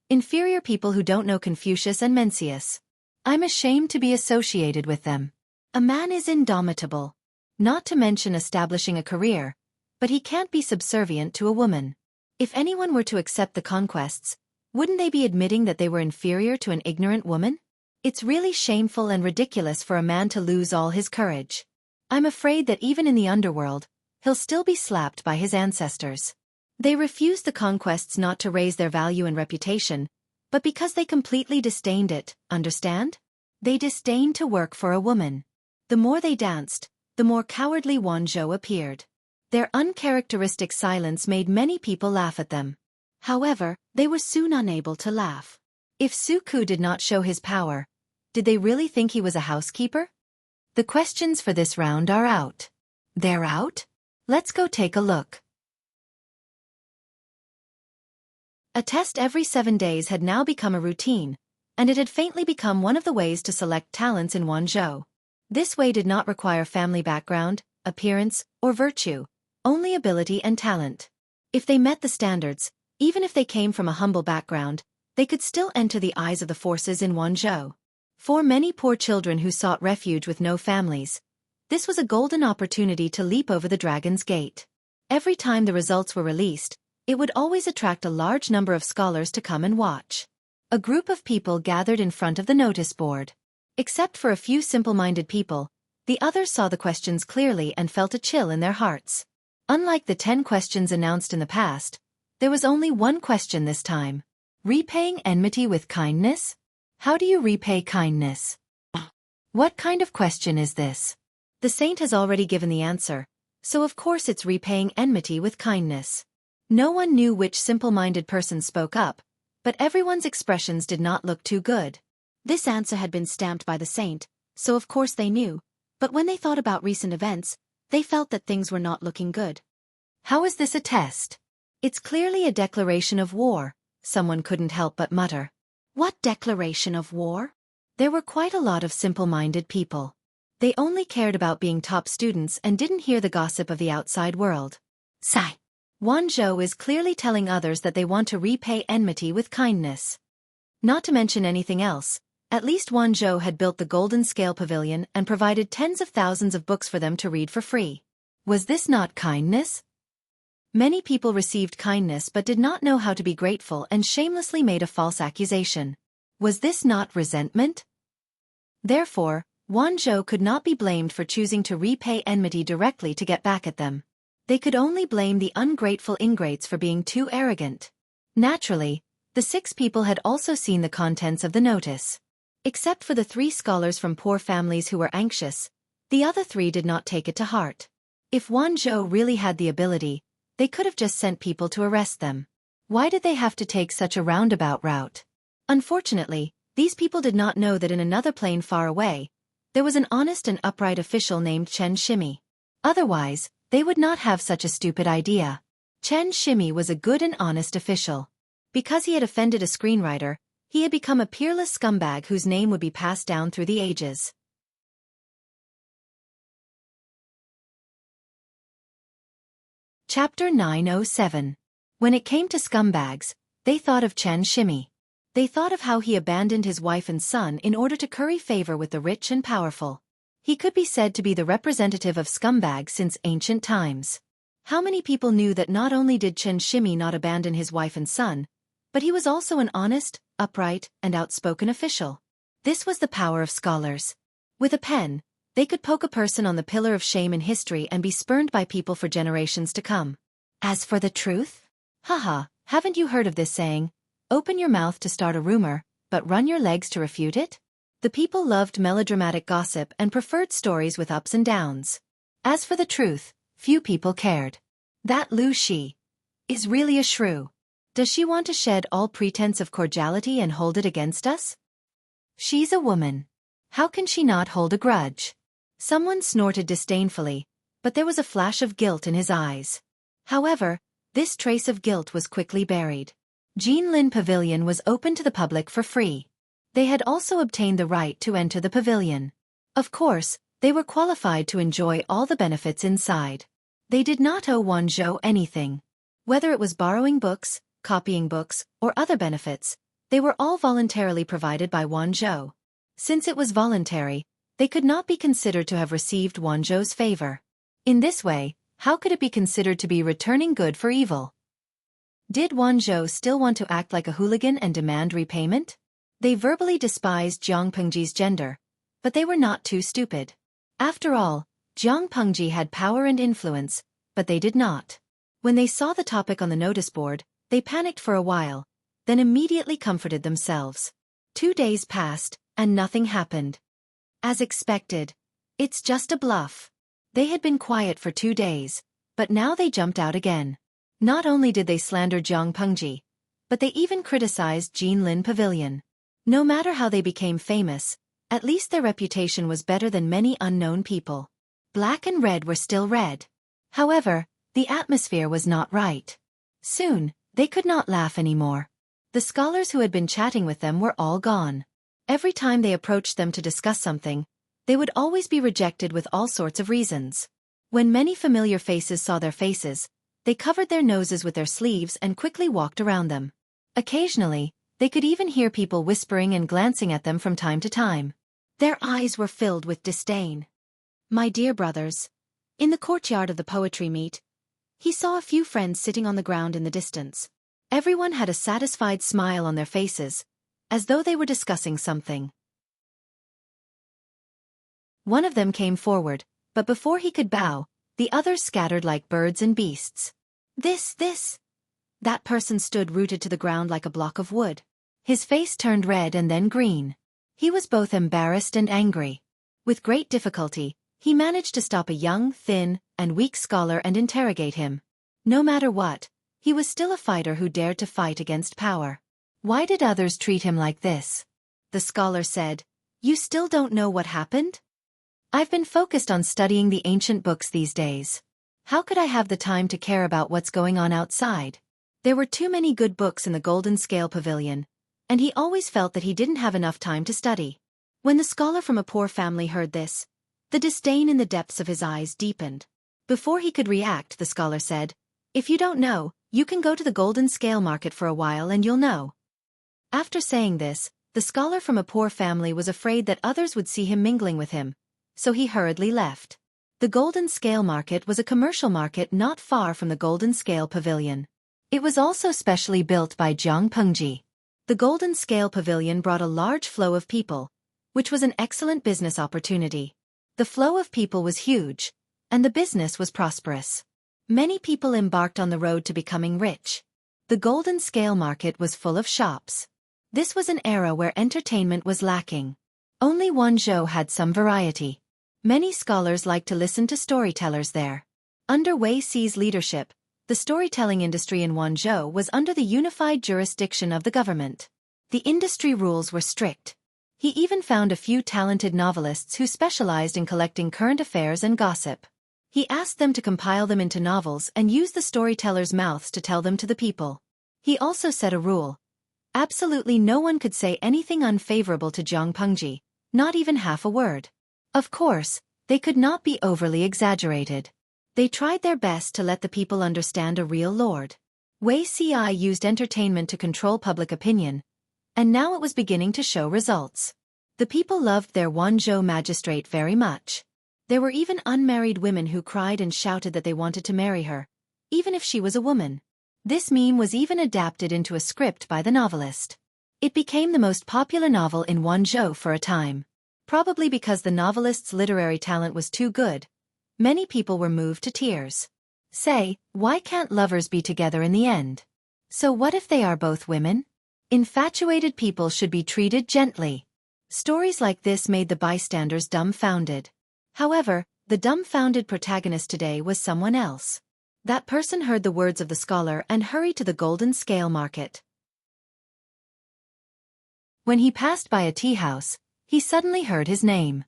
inferior people who don't know Confucius and Mencius. I'm ashamed to be associated with them. A man is indomitable, not to mention establishing a career, but he can't be subservient to a woman. If anyone were to accept the conquests, wouldn't they be admitting that they were inferior to an ignorant woman? It's really shameful and ridiculous for a man to lose all his courage. I'm afraid that even in the underworld, he'll still be slapped by his ancestors. They refused the conquests not to raise their value and reputation, but because they completely disdained it, understand? They disdained to work for a woman. The more they danced, the more cowardly Wanzhou appeared. Their uncharacteristic silence made many people laugh at them. However, they were soon unable to laugh. If Xueqi did not show his power, did they really think he was a housekeeper? The questions for this round are out. They're out? Let's go take a look. A test every 7 days had now become a routine, and it had faintly become one of the ways to select talents in Wanzhou. This way did not require family background, appearance, or virtue, only ability and talent. If they met the standards, even if they came from a humble background, they could still enter the eyes of the forces in Wanzhou. For many poor children who sought refuge with no families, this was a golden opportunity to leap over the Dragon's Gate. Every time the results were released, it would always attract a large number of scholars to come and watch. A group of people gathered in front of the notice board. Except for a few simple-minded people, the others saw the questions clearly and felt a chill in their hearts. Unlike the 10 questions announced in the past, there was only one question this time. Repaying enmity with kindness? How do you repay kindness? What kind of question is this? The saint has already given the answer, so of course it's repaying enmity with kindness. No one knew which simple-minded person spoke up, but everyone's expressions did not look too good. This answer had been stamped by the saint, so of course they knew, but when they thought about recent events, they felt that things were not looking good. How is this a test? It's clearly a declaration of war, someone couldn't help but mutter. What declaration of war? There were quite a lot of simple-minded people. They only cared about being top students and didn't hear the gossip of the outside world. Sigh. Wanzhou is clearly telling others that they want to repay enmity with kindness. Not to mention anything else, at least Wanzhou had built the Golden Scale Pavilion and provided tens of thousands of books for them to read for free. Was this not kindness? Many people received kindness but did not know how to be grateful and shamelessly made a false accusation. Was this not resentment? Therefore, Wanzhou could not be blamed for choosing to repay enmity directly to get back at them. They could only blame the ungrateful ingrates for being too arrogant. Naturally, the 6 people had also seen the contents of the notice. Except for the 3 scholars from poor families who were anxious, the other 3 did not take it to heart. If Wanzhou really had the ability, they could have just sent people to arrest them. Why did they have to take such a roundabout route? Unfortunately, these people did not know that in another plane far away, there was an honest and upright official named Chen Shimi. Otherwise, they would not have such a stupid idea. Chen Shimi was a good and honest official. Because he had offended a screenwriter, he had become a peerless scumbag whose name would be passed down through the ages. Chapter 907. When it came to scumbags, they thought of Chen Shimi. They thought of how he abandoned his wife and son in order to curry favor with the rich and powerful. He could be said to be the representative of scumbags since ancient times. How many people knew that not only did Chen Shimi not abandon his wife and son, but he was also an honest, upright, and outspoken official? This was the power of scholars. With a pen, they could poke a person on the pillar of shame in history and be spurned by people for generations to come. As for the truth? Haha, haven't you heard of this saying? Open your mouth to start a rumor, but run your legs to refute it? The people loved melodramatic gossip and preferred stories with ups and downs. As for the truth, few people cared. That Lu Shi is really a shrew. Does she want to shed all pretense of cordiality and hold it against us? She's a woman. How can she not hold a grudge? Someone snorted disdainfully, but there was a flash of guilt in his eyes. However, this trace of guilt was quickly buried. Jinlin Pavilion was open to the public for free. They had also obtained the right to enter the pavilion. Of course, they were qualified to enjoy all the benefits inside. They did not owe Wanzhou anything. Whether it was borrowing books, copying books, or other benefits, they were all voluntarily provided by Wanzhou. Since it was voluntary, they could not be considered to have received Wanzhou's favor. In this way, how could it be considered to be returning good for evil? Did Wanzhou still want to act like a hooligan and demand repayment? They verbally despised Jiang Pengji's gender, but they were not too stupid. After all, Jiang Pengji had power and influence, but they did not. When they saw the topic on the notice board, they panicked for a while, then immediately comforted themselves. 2 days passed, and nothing happened. As expected, it's just a bluff. They had been quiet for 2 days, but now they jumped out again. Not only did they slander Jiang Pengji, but they even criticized Jinlin Pavilion. No matter how they became famous, at least their reputation was better than many unknown people. Black and red were still red. However, the atmosphere was not right. Soon, they could not laugh anymore. The scholars who had been chatting with them were all gone. Every time they approached them to discuss something, they would always be rejected with all sorts of reasons. When many familiar faces saw their faces, they covered their noses with their sleeves and quickly walked around them. Occasionally, they could even hear people whispering and glancing at them from time to time. Their eyes were filled with disdain. My dear brothers, in the courtyard of the poetry meet, he saw a few friends sitting on the ground in the distance. Everyone had a satisfied smile on their faces, as though they were discussing something. One of them came forward, but before he could bow, the others scattered like birds and beasts. This. That person stood rooted to the ground like a block of wood. His face turned red and then green. He was both embarrassed and angry. With great difficulty, he managed to stop a young, thin, and weak scholar and interrogate him. No matter what, he was still a fighter who dared to fight against power. Why did others treat him like this? The scholar said, You still don't know what happened? I've been focused on studying the ancient books these days. How could I have the time to care about what's going on outside? There were too many good books in the Golden Scale Pavilion, and he always felt that he didn't have enough time to study. When the scholar from a poor family heard this, the disdain in the depths of his eyes deepened. Before he could react, the scholar said, If you don't know, you can go to the Golden Scale Market for a while and you'll know. After saying this, the scholar from a poor family was afraid that others would see him mingling with him, so he hurriedly left. The Golden Scale Market was a commercial market not far from the Golden Scale Pavilion. It was also specially built by Zhang Pengji. The Golden Scale Pavilion brought a large flow of people, which was an excellent business opportunity. The flow of people was huge, and the business was prosperous. Many people embarked on the road to becoming rich. The Golden Scale Market was full of shops. This was an era where entertainment was lacking. Only Wanzhou had some variety. Many scholars liked to listen to storytellers there. Under Wei Si's leadership, the storytelling industry in Wanzhou was under the unified jurisdiction of the government. The industry rules were strict. He even found a few talented novelists who specialized in collecting current affairs and gossip. He asked them to compile them into novels and use the storytellers' mouths to tell them to the people. He also set a rule. Absolutely no one could say anything unfavorable to Zhang Pengji, not even half a word. Of course, they could not be overly exaggerated. They tried their best to let the people understand a real lord. Wei Si used entertainment to control public opinion, and now it was beginning to show results. The people loved their Wanzhou magistrate very much. There were even unmarried women who cried and shouted that they wanted to marry her, even if she was a woman. This meme was even adapted into a script by the novelist. It became the most popular novel in Wanzhou for a time. Probably because the novelist's literary talent was too good, many people were moved to tears. Say, why can't lovers be together in the end? So what if they are both women? Infatuated people should be treated gently. Stories like this made the bystanders dumbfounded. However, the dumbfounded protagonist today was someone else. That person heard the words of the scholar and hurried to the Golden Scale Market. When he passed by a tea house, he suddenly heard his name.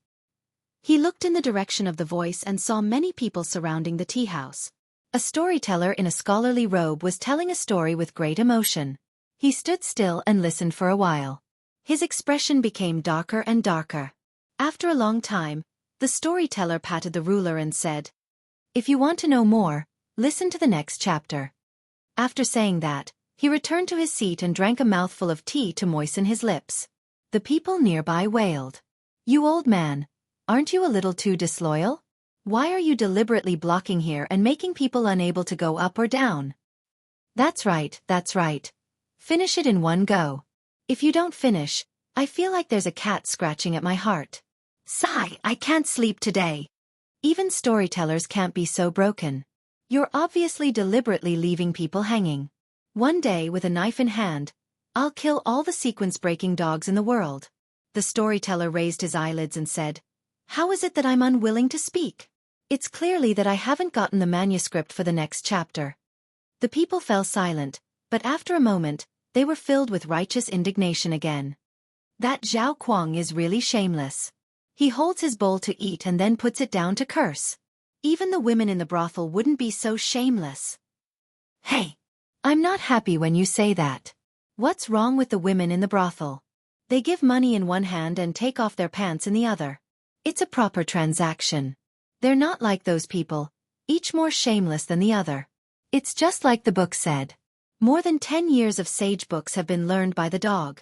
He looked in the direction of the voice and saw many people surrounding the tea house. A storyteller in a scholarly robe was telling a story with great emotion. He stood still and listened for a while. His expression became darker and darker. After a long time, the storyteller patted the ruler and said, "If you want to know more, listen to the next chapter." After saying that, he returned to his seat and drank a mouthful of tea to moisten his lips. The people nearby wailed, "You old man, aren't you a little too disloyal? Why are you deliberately blocking here and making people unable to go up or down?" That's right. Finish it in one go. If you don't finish, I feel like there's a cat scratching at my heart. Sigh, I can't sleep today. Even storytellers can't be so broken. You're obviously deliberately leaving people hanging. One day, with a knife in hand, I'll kill all the sequence-breaking dogs in the world. The storyteller raised his eyelids and said, "How is it that I'm unwilling to speak? It's clearly that I haven't gotten the manuscript for the next chapter." The people fell silent, but after a moment, they were filled with righteous indignation again. That Zhao Kuang is really shameless. He holds his bowl to eat and then puts it down to curse. Even the women in the brothel wouldn't be so shameless. Hey! I'm not happy when you say that. What's wrong with the women in the brothel? They give money in one hand and take off their pants in the other. It's a proper transaction. They're not like those people, each more shameless than the other. It's just like the book said. More than 10 years of sage books have been learned by the dog.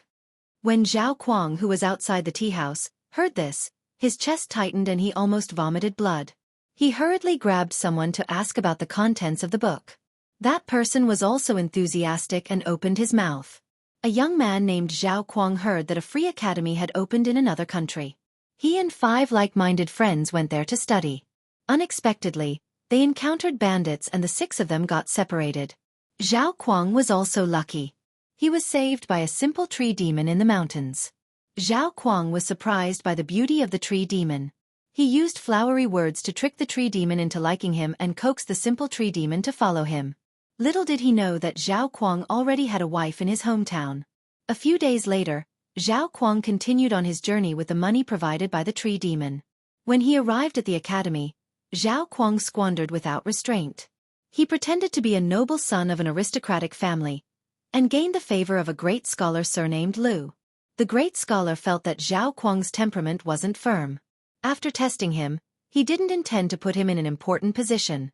When Zhao Kuang, who was outside the tea house, heard this, his chest tightened and he almost vomited blood. He hurriedly grabbed someone to ask about the contents of the book. That person was also enthusiastic and opened his mouth. A young man named Zhao Kuang heard that a free academy had opened in another country. He and 5 like-minded friends went there to study. Unexpectedly, they encountered bandits and the 6 of them got separated. Zhao Kuang was also lucky. He was saved by a simple tree demon in the mountains. Zhao Kuang was surprised by the beauty of the tree demon. He used flowery words to trick the tree demon into liking him and coax the simple tree demon to follow him. Little did he know that Zhao Kuang already had a wife in his hometown. A few days later, Zhao Kuang continued on his journey with the money provided by the tree demon. When he arrived at the academy, Zhao Kuang squandered without restraint. He pretended to be a noble son of an aristocratic family, and gained the favor of a great scholar surnamed Lu. The great scholar felt that Zhao Kuang's temperament wasn't firm. After testing him, he didn't intend to put him in an important position.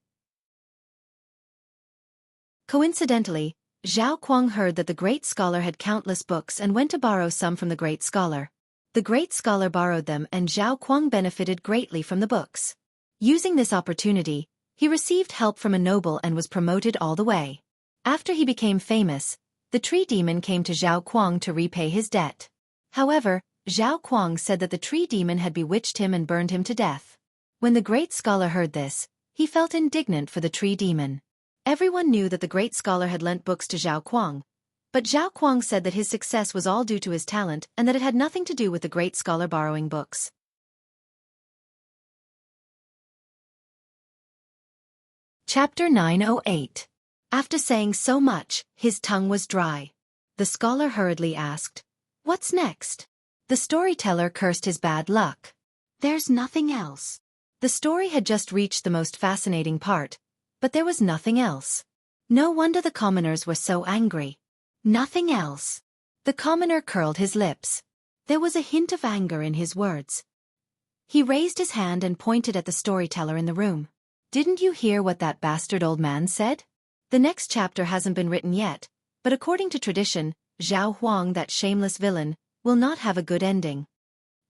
Coincidentally, Zhao Kuang heard that the great scholar had countless books and went to borrow some from the great scholar. The great scholar borrowed them and Zhao Kuang benefited greatly from the books. Using this opportunity, he received help from a noble and was promoted all the way. After he became famous, the tree demon came to Zhao Kuang to repay his debt. However, Zhao Kuang said that the tree demon had bewitched him and burned him to death. When the great scholar heard this, he felt indignant for the tree demon. Everyone knew that the great scholar had lent books to Zhao Kuang, but Zhao Kuang said that his success was all due to his talent and that it had nothing to do with the great scholar borrowing books. Chapter 908. After saying so much, his tongue was dry. The scholar hurriedly asked, "What's next?" The storyteller cursed his bad luck. "There's nothing else." The story had just reached the most fascinating part, but there was nothing else. No wonder the commoners were so angry. Nothing else. The commoner curled his lips. There was a hint of anger in his words. He raised his hand and pointed at the storyteller in the room. "Didn't you hear what that bastard old man said? The next chapter hasn't been written yet, but according to tradition, Zhao Huang, that shameless villain, will not have a good ending."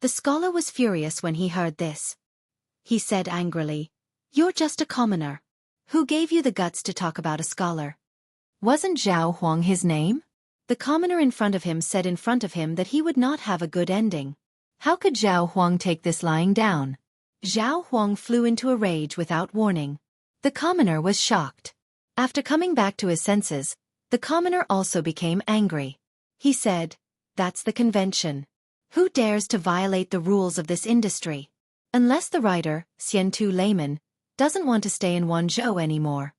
The scholar was furious when he heard this. He said angrily, "You're just a commoner. Who gave you the guts to talk about a scholar? Wasn't Zhao Huang his name?" The commoner in front of him said in front of him that he would not have a good ending. How could Zhao Huang take this lying down? Zhao Huang flew into a rage without warning. The commoner was shocked. After coming back to his senses, the commoner also became angry. He said, "That's the convention. Who dares to violate the rules of this industry? Unless the writer, Xiantu layman, doesn't want to stay in Wanzhou anymore."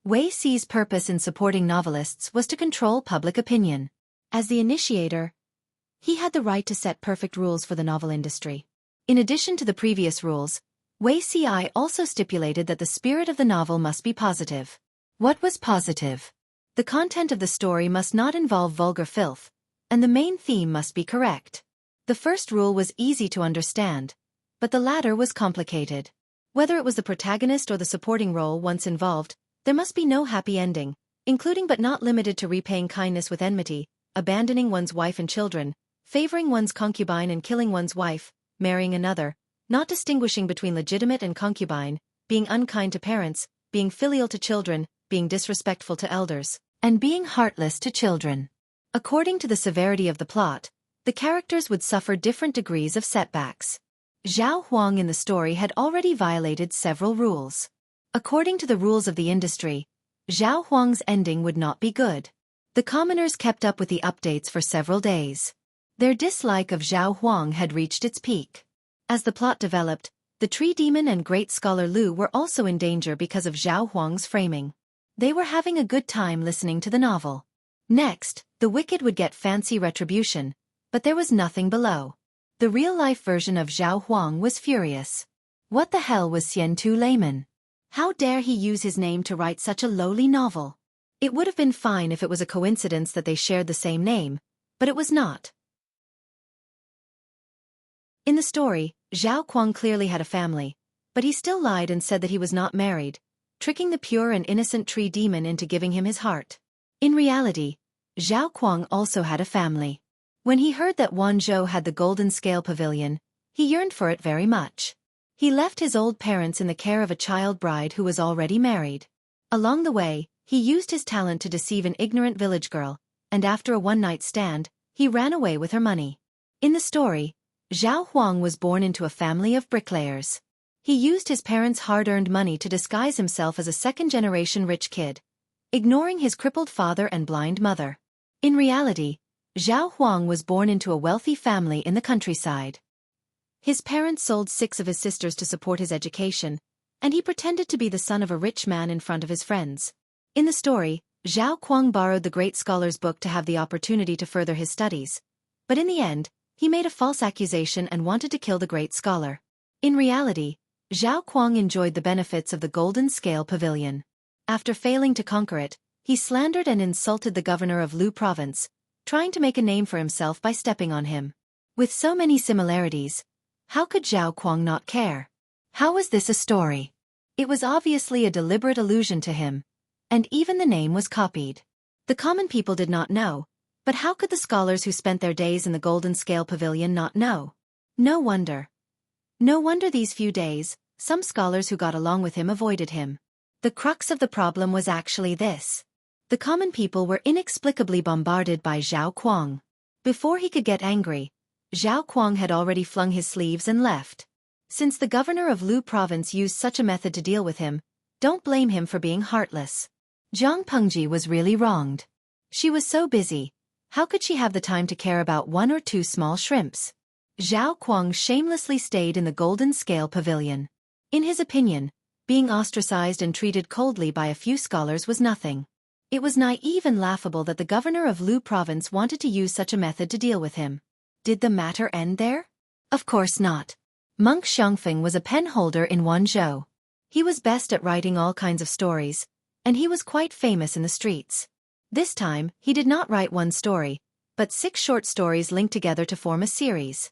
Wei Xi's purpose in supporting novelists was to control public opinion. As the initiator, he had the right to set perfect rules for the novel industry. In addition to the previous rules, Wei Xi also stipulated that the spirit of the novel must be positive. What was positive? The content of the story must not involve vulgar filth, and the main theme must be correct. The first rule was easy to understand, but the latter was complicated. Whether it was the protagonist or the supporting role once involved, there must be no happy ending, including but not limited to repaying kindness with enmity, abandoning one's wife and children, favoring one's concubine and killing one's wife, marrying another, not distinguishing between legitimate and concubine, being unkind to parents, being filial to children, being disrespectful to elders, and being heartless to children. According to the severity of the plot, the characters would suffer different degrees of setbacks. Zhao Huang in the story had already violated several rules. According to the rules of the industry, Zhao Huang's ending would not be good. The commoners kept up with the updates for several days. Their dislike of Zhao Huang had reached its peak. As the plot developed, the tree demon and great scholar Lu were also in danger because of Zhao Huang's framing. They were having a good time listening to the novel. Next, the wicked would get fancy retribution, but there was nothing below. The real-life version of Zhao Huang was furious. What the hell was Xiantu layman? How dare he use his name to write such a lowly novel? It would have been fine if it was a coincidence that they shared the same name, but it was not. In the story, Zhao Kuang clearly had a family, but he still lied and said that he was not married, tricking the pure and innocent tree demon into giving him his heart. In reality, Zhao Kuang also had a family. When he heard that Wanzhou had the Golden Scale Pavilion, he yearned for it very much. He left his old parents in the care of a child bride who was already married. Along the way, he used his talent to deceive an ignorant village girl, and after a one-night stand, he ran away with her money. In the story, Zhao Huang was born into a family of bricklayers. He used his parents' hard-earned money to disguise himself as a second-generation rich kid, ignoring his crippled father and blind mother. In reality, Zhao Huang was born into a wealthy family in the countryside. His parents sold 6 of his sisters to support his education, and he pretended to be the son of a rich man in front of his friends. In the story, Zhao Kuang borrowed the great scholar's book to have the opportunity to further his studies, but in the end, he made a false accusation and wanted to kill the great scholar. In reality, Zhao Kuang enjoyed the benefits of the Golden Scale Pavilion. After failing to conquer it, he slandered and insulted the governor of Lu province, trying to make a name for himself by stepping on him. With so many similarities, how could Zhao Kuang not care? How was this a story? It was obviously a deliberate allusion to him, and even the name was copied. The common people did not know, but how could the scholars who spent their days in the Golden Scale Pavilion not know? No wonder. No wonder these few days, Some scholars who got along with him avoided him. The crux of the problem was actually this. The common people were inexplicably bombarded by Zhao Kuang. Before he could get angry, Zhao Kuang had already flung his sleeves and left. Since the governor of Lu province used such a method to deal with him, don't blame him for being heartless. Zhang Pengji was really wronged. She was so busy, how could she have the time to care about one or two small shrimps? Zhao Kuang shamelessly stayed in the Golden Scale Pavilion. In his opinion, being ostracized and treated coldly by a few scholars was nothing. It was naive and laughable that the governor of Lu province wanted to use such a method to deal with him. Did the matter end there? Of course not. Monk Xiangfeng was a penholder in Wanzhou. He was best at writing all kinds of stories, and he was quite famous in the streets. This time, he did not write one story, but 6 short stories linked together to form a series.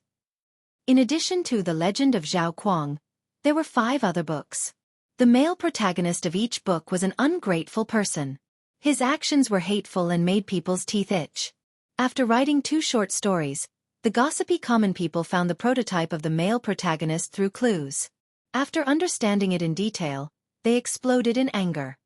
In addition to The Legend of Zhao Kuang, there were 5 other books. The male protagonist of each book was an ungrateful person. His actions were hateful and made people's teeth itch. After writing 2 short stories, the gossipy common people found the prototype of the male protagonist through clues. After understanding it in detail, they exploded in anger.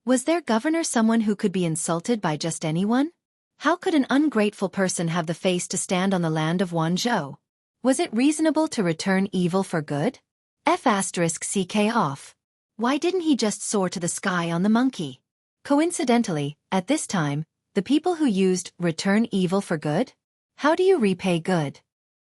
Was their governor someone who could be insulted by just anyone? How could an ungrateful person have the face to stand on the land of Wanzhou? Was it reasonable to return evil for good? F***ck off. Why didn't he just soar to the sky on the monkey? Coincidentally, at this time, the people who used return evil for good? How do you repay good?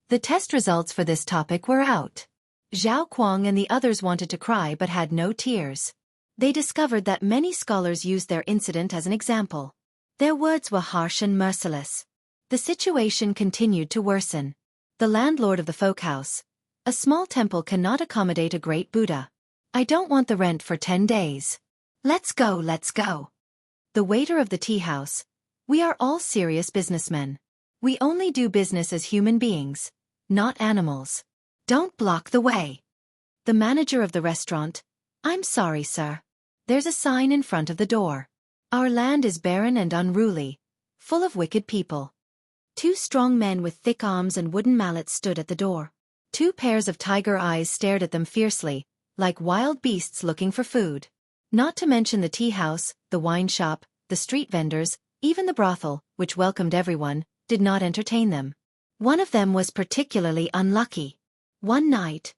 The test results for this topic were out. Zhao Kuang and the others wanted to cry but had no tears. They discovered that many scholars used their incident as an example. Their words were harsh and merciless. The situation continued to worsen. The landlord of the folk house. A small temple cannot accommodate a great Buddha. I don't want the rent for 10 days. Let's go, let's go. The waiter of the tea house. We are all serious businessmen. We only do business as human beings, not animals. Don't block the way. The manager of the restaurant. I'm sorry, sir. There's a sign in front of the door. Our land is barren and unruly, full of wicked people. 2 strong men with thick arms and wooden mallets stood at the door. 2 pairs of tiger eyes stared at them fiercely, like wild beasts looking for food. Not to mention the tea house, the wine shop, the street vendors, even the brothel, which welcomed everyone, did not entertain them. One of them was particularly unlucky. One night,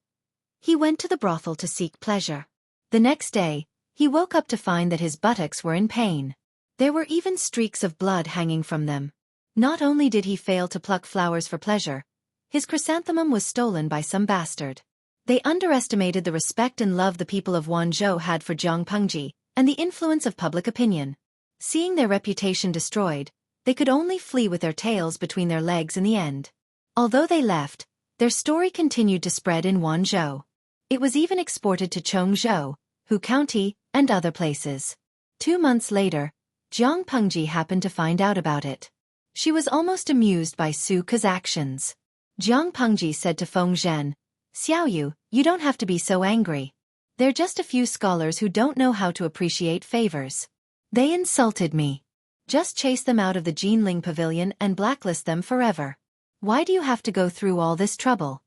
he went to the brothel to seek pleasure. The next day, he woke up to find that his buttocks were in pain. There were even streaks of blood hanging from them. Not only did he fail to pluck flowers for pleasure, his chrysanthemum was stolen by some bastard. They underestimated the respect and love the people of Wanzhou had for Zhang Pengji, and the influence of public opinion. Seeing their reputation destroyed, they could only flee with their tails between their legs in the end. Although they left, their story continued to spread in Wanzhou. It was even exported to Chongzhou, Hu County, and other places. 2 months later, Zhang Pengji happened to find out about it. She was almost amused by Xueqi's actions. Zhang Pengji said to Feng Zhen, Xiaoyu, you don't have to be so angry. They're just a few scholars who don't know how to appreciate favors. They insulted me. Just chase them out of the Jinling Pavilion and blacklist them forever. Why do you have to go through all this trouble?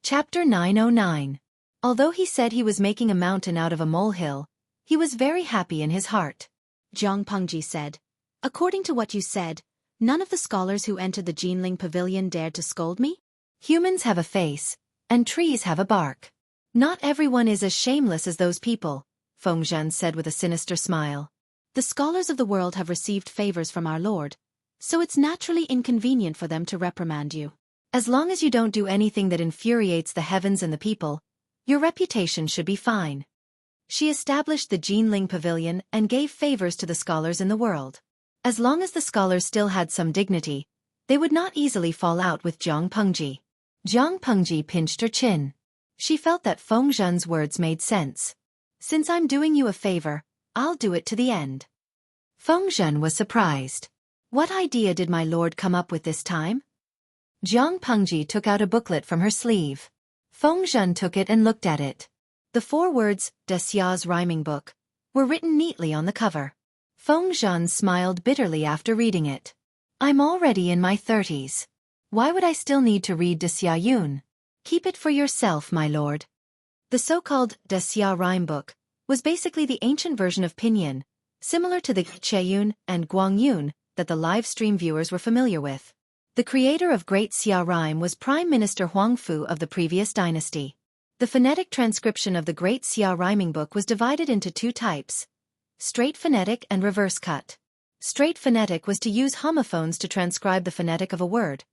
Chapter 909. Although he said he was making a mountain out of a molehill, he was very happy in his heart. Zhang Pengji said, according to what you said, none of the scholars who entered the Jinling Pavilion dared to scold me? Humans have a face, and trees have a bark. Not everyone is as shameless as those people, Feng Zhen said with a sinister smile. The scholars of the world have received favors from our Lord, so it's naturally inconvenient for them to reprimand you. As long as you don't do anything that infuriates the heavens and the people, your reputation should be fine. She established the Jinling Pavilion and gave favors to the scholars in the world. As long as the scholars still had some dignity, they would not easily fall out with Zhang Pengji. Zhang Pengji pinched her chin. She felt that Feng Zhen's words made sense. Since I'm doing you a favor, I'll do it to the end. Feng Zhen was surprised. What idea did my lord come up with this time? Zhang Pengji took out a booklet from her sleeve. Feng Zhen took it and looked at it. The 4 words, De Xia's rhyming book, were written neatly on the cover. Feng Zhen smiled bitterly after reading it. I'm already in my 30s. Why would I still need to read De Xia Yun? Keep it for yourself, my lord. The so-called De Xia rhyme book was basically the ancient version of Pinyin, similar to the Cheiyun and Guangyun that the live stream viewers were familiar with. The creator of Great Xia rhyme was Prime Minister Huangfu of the previous dynasty. The phonetic transcription of the Great Xia rhyming book was divided into two types: straight phonetic and reverse cut. Straight phonetic was to use homophones to transcribe the phonetic of a word,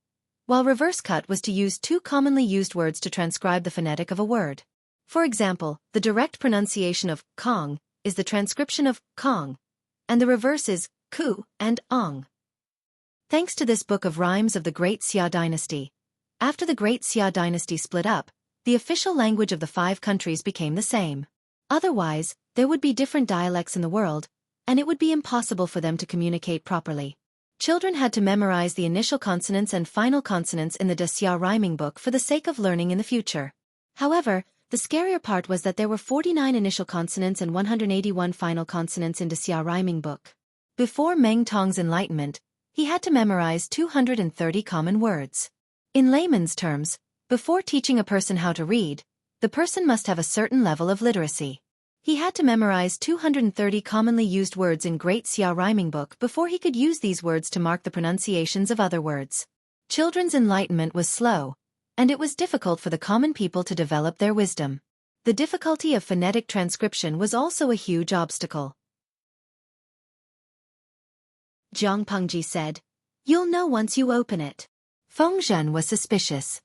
while reverse cut was to use two commonly used words to transcribe the phonetic of a word. For example, the direct pronunciation of Kong is the transcription of Kong, and the reverse is Ku and Ong. Thanks to this book of rhymes of the Great Xia dynasty, after the Great Xia dynasty split up, the official language of the 5 countries became the same. Otherwise, there would be different dialects in the world, and it would be impossible for them to communicate properly. Children had to memorize the initial consonants and final consonants in the De Xia rhyming book for the sake of learning in the future. However, the scarier part was that there were 49 initial consonants and 181 final consonants in De Xia rhyming book. Before Meng Tong's enlightenment, he had to memorize 230 common words. In layman's terms, before teaching a person how to read, the person must have a certain level of literacy. He had to memorize 230 commonly used words in Great Xia rhyming book before he could use these words to mark the pronunciations of other words. Children's enlightenment was slow, and it was difficult for the common people to develop their wisdom. The difficulty of phonetic transcription was also a huge obstacle. Zhang Pengji said, "You'll know once you open it." Feng Zhen was suspicious.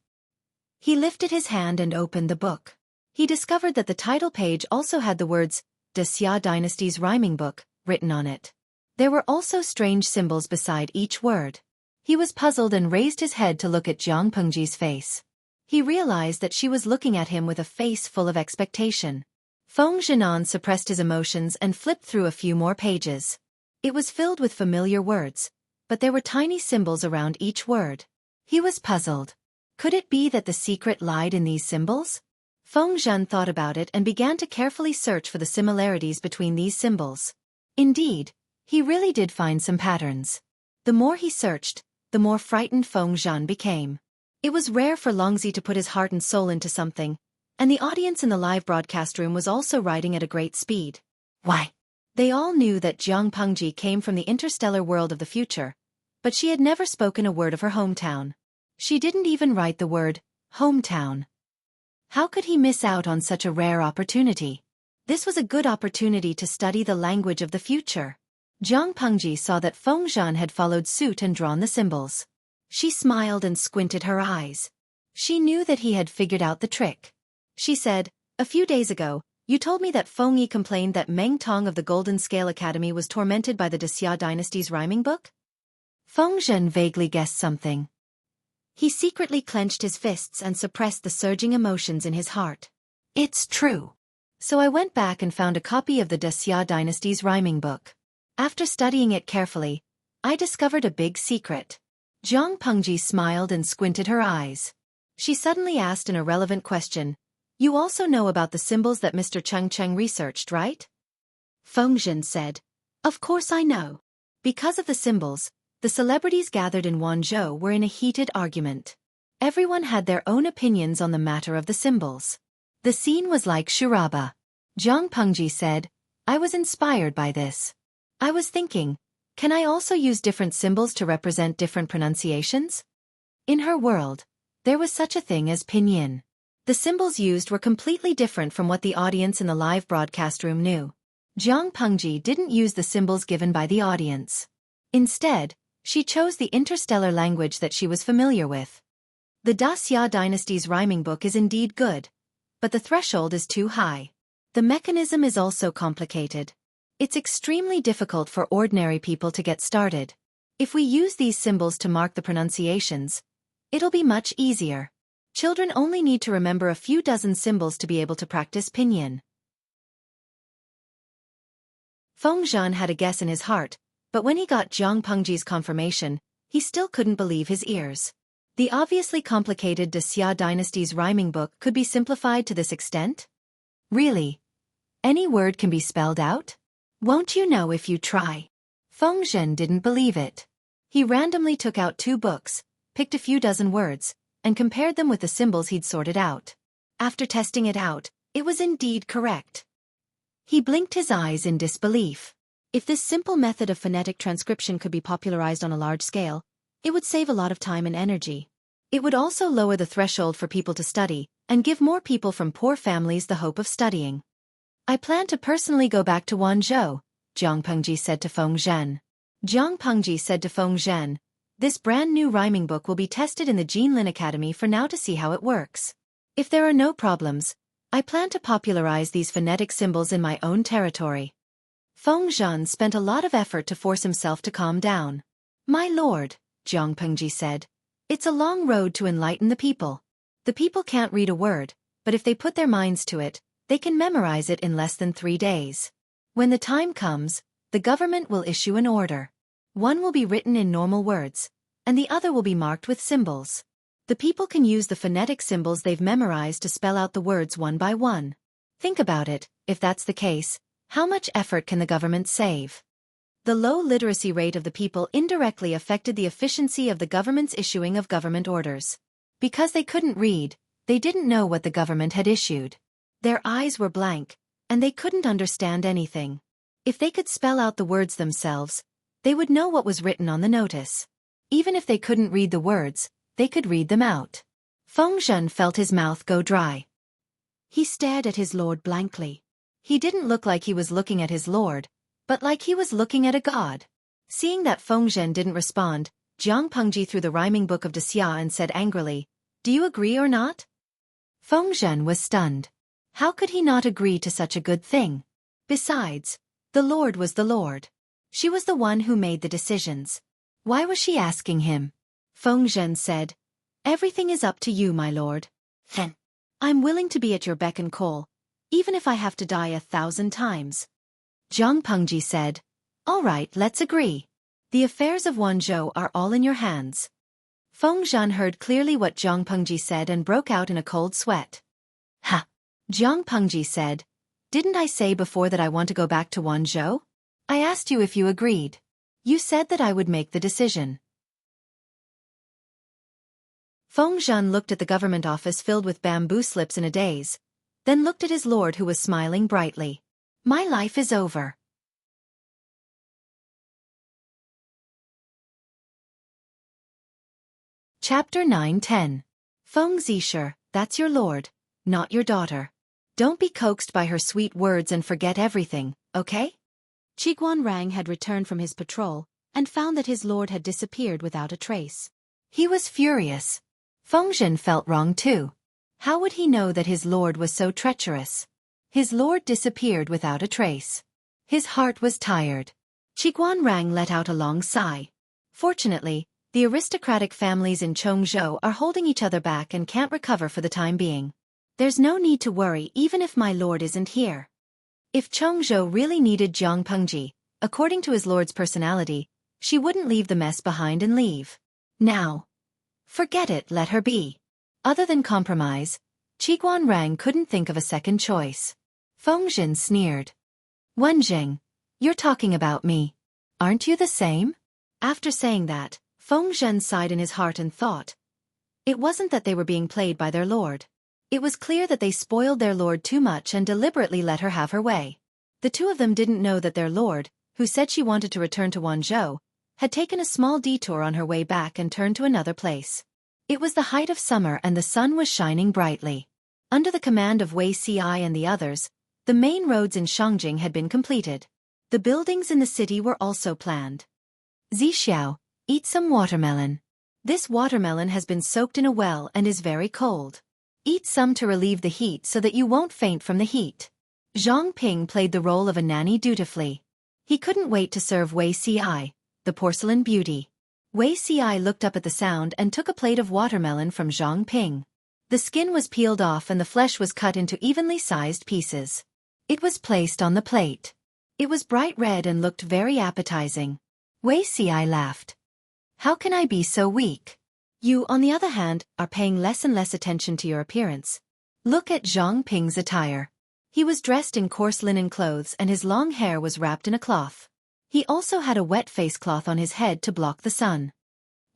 He lifted his hand and opened the book. He discovered that the title page also had the words, De Xia Dynasty's Rhyming Book, written on it. There were also strange symbols beside each word. He was puzzled and raised his head to look at Zhang Pengji's face. He realized that she was looking at him with a face full of expectation. Feng Zhenan suppressed his emotions and flipped through a few more pages. It was filled with familiar words, but there were tiny symbols around each word. He was puzzled. Could it be that the secret lied in these symbols? Feng Zhen thought about it and began to carefully search for the similarities between these symbols. Indeed, he really did find some patterns. The more he searched, the more frightened Feng Zhen became. It was rare for Longzi to put his heart and soul into something, and the audience in the live broadcast room was also writing at a great speed. Why? They all knew that Zhang Pengji came from the interstellar world of the future, but she had never spoken a word of her hometown. She didn't even write the word, hometown. How could he miss out on such a rare opportunity? This was a good opportunity to study the language of the future. Zhang Pengji saw that Feng Zhen had followed suit and drawn the symbols. She smiled and squinted her eyes. She knew that he had figured out the trick. She said, "A few days ago, you told me that Feng Yi complained that Meng Tong of the Golden Scale Academy was tormented by the De Xia Dynasty's rhyming book?" Feng Zhen vaguely guessed something. He secretly clenched his fists and suppressed the surging emotions in his heart. "It's true. So I went back and found a copy of the De Xia Dynasty's rhyming book. After studying it carefully, I discovered a big secret." Zhang Pengji smiled and squinted her eyes. She suddenly asked an irrelevant question. "You also know about the symbols that Mr. Cheng researched, right?" Feng Zhen said, "Of course I know." Because of the symbols, the celebrities gathered in Wanzhou were in a heated argument. Everyone had their own opinions on the matter of the symbols. The scene was like charabah. Zhang Pengji said, "I was inspired by this. I was thinking, can I also use different symbols to represent different pronunciations?" In her world, there was such a thing as pinyin. The symbols used were completely different from what the audience in the live broadcast room knew. Zhang Pengji didn't use the symbols given by the audience. Instead, she chose the interstellar language that she was familiar with. The De Xia Dynasty's rhyming book is indeed good, but the threshold is too high. The mechanism is also complicated. It's extremely difficult for ordinary people to get started. If we use these symbols to mark the pronunciations, it'll be much easier. Children only need to remember a few dozen symbols to be able to practice pinyin. Feng Zhen had a guess in his heart, but when he got Zhang Pengji's confirmation, he still couldn't believe his ears. The obviously complicated De Xia Dynasty's rhyming book could be simplified to this extent? Really? Any word can be spelled out? Won't you know if you try? Feng Zhen didn't believe it. He randomly took out 2 books, picked a few dozen words, and compared them with the symbols he'd sorted out. After testing it out, it was indeed correct. He blinked his eyes in disbelief. If this simple method of phonetic transcription could be popularized on a large scale, it would save a lot of time and energy. It would also lower the threshold for people to study, and give more people from poor families the hope of studying. I plan to personally go back to Wanzhou, Jiang Pengji said to Feng Zhen. Jiang Pengji said to Feng Zhen, this brand new rhyming book will be tested in the Jinlin Academy for now to see how it works. If there are no problems, I plan to popularize these phonetic symbols in my own territory. Feng Zhen spent a lot of effort to force himself to calm down. My lord, Jiang Pengji said, it's a long road to enlighten the people. The people can't read a word, but if they put their minds to it, they can memorize it in less than 3 days. When the time comes, the government will issue an order. One will be written in normal words, and the other will be marked with symbols. The people can use the phonetic symbols they've memorized to spell out the words one by one. Think about it, if that's the case, how much effort can the government save? The low literacy rate of the people indirectly affected the efficiency of the government's issuing of government orders. Because they couldn't read, they didn't know what the government had issued. Their eyes were blank, and they couldn't understand anything. If they could spell out the words themselves, they would know what was written on the notice. Even if they couldn't read the words, they could read them out. Feng Zhen felt his mouth go dry. He stared at his lord blankly. He didn't look like he was looking at his lord, but like he was looking at a god. Seeing that Feng Zhen didn't respond, Jiang Pengji threw the rhyming book of De Xia and said angrily, do you agree or not? Feng Zhen was stunned. How could he not agree to such a good thing? Besides, the lord was the lord. She was the one who made the decisions. Why was she asking him? Feng Zhen said, everything is up to you, my lord. I'm willing to be at your beck and call, even if I have to die 1,000 times. Jiang Pengji said, all right, let's agree. The affairs of Wanzhou are all in your hands. Feng Zhen heard clearly what Jiang Pengji said and broke out in a cold sweat. Ha! Jiang Pengji said, didn't I say before that I want to go back to Wanzhou? I asked you if you agreed. You said that I would make the decision. Feng Zhen looked at the government office filled with bamboo slips in a daze, then looked at his lord who was smiling brightly. My life is over. Chapter 9-10. Feng Zisher, that's your lord, not your daughter. Don't be coaxed by her sweet words and forget everything, okay? Qiguan Rang had returned from his patrol, and found that his lord had disappeared without a trace. He was furious. Feng Zhen felt wrong too. How would he know that his lord was so treacherous? His lord disappeared without a trace. His heart was tired. Qiguan Rang let out a long sigh. Fortunately, the aristocratic families in Chongzhou are holding each other back and can't recover for the time being. There's no need to worry even if my lord isn't here. If Chongzhou really needed Jiang Pengji, according to his lord's personality, she wouldn't leave the mess behind and leave. Now. Forget it, let her be. Other than compromise, Qiguan Rang couldn't think of a second choice. Feng Zhen sneered. Wenjing, you're talking about me. Aren't you the same? After saying that, Feng Zhen sighed in his heart and thought. It wasn't that they were being played by their lord. It was clear that they spoiled their lord too much and deliberately let her have her way. The two of them didn't know that their lord, who said she wanted to return to Wanzhou, had taken a small detour on her way back and turned to another place. It was the height of summer and the sun was shining brightly. Under the command of Wei Ci and the others, the main roads in Shangjing had been completed. The buildings in the city were also planned. Zixiao, eat some watermelon. This watermelon has been soaked in a well and is very cold. Eat some to relieve the heat so that you won't faint from the heat. Zhang Ping played the role of a nanny dutifully. He couldn't wait to serve Wei Ci, the porcelain beauty. Wei Ci looked up at the sound and took a plate of watermelon from Zhang Ping. The skin was peeled off and the flesh was cut into evenly sized pieces. It was placed on the plate. It was bright red and looked very appetizing. Wei Ci laughed. How can I be so weak? You, on the other hand, are paying less and less attention to your appearance. Look at Zhang Ping's attire. He was dressed in coarse linen clothes and his long hair was wrapped in a cloth. He also had a wet face cloth on his head to block the sun.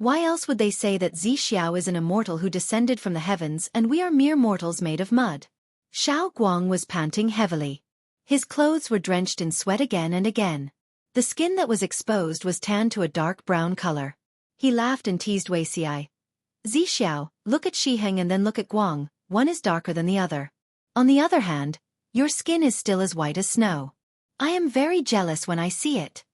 Why else would they say that Xiao is an immortal who descended from the heavens and we are mere mortals made of mud? Xiao Guang was panting heavily. His clothes were drenched in sweat again and again. The skin that was exposed was tanned to a dark brown color. He laughed and teased Wei Xi. Xiao, look at Shiheng and then look at Guang, one is darker than the other. On the other hand, your skin is still as white as snow. I am very jealous when I see it.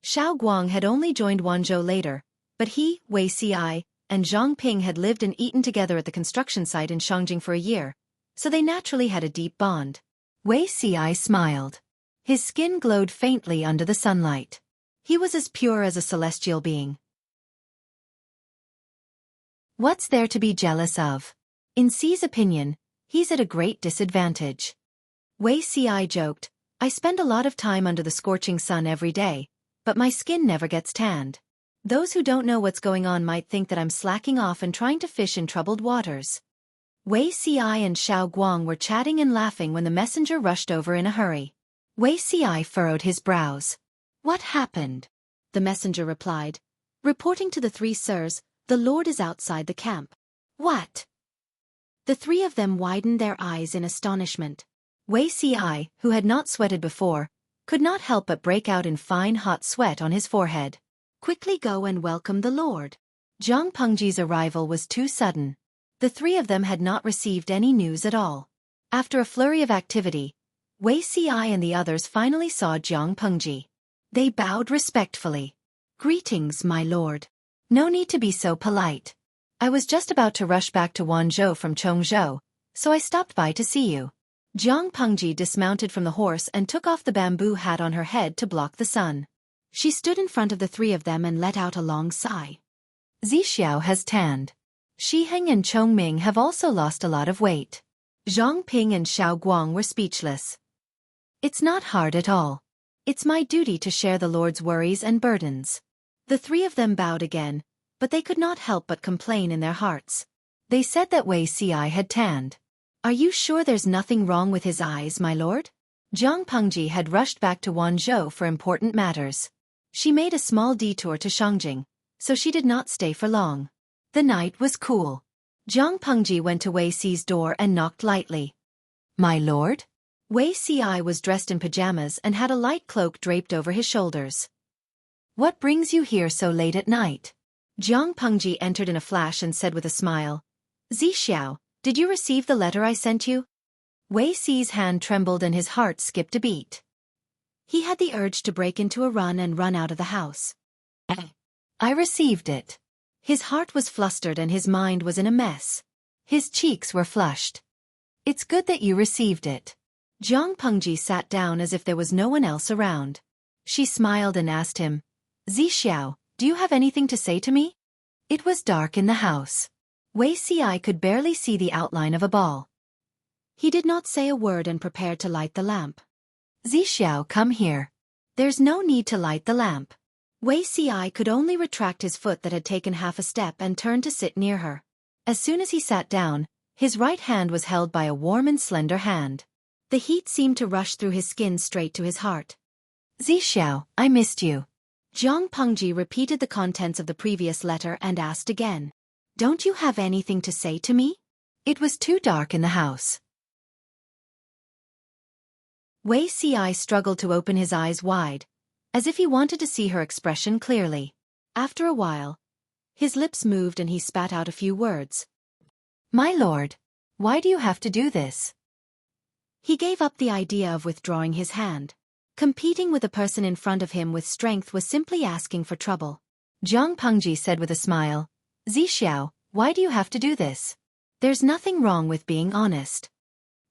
Xiao Guang had only joined Wanzhou later, but he, Wei Xi, and Zhang Ping had lived and eaten together at the construction site in Shangjing for a year, so they naturally had a deep bond. Wei Xi smiled. His skin glowed faintly under the sunlight. He was as pure as a celestial being. What's there to be jealous of? In Xi's opinion, he's at a great disadvantage. Wei Xi joked, I spend a lot of time under the scorching sun every day, but my skin never gets tanned. Those who don't know what's going on might think that I'm slacking off and trying to fish in troubled waters. Wei Xi and Xiao Guang were chatting and laughing when the messenger rushed over in a hurry. Wei Xi furrowed his brows. What happened? The messenger replied, reporting to the 3 sirs, the Lord is outside the camp. What? The 3 of them widened their eyes in astonishment. Wei Xi, who had not sweated before, could not help but break out in fine hot sweat on his forehead. Quickly go and welcome the Lord. Zhang Pengji's arrival was too sudden. The 3 of them had not received any news at all. After a flurry of activity, Wei Xi and the others finally saw Zhang Pengji. They bowed respectfully. Greetings, my lord. No need to be so polite. I was just about to rush back to Wanzhou from Chongzhou, so I stopped by to see you. Zhang Pengji dismounted from the horse and took off the bamboo hat on her head to block the sun. She stood in front of the 3 of them and let out a long sigh. Xiao has tanned. Shiheng and Chongming have also lost a lot of weight. Zhang Ping and Xiao Guang were speechless. It's not hard at all. It's my duty to share the Lord's worries and burdens. The 3 of them bowed again, but they could not help but complain in their hearts. They said that Wei Xi had tanned. Are you sure there's nothing wrong with his eyes, my lord? Zhang Pengji had rushed back to Wanzhou for important matters. She made a small detour to Shangjing, so she did not stay for long. The night was cool. Zhang Pengji went to Wei Xi's door and knocked lightly. My lord? Wei Xi was dressed in pajamas and had a light cloak draped over his shoulders. What brings you here so late at night? Zhang Pengji entered in a flash and said with a smile, Xiao, did you receive the letter I sent you? Wei Xi's hand trembled and his heart skipped a beat. He had the urge to break into a run and run out of the house. I received it. His heart was flustered and his mind was in a mess. His cheeks were flushed. It's good that you received it. Zhang Pengji sat down as if there was no one else around. She smiled and asked him, Xiao, do you have anything to say to me? It was dark in the house. Wei Xi could barely see the outline of a ball. He did not say a word and prepared to light the lamp. Xiao, come here. There's no need to light the lamp. Wei Xi could only retract his foot that had taken half a step and turn to sit near her. As soon as he sat down, his right hand was held by a warm and slender hand. The heat seemed to rush through his skin straight to his heart. Xiao, I missed you. Zhang Pengji repeated the contents of the previous letter and asked again. Don't you have anything to say to me? It was too dark in the house. Wei Xi struggled to open his eyes wide, as if he wanted to see her expression clearly. After a while, his lips moved and he spat out a few words. My lord, why do you have to do this? He gave up the idea of withdrawing his hand. Competing with the person in front of him with strength was simply asking for trouble. Zhang Pengji said with a smile, Xiao, why do you have to do this? There's nothing wrong with being honest.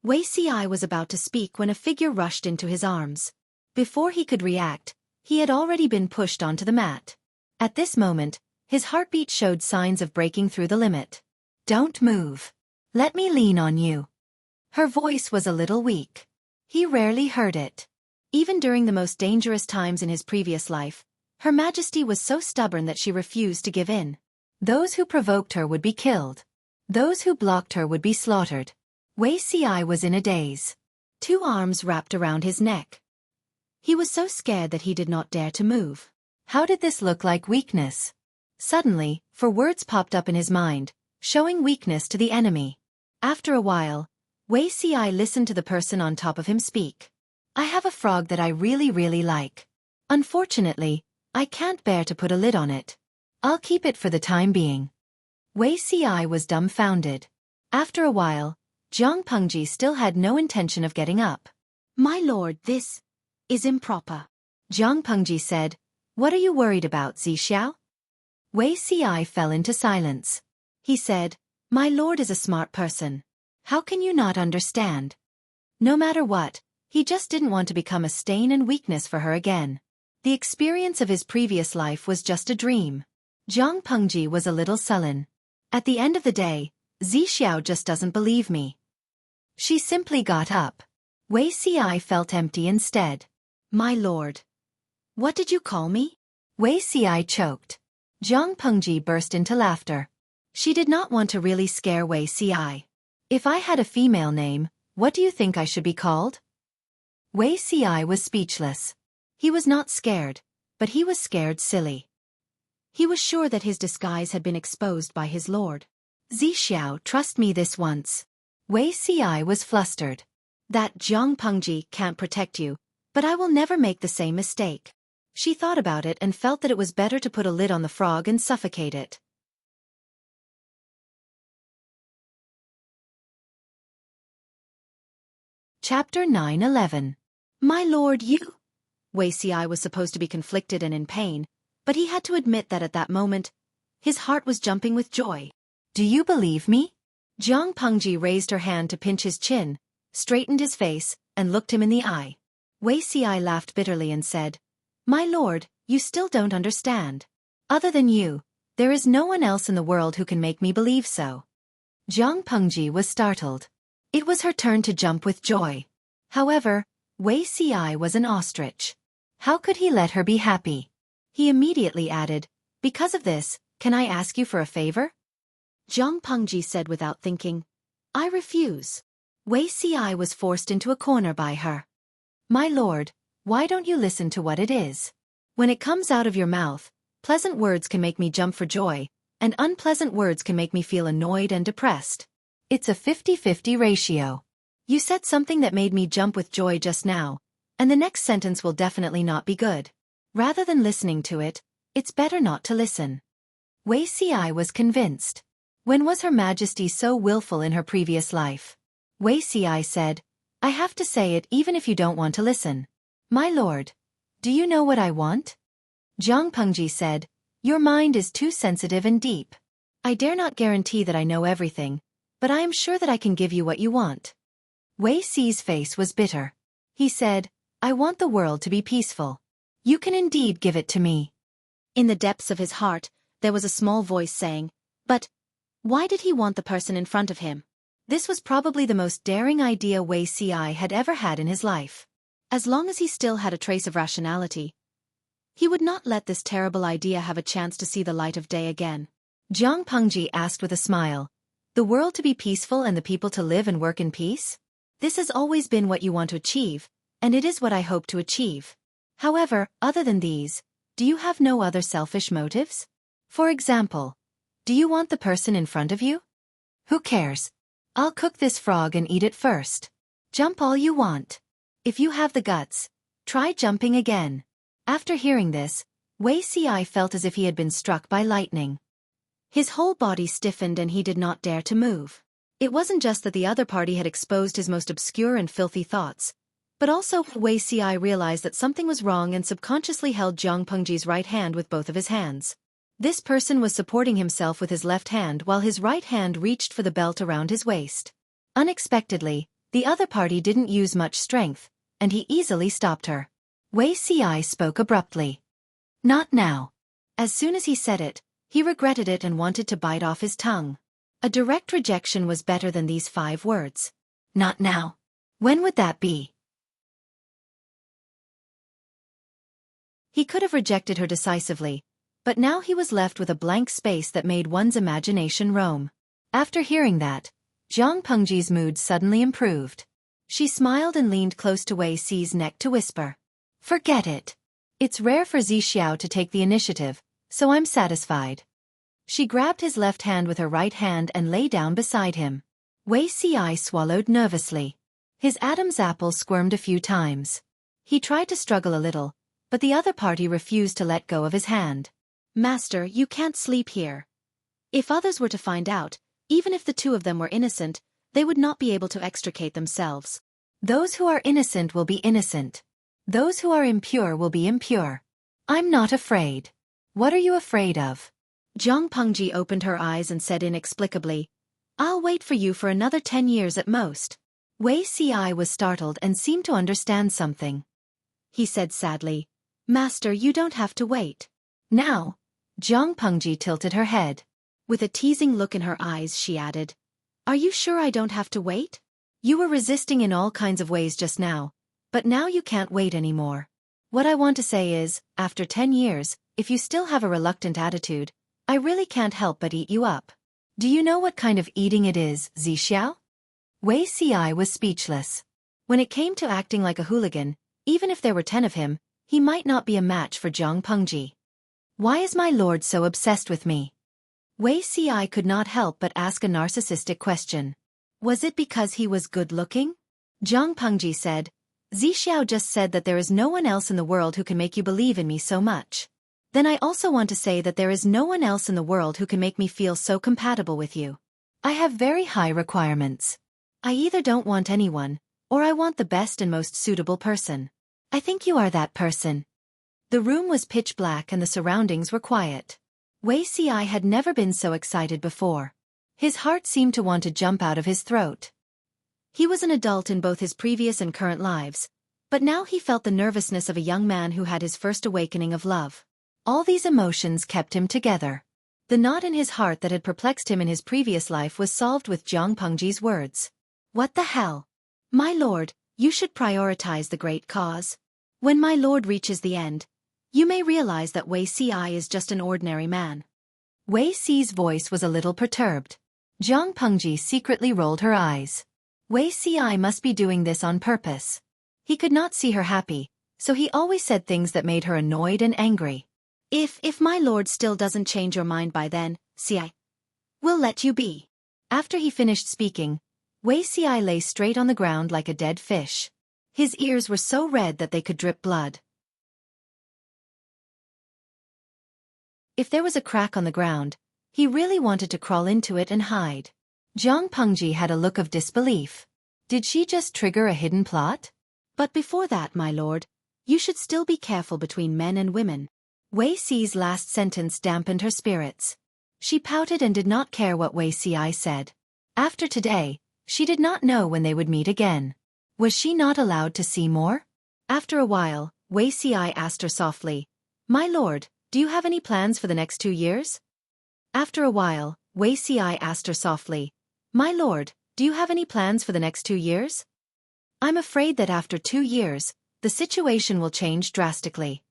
Wei Xi was about to speak when a figure rushed into his arms. Before he could react, he had already been pushed onto the mat. At this moment, his heartbeat showed signs of breaking through the limit. Don't move. Let me lean on you. Her voice was a little weak. He rarely heard it. Even during the most dangerous times in his previous life, Her Majesty was so stubborn that she refused to give in. Those who provoked her would be killed. Those who blocked her would be slaughtered. Wei Xi was in a daze. 2 arms wrapped around his neck. He was so scared that he did not dare to move. How did this look like weakness? Suddenly, 4 words popped up in his mind, showing weakness to the enemy. After a while, Wei Ci listened to the person on top of him speak. I have a frog that I really like. Unfortunately, I can't bear to put a lid on it. I'll keep it for the time being. Wei Ci was dumbfounded. After a while, Zhang Pengji still had no intention of getting up. My lord, this is improper. Zhang Pengji said, What are you worried about, Zixiao? Wei Ci fell into silence. He said, My lord is a smart person. How can you not understand? No matter what, he just didn't want to become a stain and weakness for her again. The experience of his previous life was just a dream. Zhang Pengji was a little sullen. At the end of the day, Zixiao just doesn't believe me. She simply got up. Wei Ci felt empty instead. My lord. What did you call me? Wei Ci choked. Zhang Pengji burst into laughter. She did not want to really scare Wei Ci. If I had a female name, what do you think I should be called? Wei Ci was speechless. He was not scared, but he was scared silly. He was sure that his disguise had been exposed by his lord. Zixiao, trust me this once. Wei Ci was flustered. That Zhang Pengji can't protect you, but I will never make the same mistake. She thought about it and felt that it was better to put a lid on the frog and suffocate it. Chapter 9:11. My lord, you... Wei Ci was supposed to be conflicted and in pain, but he had to admit that at that moment, his heart was jumping with joy. Do you believe me? Zhang Pengji raised her hand to pinch his chin, straightened his face, and looked him in the eye. Wei Ci laughed bitterly and said, My lord, you still don't understand. Other than you, there is no one else in the world who can make me believe so. Zhang Pengji was startled. It was her turn to jump with joy. However, Wei Ci was an ostrich. How could he let her be happy? He immediately added, Because of this, can I ask you for a favor? Zhang Pengji said without thinking, I refuse. Wei Ci was forced into a corner by her. My lord, why don't you listen to what it is? When it comes out of your mouth, pleasant words can make me jump for joy, and unpleasant words can make me feel annoyed and depressed. It's a 50-50 ratio. You said something that made me jump with joy just now, and the next sentence will definitely not be good. Rather than listening to it, it's better not to listen. Wei Ci was convinced. When was Her Majesty so willful in her previous life? Wei Ci said, I have to say it even if you don't want to listen. My lord, do you know what I want? Zhang Pengji said, Your mind is too sensitive and deep. I dare not guarantee that I know everything, but I am sure that I can give you what you want. Wei Ci's face was bitter. He said, I want the world to be peaceful. You can indeed give it to me. In the depths of his heart, there was a small voice saying, But why did he want the person in front of him? This was probably the most daring idea Wei Ci had ever had in his life. As long as he still had a trace of rationality, he would not let this terrible idea have a chance to see the light of day again. Zhang Pengji asked with a smile, The world to be peaceful and the people to live and work in peace? This has always been what you want to achieve, and it is what I hope to achieve. However, other than these, do you have no other selfish motives? For example, do you want the person in front of you? Who cares? I'll cook this frog and eat it first. Jump all you want. If you have the guts, try jumping again. After hearing this, Wei Ci felt as if he had been struck by lightning. His whole body stiffened and he did not dare to move. It wasn't just that the other party had exposed his most obscure and filthy thoughts, but also Wei Ci realized that something was wrong and subconsciously held Zhang Pengji's right hand with both of his hands. This person was supporting himself with his left hand while his right hand reached for the belt around his waist. Unexpectedly, the other party didn't use much strength, and he easily stopped her. Wei Ci spoke abruptly. Not now. As soon as he said it, he regretted it and wanted to bite off his tongue. A direct rejection was better than these 5 words. Not now. When would that be? He could have rejected her decisively, but now he was left with a blank space that made one's imagination roam. After hearing that, Zhang Pengji's mood suddenly improved. She smiled and leaned close to Wei Ci's neck to whisper, Forget it. It's rare for Zixiao to take the initiative, so I'm satisfied. She grabbed his left hand with her right hand and lay down beside him. Wei Ci swallowed nervously. His Adam's apple squirmed a few times. He tried to struggle a little, but the other party refused to let go of his hand. "Master, you can't sleep here. If others were to find out, even if the two of them were innocent, they would not be able to extricate themselves. Those who are innocent will be innocent. Those who are impure will be impure. I'm not afraid." "What are you afraid of?" Zhang Pengji opened her eyes and said inexplicably, "I'll wait for you for another 10 years at most." Wei Ci was startled and seemed to understand something. He said sadly, "Master, you don't have to wait." "Now?" Zhang Pengji tilted her head. With a teasing look in her eyes, she added, "Are you sure I don't have to wait? You were resisting in all kinds of ways just now, but now you can't wait anymore. What I want to say is, after 10 years, if you still have a reluctant attitude, I really can't help but eat you up." "Do you know what kind of eating it is, Zixiao?" Wei Ci was speechless. When it came to acting like a hooligan, even if there were 10 of him, he might not be a match for Zhang Pengji. "Why is my lord so obsessed with me?" Wei Ci could not help but ask a narcissistic question. "Was it because he was good-looking?" Zhang Pengji said, "Zixiao just said that there is no one else in the world who can make you believe in me so much. Then I also want to say that there is no one else in the world who can make me feel so compatible with you. I have very high requirements. I either don't want anyone, or I want the best and most suitable person. I think you are that person." The room was pitch black and the surroundings were quiet. Wei Ci had never been so excited before. His heart seemed to want to jump out of his throat. He was an adult in both his previous and current lives, but now he felt the nervousness of a young man who had his first awakening of love. All these emotions kept him together. The knot in his heart that had perplexed him in his previous life was solved with Zhang Pengji's words. "What the hell? My lord, you should prioritize the great cause. When my lord reaches the end, you may realize that Wei Ci is just an ordinary man." Wei Ci's voice was a little perturbed. Zhang Pengji secretly rolled her eyes. Wei Ci must be doing this on purpose. He could not see her happy, so he always said things that made her annoyed and angry. If my lord still doesn't change your mind by then, Ci will let you be." After he finished speaking, Wei Ci lay straight on the ground like a dead fish. His ears were so red that they could drip blood. If there was a crack on the ground, he really wanted to crawl into it and hide. Zhang Pengji had a look of disbelief. Did she just trigger a hidden plot? "But before that, my lord, you should still be careful between men and women." Wei Ci's last sentence dampened her spirits. She pouted and did not care what Wei Ci said. After today, she did not know when they would meet again. Was she not allowed to see more? After a while, Wei Ci asked her softly, "My lord, do you have any plans for the next 2 years?" After a while, Wei Ci asked her softly, "My lord, do you have any plans for the next 2 years?" "I'm afraid that after 2 years, the situation will change drastically."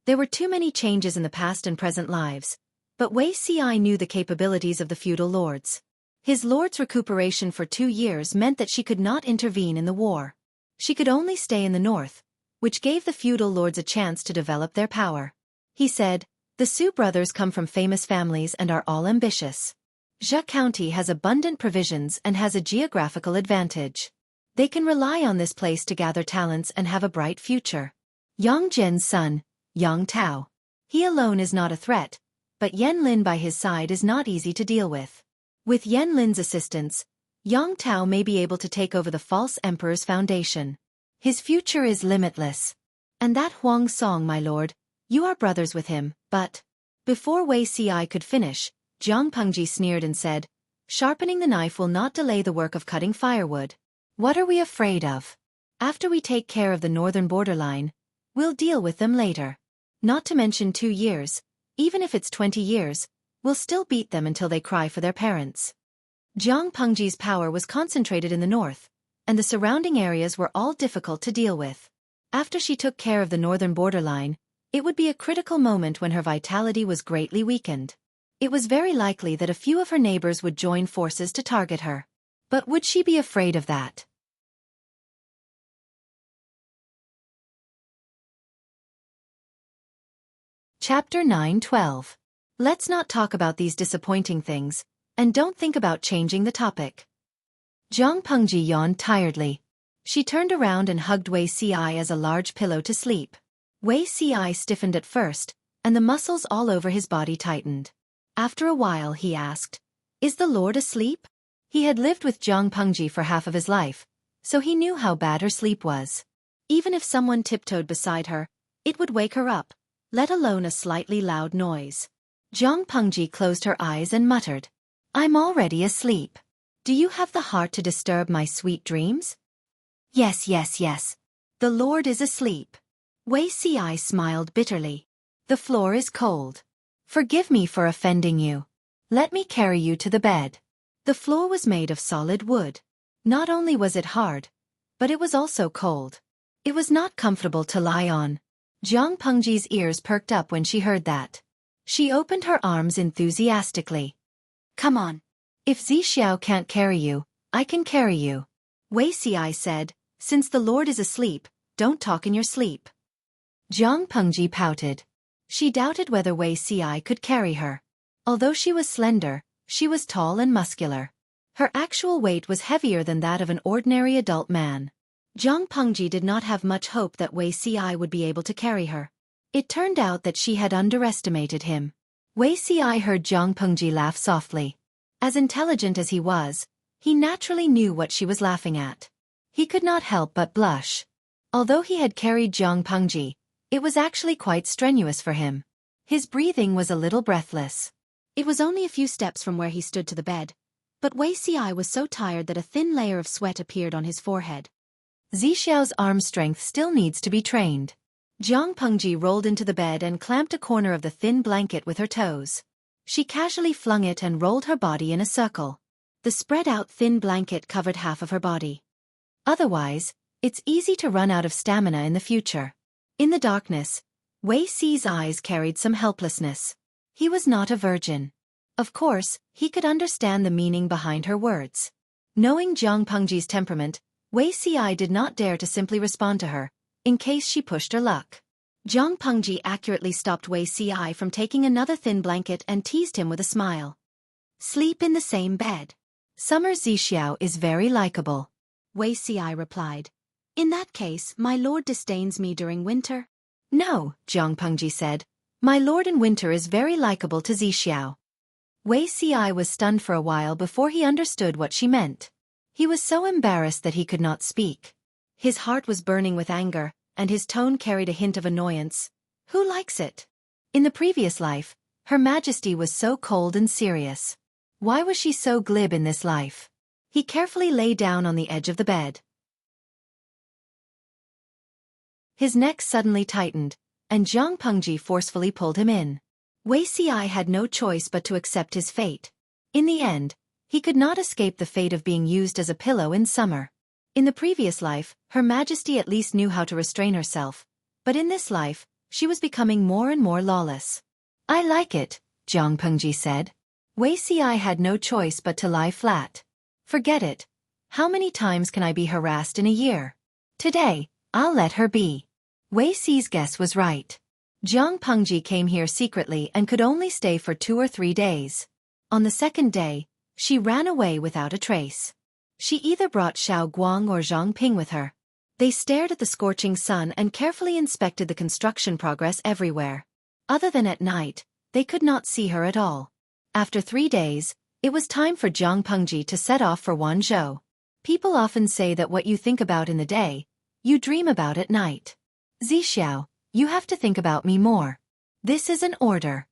There were too many changes in the past and present lives, but Wei Ci knew the capabilities of the feudal lords. His lord's recuperation for 2 years meant that she could not intervene in the war. She could only stay in the north, which gave the feudal lords a chance to develop their power. He said, "The Su brothers come from famous families and are all ambitious. Xueqi County has abundant provisions and has a geographical advantage. They can rely on this place to gather talents and have a bright future. Yang Zhen's son, Yang Tao. He alone is not a threat, but Yan Lin by his side is not easy to deal with. With Yan Lin's assistance, Yang Tao may be able to take over the false emperor's foundation. His future is limitless. And that Huang Song, my lord, you are brothers with him, but..." Before Wei Ci could finish, Zhang Pengji sneered and said, "Sharpening the knife will not delay the work of cutting firewood. What are we afraid of? After we take care of the northern borderline, we'll deal with them later. Not to mention 2 years, even if it's 20 years, we'll still beat them until they cry for their parents." Zhang Pengji's power was concentrated in the north, and the surrounding areas were all difficult to deal with. After she took care of the northern borderline, it would be a critical moment when her vitality was greatly weakened. It was very likely that a few of her neighbors would join forces to target her. But would she be afraid of that? Chapter 9:12. Let's not talk about these disappointing things, and don't think about changing the topic. Zhang Pengji yawned tiredly. She turned around and hugged Wei Ci as a large pillow to sleep. Wei Ci stiffened at first, and the muscles all over his body tightened. After a while he asked, "Is the Lord asleep?" He had lived with Zhang Pengji for half of his life, so he knew how bad her sleep was. Even if someone tiptoed beside her, it would wake her up, let alone a slightly loud noise. Zhang Pengji closed her eyes and muttered, "I'm already asleep. Do you have the heart to disturb my sweet dreams?" Yes. The Lord is asleep." Wei Ci smiled bitterly. "The floor is cold. Forgive me for offending you. Let me carry you to the bed." The floor was made of solid wood. Not only was it hard, but it was also cold. It was not comfortable to lie on. Zhang Pengji's ears perked up when she heard that. She opened her arms enthusiastically. "Come on. If Zixiao can't carry you, I can carry you." Wei Ci said, "Since the Lord is asleep, don't talk in your sleep." Zhang Pengji pouted. She doubted whether Wei Ci could carry her. Although she was slender, she was tall and muscular. Her actual weight was heavier than that of an ordinary adult man. Zhang Pengji did not have much hope that Wei Ci would be able to carry her. It turned out that she had underestimated him. Wei Ci heard Zhang Pengji laugh softly. As intelligent as he was, he naturally knew what she was laughing at. He could not help but blush. Although he had carried Zhang Pengji, it was actually quite strenuous for him. His breathing was a little breathless. It was only a few steps from where he stood to the bed, but Wei Ci was so tired that a thin layer of sweat appeared on his forehead. Zixiao's arm strength still needs to be trained. Zhang Pengji rolled into the bed and clamped a corner of the thin blanket with her toes. She casually flung it and rolled her body in a circle. The spread-out thin blanket covered half of her body. Otherwise, it's easy to run out of stamina in the future. In the darkness, Wei Ci's eyes carried some helplessness. He was not a virgin. Of course, he could understand the meaning behind her words. Knowing Zhang Pengji's temperament, Wei Ci did not dare to simply respond to her, in case she pushed her luck. Zhang Pengji accurately stopped Wei Ci from taking another thin blanket and teased him with a smile. "Sleep in the same bed. Summer Zixiao is very likable." Wei Ci replied. "In that case, my lord disdains me during winter?" "No," Zhang Pengji said. "My lord in winter is very likable to Zixiao." Wei Ci was stunned for a while before he understood what she meant. He was so embarrassed that he could not speak. His heart was burning with anger, and his tone carried a hint of annoyance. Who likes it? In the previous life, Her Majesty was so cold and serious. Why was she so glib in this life? He carefully lay down on the edge of the bed. His neck suddenly tightened, and Zhang Pengji forcefully pulled him in. Wei Ci had no choice but to accept his fate. In the end, he could not escape the fate of being used as a pillow in summer. In the previous life, Her Majesty at least knew how to restrain herself, but in this life, she was becoming more and more lawless. "I like it," Zhang Pengji said. Wei Ci had no choice but to lie flat. "Forget it. How many times can I be harassed in a year? Today, I'll let her be." Wei Ci's guess was right. Zhang Pengji came here secretly and could only stay for 2 or 3 days. On the second day, she ran away without a trace. She either brought Xiao Guang or Zhang Ping with her. They stared at the scorching sun and carefully inspected the construction progress everywhere. Other than at night, they could not see her at all. After 3 days, it was time for Zhang Pengji to set off for Wanzhou. People often say that what you think about in the day, you dream about at night. "Zixiao, you have to think about me more. This is an order."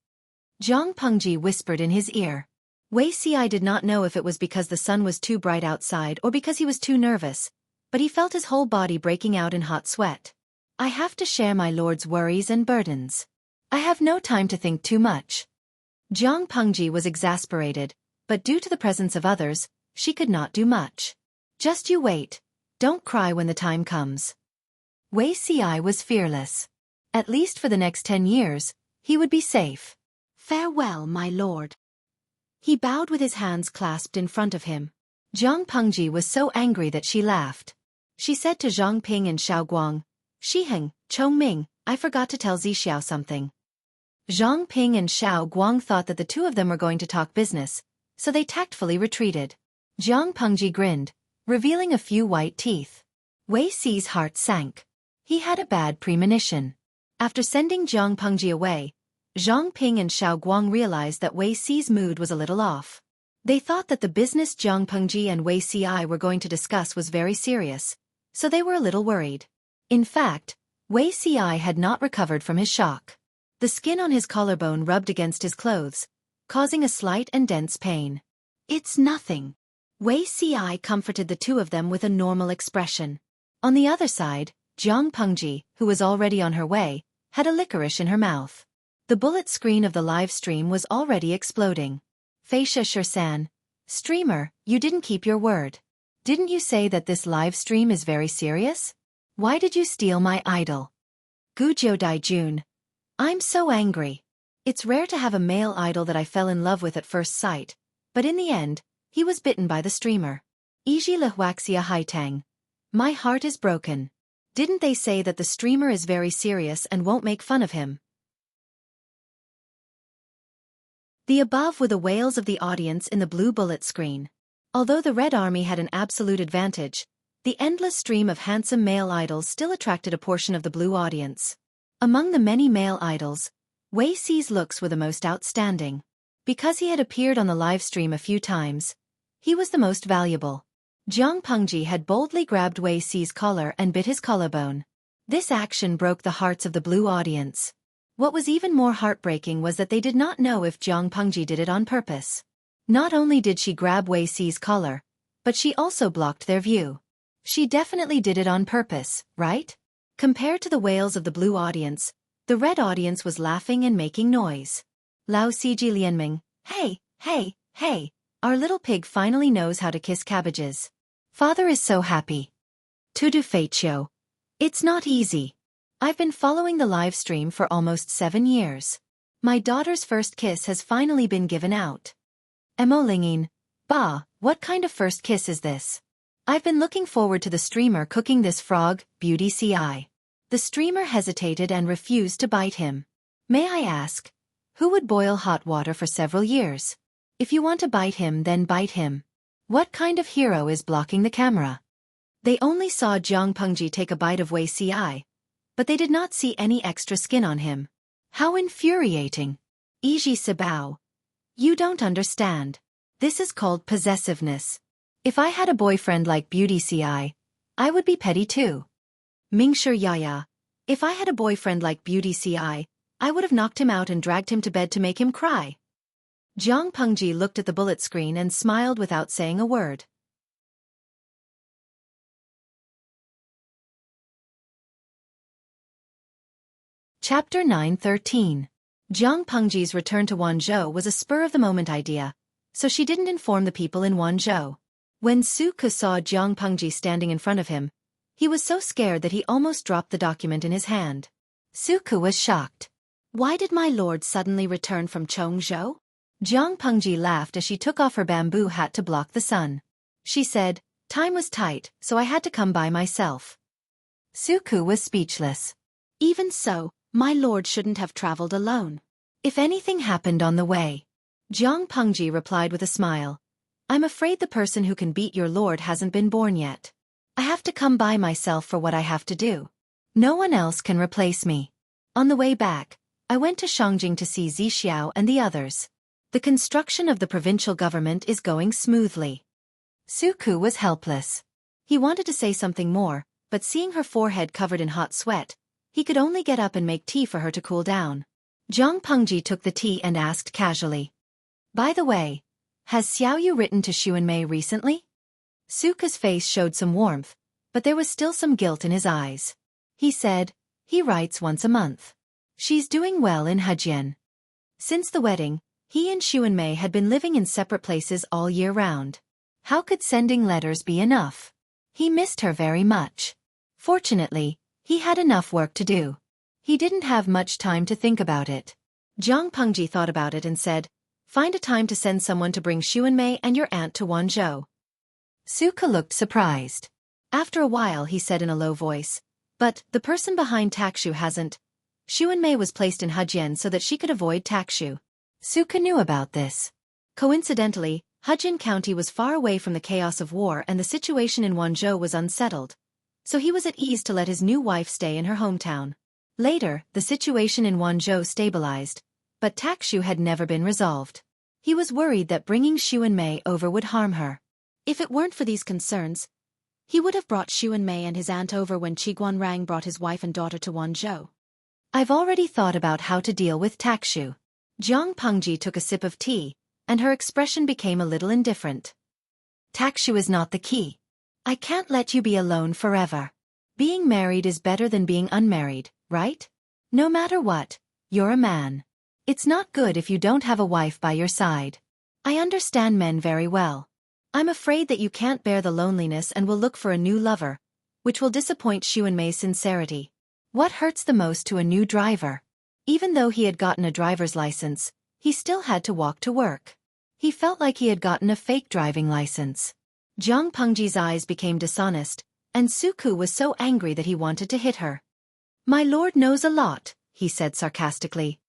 Zhang Pengji whispered in his ear. Wei Ci did not know if it was because the sun was too bright outside or because he was too nervous, but he felt his whole body breaking out in hot sweat. "I have to share my lord's worries and burdens. I have no time to think too much." Zhang Pengji was exasperated, but due to the presence of others, she could not do much. "Just you wait. Don't cry when the time comes." Wei Ci was fearless. At least for the next 10 years, he would be safe. "Farewell, my lord." He bowed with his hands clasped in front of him. Zhang Pengji was so angry that she laughed. She said to Zhang Ping and Xiao Guang, "Shiheng, Chongming, I forgot to tell Zixiao something." Zhang Ping and Xiao Guang thought that the two of them were going to talk business, so they tactfully retreated. Jiang Pengji grinned, revealing a few white teeth. Wei Si's heart sank. He had a bad premonition. After sending Jiang Pengji away, Zhang Ping and Xiao Guang realized that Wei Si's mood was a little off. They thought that the business Jiang Pengji and Wei Si were going to discuss was very serious, so they were a little worried. In fact, Wei Si had not recovered from his shock. The skin on his collarbone rubbed against his clothes, causing a slight and dense pain. "It's nothing." Wei Si comforted the two of them with a normal expression. On the other side, Jiang Pengji, who was already on her way, had a licorice in her mouth. The bullet screen of the live stream was already exploding. Feisha Shursan, streamer, you didn't keep your word. Didn't you say that this live stream is very serious? Why did you steal my idol? Gujiu Daijun. I'm so angry. It's rare to have a male idol that I fell in love with at first sight, but in the end, he was bitten by the streamer. Iji Lehuaxia Haitang. My heart is broken. Didn't they say that the streamer is very serious and won't make fun of him? The above were the wails of the audience in the blue bullet screen. Although the Red Army had an absolute advantage, the endless stream of handsome male idols still attracted a portion of the blue audience. Among the many male idols, Wei Si's looks were the most outstanding. Because he had appeared on the live stream a few times, he was the most valuable. Jiang Pengji had boldly grabbed Wei Si's collar and bit his collarbone. This action broke the hearts of the blue audience. What was even more heartbreaking was that they did not know if Jiang Pengji did it on purpose. Not only did she grab Wei Si's collar, but she also blocked their view. She definitely did it on purpose, right? Compared to the wails of the blue audience, the red audience was laughing and making noise. Lao Siji Lianming, hey, hey, hey, our little pig finally knows how to kiss cabbages. Father is so happy. Tudu Feichio. It's not easy. I've been following the live stream for almost 7 years. My daughter's first kiss has finally been given out. Emo Lingin, bah, what kind of first kiss is this? I've been looking forward to the streamer cooking this frog, Beauty Ci. The streamer hesitated and refused to bite him. May I ask, who would boil hot water for several years? If you want to bite him, then bite him. What kind of hero is blocking the camera? They only saw Jiang Pengji take a bite of Wei Ci, but they did not see any extra skin on him. How infuriating. Iji Sabao. You don't understand. This is called possessiveness. If I had a boyfriend like Beauty Ci, I would be petty too. Mingshi Yaya. If I had a boyfriend like Beauty Ci, I would have knocked him out and dragged him to bed to make him cry. Jiang Pengji looked at the bullet screen and smiled without saying a word. Chapter 9:13. Jiang Pengji's return to Wanzhou was a spur-of-the-moment idea, so she didn't inform the people in Wanzhou. When Xueqi saw Jiang Pengji standing in front of him, he was so scared that he almost dropped the document in his hand. Xueqi was shocked. Why did my lord suddenly return from Chongzhou? Jiang Pengji laughed as she took off her bamboo hat to block the sun. She said, time was tight, so I had to come by myself. Xueqi was speechless. Even so, my lord shouldn't have traveled alone. If anything happened on the way. Jiang Pengji replied with a smile. I'm afraid the person who can beat your lord hasn't been born yet. I have to come by myself for what I have to do. No one else can replace me. On the way back, I went to Shangjing to see Zixiao and the others. The construction of the provincial government is going smoothly. Xueqi was helpless. He wanted to say something more, but seeing her forehead covered in hot sweat, he could only get up and make tea for her to cool down. Jiang Pengji took the tea and asked casually. By the way, has Xiaoyu written to Xuanmei recently? Xueqi's face showed some warmth, but there was still some guilt in his eyes. He said, he writes once a month. She's doing well in Hejian. Since the wedding, he and Xuanmei had been living in separate places all year round. How could sending letters be enough? He missed her very much. Fortunately, he had enough work to do. He didn't have much time to think about it. Jiang Pengji thought about it and said, find a time to send someone to bring Xuanmei and your aunt to Wanzhou. Xueqi looked surprised. After a while he said in a low voice, but the person behind Takshu hasn't. Xuanmei was placed in Hejian so that she could avoid Takshu. Xueqi knew about this. Coincidentally, Hejian County was far away from the chaos of war and the situation in Wanzhou was unsettled, so he was at ease to let his new wife stay in her hometown. Later, the situation in Wanzhou stabilized, but Takshu had never been resolved. He was worried that bringing Xuanmei over would harm her. If it weren't for these concerns, he would have brought Xuanmei and his aunt over when Qiguanrang brought his wife and daughter to Wanzhou. I've already thought about how to deal with Takshu. Jiang Pengji took a sip of tea, and her expression became a little indifferent. Takshu is not the key. I can't let you be alone forever. Being married is better than being unmarried, right? No matter what, you're a man. It's not good if you don't have a wife by your side. I understand men very well. I'm afraid that you can't bear the loneliness and will look for a new lover, which will disappoint Xuanmei's sincerity. What hurts the most to a new driver? Even though he had gotten a driver's license, he still had to walk to work. He felt like he had gotten a fake driving license. Jiang Pengji's eyes became dishonest, and Xueqi was so angry that he wanted to hit her. My lord knows a lot, he said sarcastically.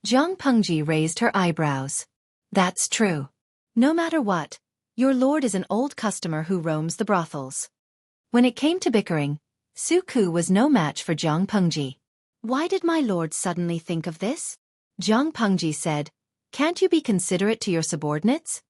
Jiang Pengji raised her eyebrows. That's true. No matter what, your lord is an old customer who roams the brothels. When it came to bickering, Xueqi was no match for Jiang Pengji. Why did my lord suddenly think of this? Jiang Pengji said, can't you be considerate to your subordinates?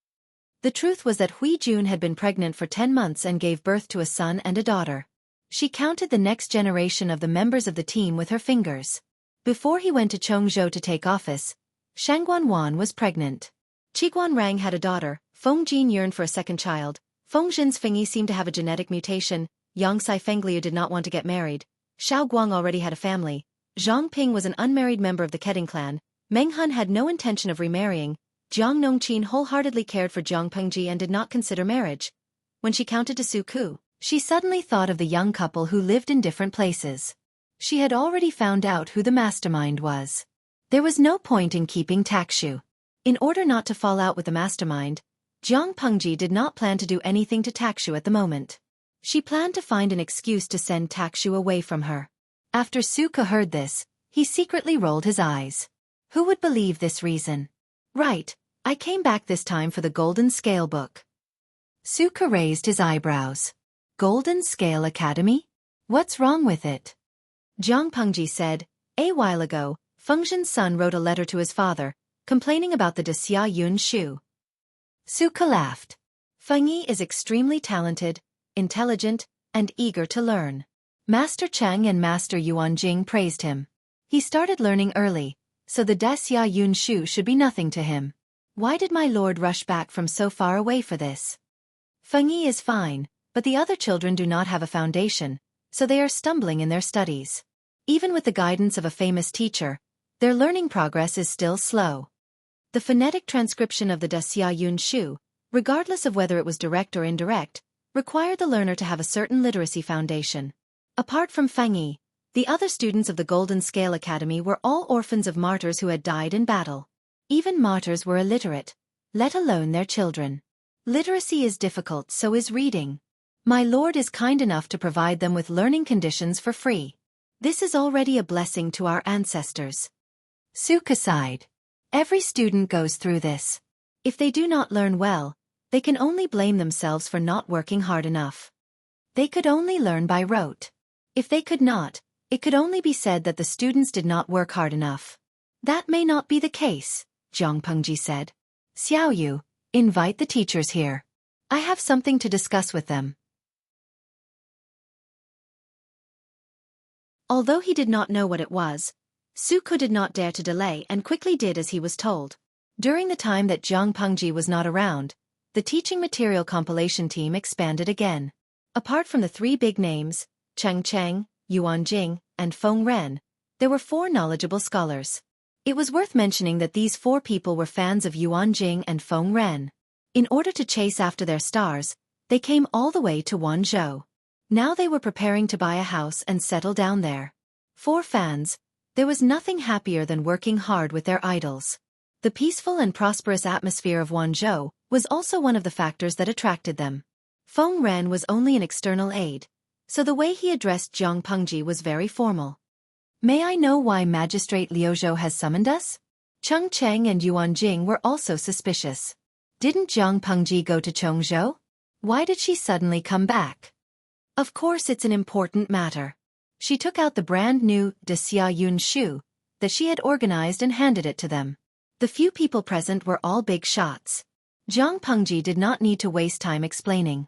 The truth was that Hui Jun had been pregnant for 10 months and gave birth to a son and a daughter. She counted the next generation of the members of the team with her fingers. Before he went to Chongzhou to take office, Shangguan Wan was pregnant. Qiguanrang had a daughter, Feng Jin yearned for a second child, Feng Jin's Fengyi seemed to have a genetic mutation, Yang Sai Fengliu did not want to get married, Xiao Guang already had a family, Zhang Ping was an unmarried member of the Keding clan, Meng Hun had no intention of remarrying, Jiang Nongqin wholeheartedly cared for Jiang Pengji and did not consider marriage. When she counted to Xueqi, she suddenly thought of the young couple who lived in different places. She had already found out who the mastermind was. There was no point in keeping Takshu. In order not to fall out with the mastermind, Jiang Pengji did not plan to do anything to Takshu at the moment. She planned to find an excuse to send Takshu away from her. After Xueqi heard this, he secretly rolled his eyes. Who would believe this reason? Right, I came back this time for the Golden Scale book. Xueqi raised his eyebrows. Golden Scale Academy? What's wrong with it? Jiang Pengji said, a while ago, Feng Jin's son wrote a letter to his father, complaining about the Xia Yun Shu. Xueqi laughed. Fengyi is extremely talented, intelligent, and eager to learn. Master Cheng and Master Yuanjing praised him. He started learning early, so the Xia Yun Shu should be nothing to him. Why did my lord rush back from so far away for this? Fengyi is fine, but the other children do not have a foundation, so they are stumbling in their studies. Even with the guidance of a famous teacher, their learning progress is still slow. The phonetic transcription of the Xia Yun Shu, regardless of whether it was direct or indirect, required the learner to have a certain literacy foundation. Apart from Fengyi, the other students of the Golden Scale Academy were all orphans of martyrs who had died in battle. Even martyrs were illiterate, let alone their children. Literacy is difficult, so is reading. My lord is kind enough to provide them with learning conditions for free. This is already a blessing to our ancestors. Xueqi sighed. Every student goes through this. If they do not learn well, they can only blame themselves for not working hard enough. They could only learn by rote. If they could not, it could only be said that the students did not work hard enough. That may not be the case, Jiang Pengji said. Xiaoyu, invite the teachers here. I have something to discuss with them. Although he did not know what it was, Xueqi did not dare to delay and quickly did as he was told. During the time that Jiang Pengji was not around, the teaching material compilation team expanded again. Apart from the 3 big names, Cheng Cheng, Yuan Jing, and Feng Ren, there were 4 knowledgeable scholars. It was worth mentioning that these 4 people were fans of Yuan Jing and Feng Ren. In order to chase after their stars, they came all the way to Wanzhou. Now they were preparing to buy a house and settle down there. For fans, there was nothing happier than working hard with their idols. The peaceful and prosperous atmosphere of Wanzhou was also one of the factors that attracted them. Feng Ren was only an external aid, so the way he addressed Jiang Pengji was very formal. May I know why Magistrate Liuzhou has summoned us? Cheng Cheng and Yuan Jing were also suspicious. Didn't Jiang Pengji go to Chongzhou? Why did she suddenly come back? Of course it's an important matter. She took out the brand new De Xia Yun shoe that she had organized and handed it to them. The few people present were all big shots. Jiang Pengji did not need to waste time explaining.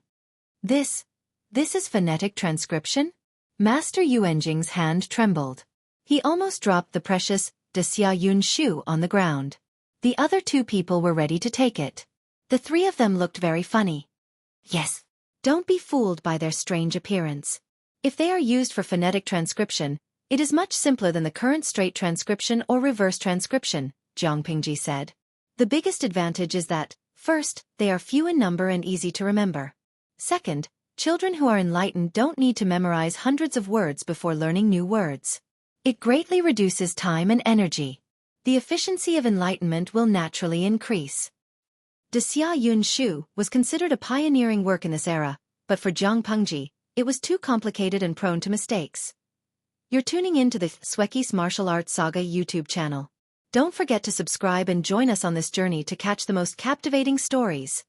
This is phonetic transcription? Master Yuanjing's hand trembled. He almost dropped the precious De Xia Yun shoe on the ground. The other two people were ready to take it. The three of them looked very funny. Yes. Don't be fooled by their strange appearance. If they are used for phonetic transcription, it is much simpler than the current straight transcription or reverse transcription, Jiang Pengji said. The biggest advantage is that, first, they are few in number and easy to remember. Second, children who are enlightened don't need to memorize hundreds of words before learning new words. It greatly reduces time and energy. The efficiency of enlightenment will naturally increase. De Xia Yun Shu was considered a pioneering work in this era, but for Jiang Pengji, it was too complicated and prone to mistakes. You're tuning in to the Xueqi's Martial Arts Saga YouTube channel. Don't forget to subscribe and join us on this journey to catch the most captivating stories.